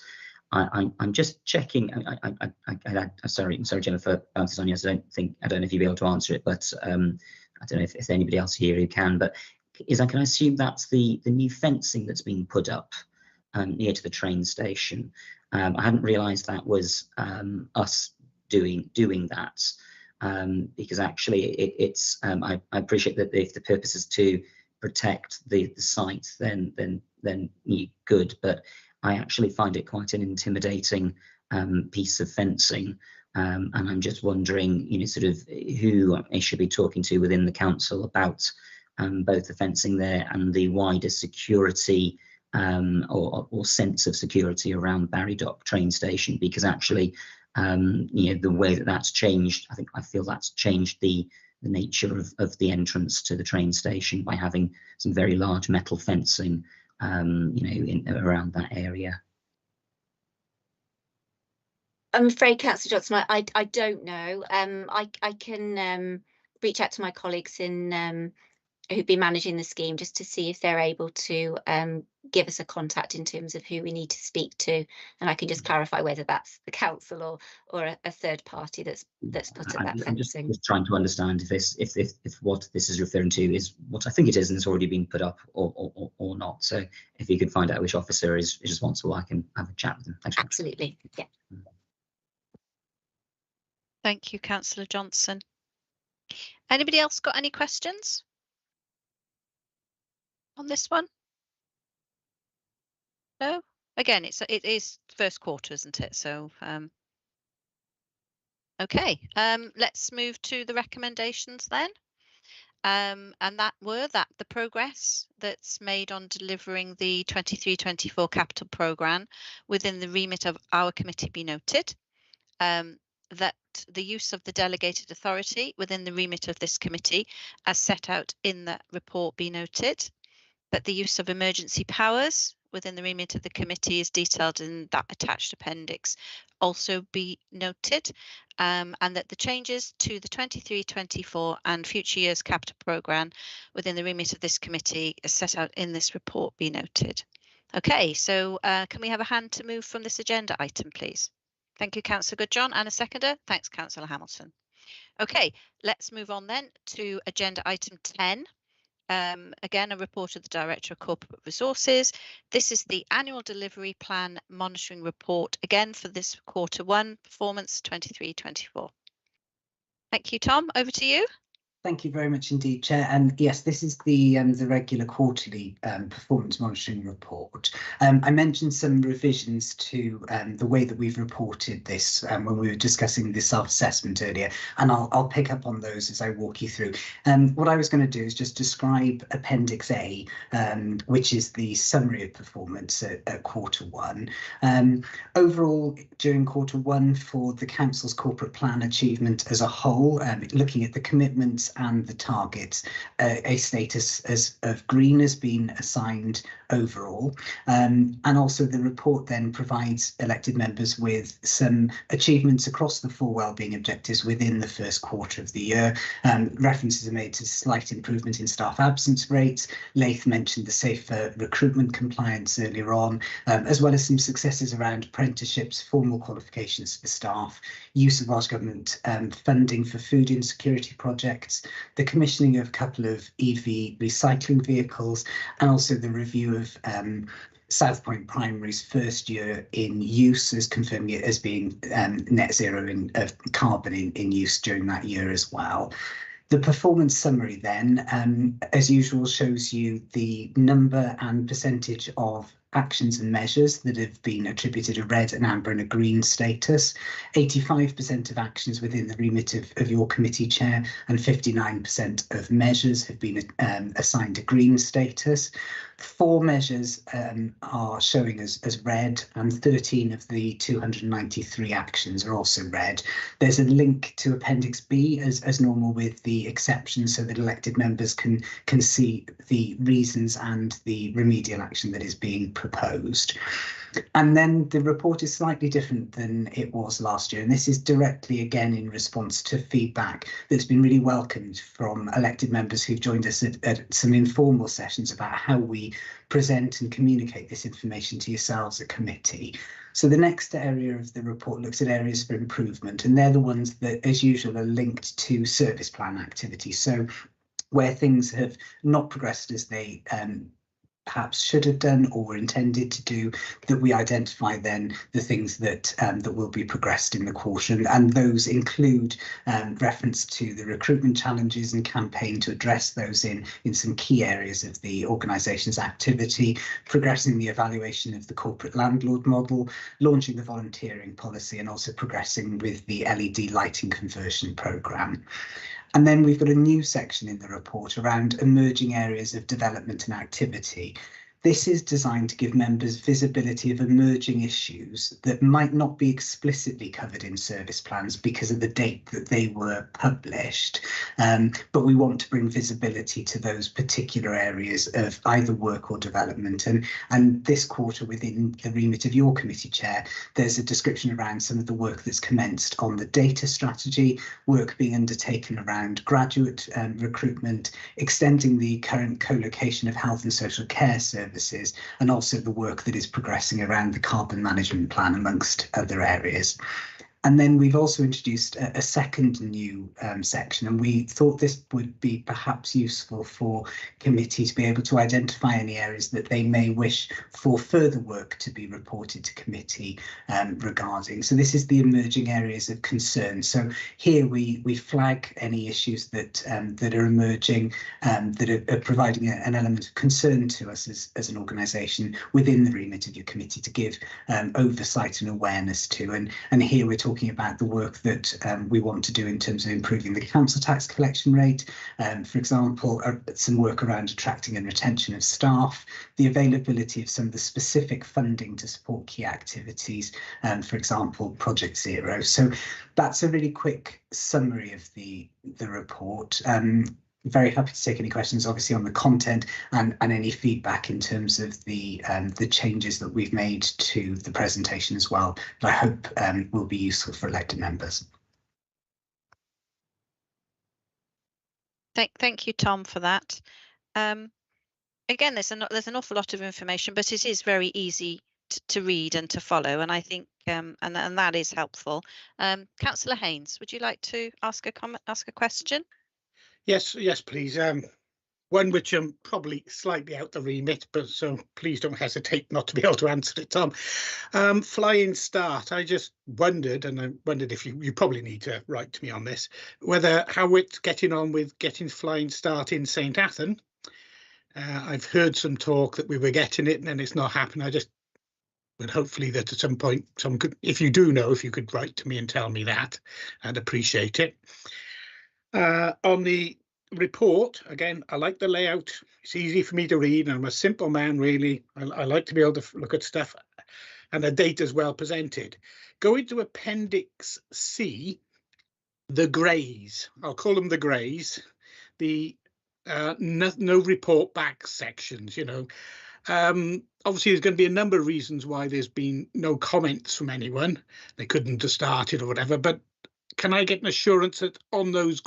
I'm just checking. Sorry, Gemma, for answers on yours. I don't know if you'll be able to answer it, but I don't know if anybody else here who can. But can I assume that's the new fencing that's being put up near to the train station? I hadn't realised that was us doing that, because actually it's I appreciate that if the purpose is to protect the site, then good, but I actually find it quite an intimidating piece of fencing. And I'm just wondering, sort of who I should be talking to within the council about both the fencing there and the wider security or sense of security around Barry Dock train station, because actually, the way that's changed, I feel that's changed the nature of the entrance to the train station by having some very large metal fencing, around that area. I'm afraid, Councillor Johnson, I don't know. I can reach out to my colleagues in who've been managing the scheme just to see if they're able to give us a contact in terms of who we need to speak to, and I can just clarify whether that's the council or a third party that's put at that fencing. I'm just trying to understand if what this is referring to is what I think it is and it's already been put up or not. So if you could find out which officer is responsible, I can have a chat with them. Thanks. Absolutely, yeah. Thank you, Councillor Johnson. Anybody else got any questions on this one? No? Again, it is first quarter, isn't it? So okay, let's move to the recommendations then. And that the progress that's made on delivering the 23-24 capital programme within the remit of our committee be noted. That the use of the delegated authority within the remit of this committee as set out in the report be noted. That the use of emergency powers within the remit of the committee is detailed in that attached appendix also be noted, and that the changes to the 23-24 and future years capital programme within the remit of this committee as set out in this report be noted. Okay, so can we have a hand to move from this agenda item, please? Thank you, Councillor Goodjohn, and a seconder. Thanks, Councillor Hamilton. Okay, let's move on then to agenda item 10. Again, a report of the Director of Corporate Resources. This is the annual delivery plan monitoring report, again for this Q1 performance 23-24. Thank you, Tom. Over to you. Thank you very much indeed, Chair. And yes, this is the regular quarterly performance monitoring report. I mentioned some revisions to the way that we've reported this when we were discussing the self-assessment earlier, and I'll pick up on those as I walk you through. What I was going to do is just describe Appendix A, which is the summary of performance at Q1. Overall, during Q1 for the Council's corporate plan achievement as a whole, looking at the commitments and the targets, a status of green has been assigned overall, and also the report then provides elected members with some achievements across the 4 wellbeing objectives within the first quarter of the year. References are made to slight improvement in staff absence rates. Laith mentioned the safer recruitment compliance earlier on, as well as some successes around apprenticeships, formal qualifications for staff, use of Welsh Government funding for food insecurity projects, the commissioning of a couple of EV recycling vehicles, and also the review of South Point Primary's first year in use, as confirming it as being net zero of carbon in use during that year as well. The performance summary then, as usual, shows you the number and percentage of actions and measures that have been attributed a red, an amber and a green status, 85% of actions within the remit of your committee chair, and 59% of measures have been assigned a green status. 4 measures are showing as red, and 13 of the 293 actions are also red. There's a link to Appendix B as normal with the exceptions, so that elected members can see the reasons and the remedial action that is being proposed. And then the report is slightly different than it was last year, and this is directly again in response to feedback that's been really welcomed from elected members who've joined us at some informal sessions about how we present and communicate this information to yourselves at committee. So the next area of the report looks at areas for improvement, and they're the ones that, as usual, are linked to service plan activity. So where things have not progressed as they perhaps should have done or were intended to do, that we identify then the things that that will be progressed in the quarter, and those include reference to the recruitment challenges and campaign to address those in some key areas of the organisation's activity, progressing the evaluation of the corporate landlord model, launching the volunteering policy, and also progressing with the LED lighting conversion programme. And then we've got a new section in the report around emerging areas of development and activity. This is designed to give members visibility of emerging issues that might not be explicitly covered in service plans because of the date that they were published, but we want to bring visibility to those particular areas of either work or development. And this quarter, within the remit of your committee chair, there's a description around some of the work that's commenced on the data strategy, work being undertaken around graduate recruitment, extending the current co-location of health and social care services, and also the work that is progressing around the carbon management plan, amongst other areas. And then we've also introduced a second new section, and we thought this would be perhaps useful for committee to be able to identify any areas that they may wish for further work to be reported to committee regarding. So this is the emerging areas of concern. So here we flag any issues that that are emerging, that are providing an element of concern to us as an organisation within the remit of your committee to give oversight and awareness to. And here we're talking about the work that we want to do in terms of improving the council tax collection rate, for example, some work around attracting and retention of staff, the availability of some of the specific funding to support key activities, for example, Project Zero. So that's a really quick summary of the report. Very happy to take any questions, obviously, on the content and any feedback in terms of the changes that we've made to the presentation as well, that I hope will be useful for elected members. Thank you, Tom, for that. Again, there's an awful lot of information, but it is very easy to read and to follow, and I think and that is helpful. Councillor Haynes, would you like to ask a question? Yes, please. One which I'm probably slightly out the remit, but so please don't hesitate not to be able to answer it, Tom. Flying Start, I just wondered, and I wondered if you probably need to write to me on this, whether how it's getting on with getting Flying Start in St Athan. I've heard some talk that we were getting it and then it's not happened. I just would hopefully that at some point, if you do know, if you could write to me and tell me that, I'd appreciate it. On the report, again, I like the layout. It's easy for me to read. I'm a simple man, really. I like to be able to look at stuff, and the data is well presented. Going to Appendix C, the greys, I'll call them the greys, the no report back sections, you know. Obviously, there's going to be a number of reasons why there's been no comments from anyone. They couldn't have started or whatever, but can I get an assurance that on those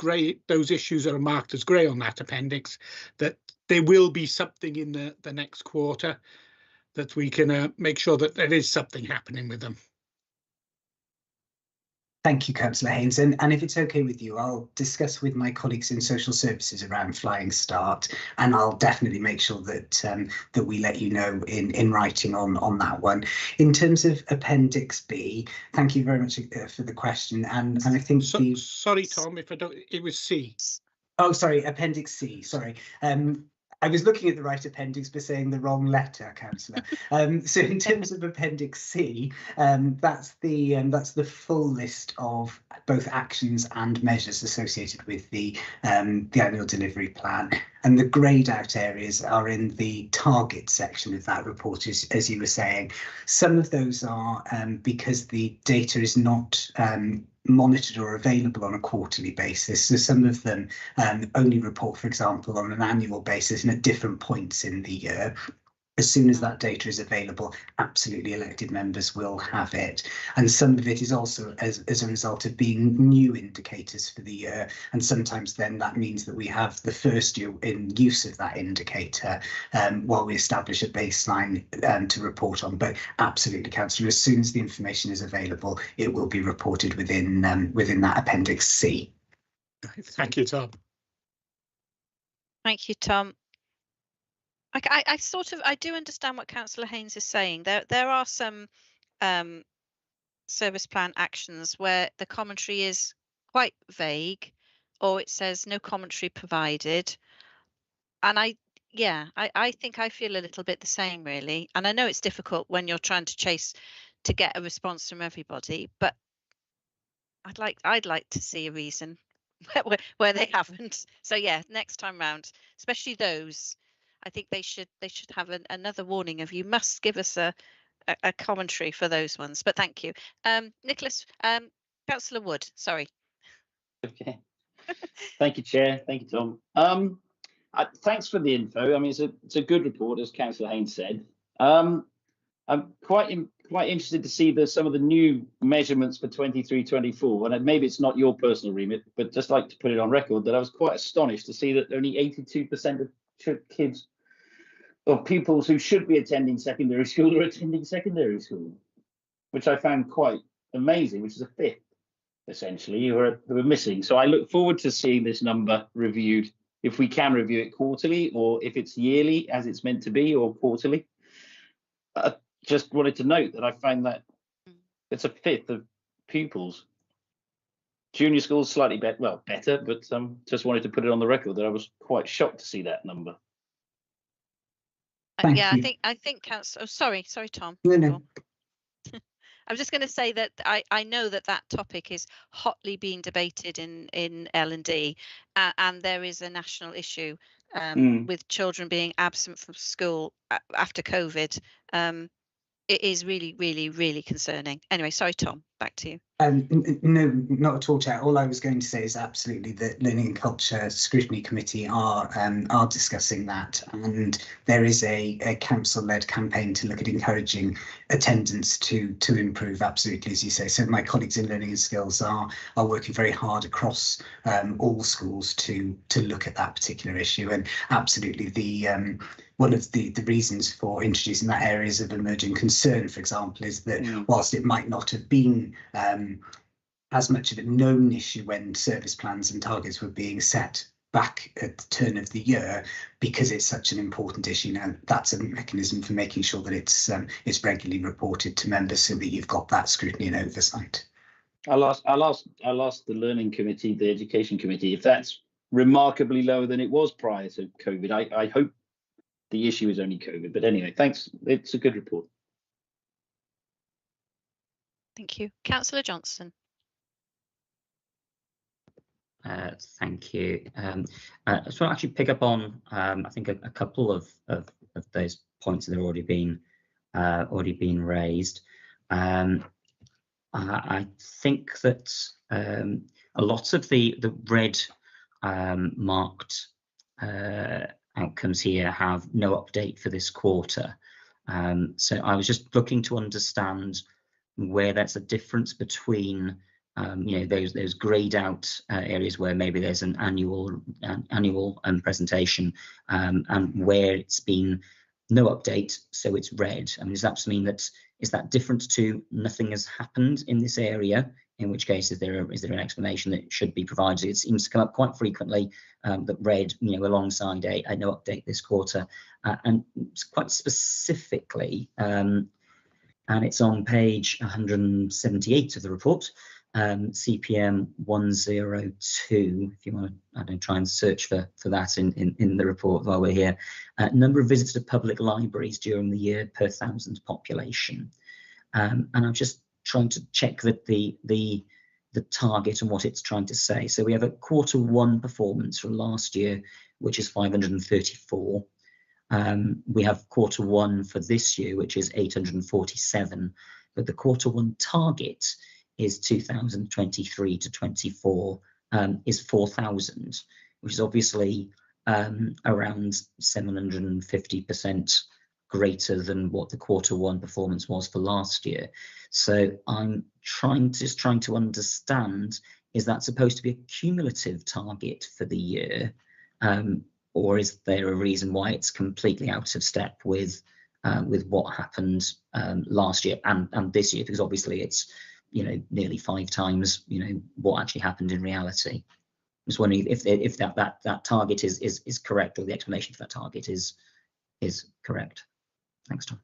issues that are marked as grey on that appendix, that there will be something in the next quarter, that we can make sure that there is something happening with them? Thank you, Councillor Haynes. And if it's okay with you, I'll discuss with my colleagues in social services around Flying Start, and I'll definitely make sure that that we let you know in writing on that one. In terms of Appendix B, thank you very much for the question. And I think sorry, Tom, if I don't, it was C. Oh, sorry, Appendix C. Sorry. I was looking at the right appendix but saying the wrong letter, Councillor. So in terms of Appendix C, that's the full list of both actions and measures associated with the annual delivery plan. And the greyed out areas are in the target section of that report, as you were saying. Some of those are because the data is not monitored or available on a quarterly basis. So some of them only report, for example, on an annual basis and at different points in the year. As soon as that data is available, absolutely elected members will have it. And some of it is also as a result of being new indicators for the year. And sometimes then that means that we have the first year in use of that indicator while we establish a baseline to report on. But absolutely, Councillor, as soon as the information is available, it will be reported within that Appendix C. Thank you, Tom. Thank you, Tom. I do understand what Councillor Haynes is saying. There are some service plan actions where the commentary is quite vague, or it says no commentary provided. And I think I feel a little bit the same, really. And I know it's difficult when you're trying to get a response from everybody, but I'd like to see a reason where they haven't. So yeah, next time round, especially those, I think they should have another warning of you must give us a commentary for those ones. But thank you, Nicholas. Councillor Wood, sorry. Okay. Thank you, Chair. Thank you, Tom. Thanks for the info. I mean, it's a good report, as Councillor Haynes said. I'm quite interested to see some of the new measurements for 23-24, and maybe it's not your personal remit, but just like to put it on record that I was quite astonished to see that only 82% of kids or pupils who should be attending secondary school are attending secondary school, which I found quite amazing, which is a fifth, essentially, who are missing. So I look forward to seeing this number reviewed, if we can review it quarterly, or if it's yearly, as it's meant to be, or quarterly. Just wanted to note that I find that it's a fifth of pupils. Junior school's slightly better, but just wanted to put it on the record that I was quite shocked to see that number. Yeah, I think Councillor. Oh, sorry, Tom. No. I was just going to say that I know that topic is hotly being debated in L&D, and there is a national issue with children being absent from school after COVID. It is really, really, really concerning. Anyway, sorry, Tom, back to you. No, not at all, Chair. All I was going to say is absolutely that Learning and Culture Scrutiny Committee are discussing that, and there is a council-led campaign to look at encouraging attendance to improve. Absolutely, as you say. So my colleagues in Learning and Skills are working very hard across all schools to look at that particular issue, and absolutely one of the reasons for introducing that areas of emerging concern, for example, is that whilst it might not have been as much of a known issue when service plans and targets were being set back at the turn of the year, because it's such an important issue now, that's a mechanism for making sure that it's regularly reported to members so that you've got that scrutiny and oversight. I'll ask the Learning Committee, the Education Committee, if that's remarkably lower than it was prior to COVID. I hope the issue is only COVID, but anyway, thanks. It's a good report. Thank you. Councillor Johnson. Thank you. So I'll actually pick up on I think a couple of those points that have already been raised. I think that a lot of the red marked outcomes here have no update for this quarter. So I was just looking to understand where there's a difference between those greyed out areas where maybe there's an annual presentation and where it's been no update, so it's red. I mean, does that mean that is that different to nothing has happened in this area? In which case, is there an explanation that should be provided? It seems to come up quite frequently that red, alongside a no update this quarter, and quite specifically, and it's on page 178 of the report. CPM 102, if you want to, I don't try and search for that in the report while we're here. Number of visits to public libraries during the year per 1,000 population. And I'm just trying to check that the target and what it's trying to say. So we have a Q1 performance from last year, which is 534. We have Q1 for this year, which is 847, but the Q1 target is 2023 to 24 is 4,000, which is obviously around 750% greater than what the Q1 performance was for last year. So I'm trying to understand, is that supposed to be a cumulative target for the year, or is there a reason why it's completely out of step with what happened last year and this year? Because obviously it's, you know, nearly 5 times, you know, what actually happened in reality. I'm just wondering if that target is correct, or the explanation for that target is correct. Thanks, Tom.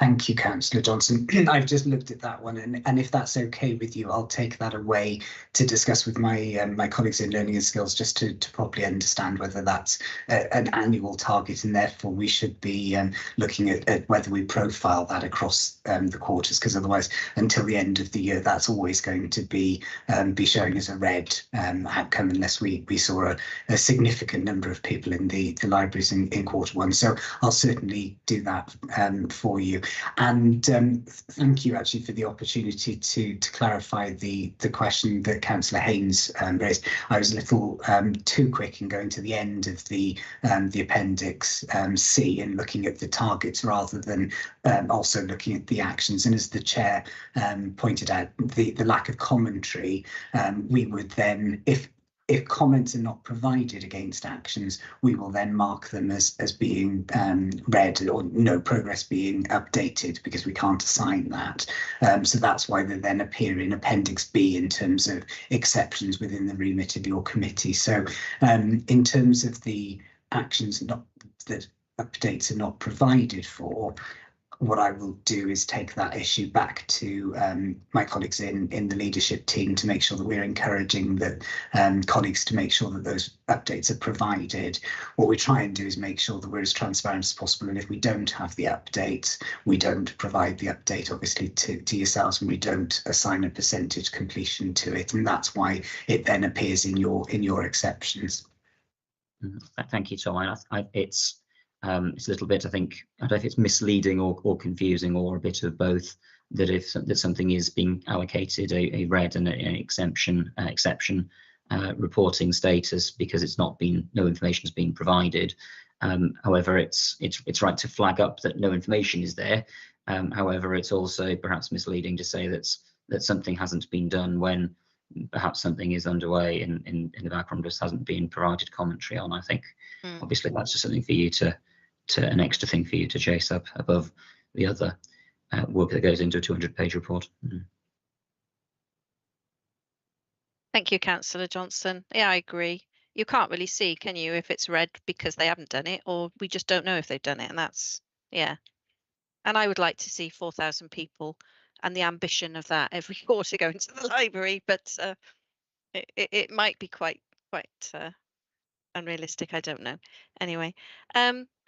Thank you, Councillor Johnson. I've just looked at that one, and if that's okay with you, I'll take that away to discuss with my my colleagues in Learning and Skills, just to properly understand whether that's an annual target, and therefore we should be looking at whether we profile that across the quarters, because otherwise, until the end of the year, that's always going to be showing as a red outcome, unless we saw a significant number of people in the libraries in Q1. So I'll certainly do that for you. And thank you actually for the opportunity to clarify the question that Councillor Haynes raised. I was a little too quick in going to the end of the Appendix C and looking at the targets rather than also looking at the actions. And as the Chair pointed out, the lack of commentary, we would then, if comments are not provided against actions, we will then mark them as being red, or no progress being updated, because we can't assign that. So that's why they then appear in Appendix B in terms of exceptions within the remit of your committee. So in terms of the actions that updates are not provided for, what I will do is take that issue back to my colleagues in the leadership team to make sure that we're encouraging the colleagues to make sure that those updates are provided. What we try and do is make sure that we're as transparent as possible, and if we don't have the update, we don't provide the update, obviously, to yourselves, and we don't assign a percentage completion to it, and that's why it then appears in your exceptions. Thank you, Tom. It's a little bit, I think, I don't know if it's misleading or confusing, or a bit of both, that something is being allocated a red and an exception reporting status because it's not been, no information has been provided. However, it's right to flag up that no information is there. However, it's also perhaps misleading to say that something hasn't been done when perhaps something is underway in the background, just hasn't been provided commentary on. I think obviously that's just something for you to an extra thing for you to chase up above the other work that goes into a 200-page report. Thank you, Councillor Johnson. Yeah, I agree. You can't really see, can you, if it's red because they haven't done it, or we just don't know if they've done it, and that's, yeah. And I would like to see 4,000 people and the ambition of that every quarter going to the library, but it might be quite unrealistic. I don't know. Anyway,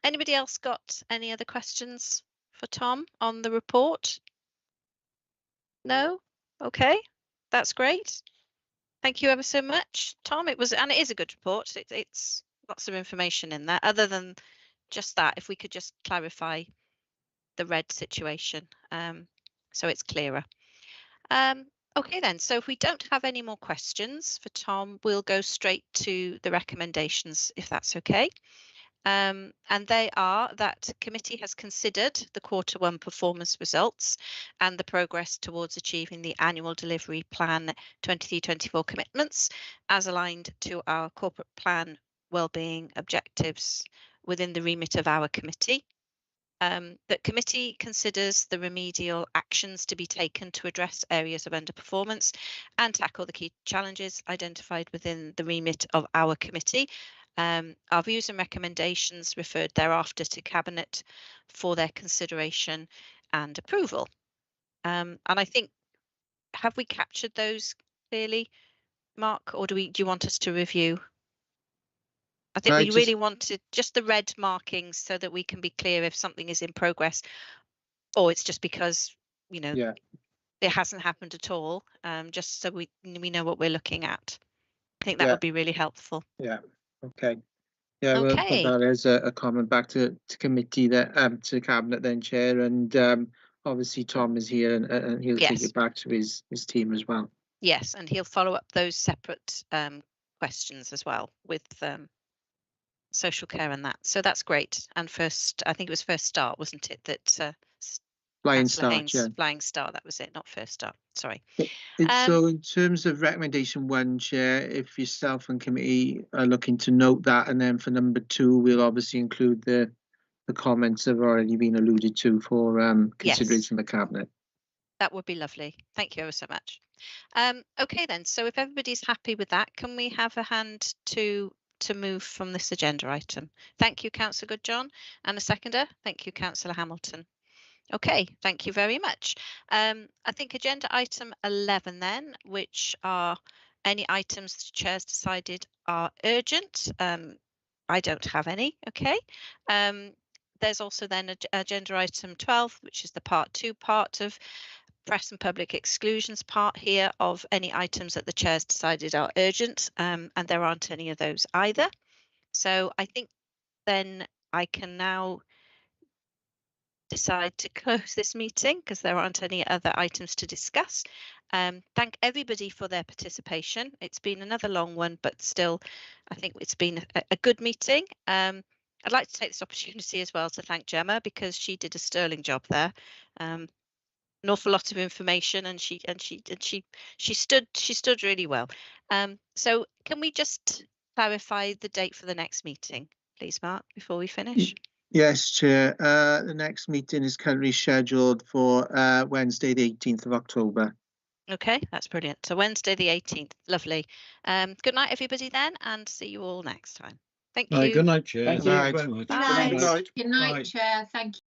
anybody else got any other questions for Tom on the report? No? Okay, that's great. Thank you ever so much, Tom. It is a good report. It's lots of information in there, other than just that. If we could just clarify the red situation, so it's clearer. Okay then, so if we don't have any more questions for Tom, we'll go straight to the recommendations, if that's okay. And they are that committee has considered the Q1 performance results and the progress towards achieving the annual delivery plan 23-24 commitments as aligned to our corporate plan wellbeing objectives within the remit of our committee. That committee considers the remedial actions to be taken to address areas of underperformance and tackle the key challenges identified within the remit of our committee. Our views and recommendations referred thereafter to Cabinet for their consideration and approval. And I think have we captured those clearly, Mark, or do you want us to review? I think we really wanted just the red markings so that we can be clear if something is in progress, or it's just because, you know, it hasn't happened at all. Just so we know what we're looking at. I think that would be really helpful. Yeah. Okay. Yeah. Okay. Well, that is a comment back to committee, that to cabinet then, Chair, and obviously Tom is here and he'll take it back to his team as well. Yes, and he'll follow up those separate questions as well with social care and that. So that's great. And I think it was First Start, wasn't it? That Flying Start, yeah. Flying Start, that was it, not First Start. Sorry. So in terms of recommendation 1, Chair, if yourself and committee are looking to note that, and then for number 2, we'll obviously include the comments that have already been alluded to for consideration of the cabinet. That would be lovely. Thank you ever so much. Okay then, so if everybody's happy with that, can we have a hand to move from this agenda item? Thank you, Councillor Goodjohn, and a seconder. Thank you, Councillor Hamilton. Okay, thank you very much. I think agenda item 11 then, which are any items the chair's decided are urgent. I don't have any, okay. There's also then agenda item 12, which is the part 2 part of press and public exclusions part here of any items that the chair's decided are urgent, and there aren't any of those either. So I think then I can now decide to close this meeting because there aren't any other items to discuss. Thank everybody for their participation. It's been another long one, but still, I think it's been a good meeting. I'd like to take this opportunity as well to thank Gemma, because she did a sterling job there. An awful lot of information, and she stood really well. So can we just clarify the date for the next meeting, please, Mark, before we finish? Yes, Chair. The next meeting is currently scheduled for Wednesday, the 18th of October. Okay, that's brilliant. So Wednesday, the 18th. Lovely. Good night, everybody, then, and see you all next time. Thank you. Good night, Chair. Thank you very much. Good night, Chair. Thank you.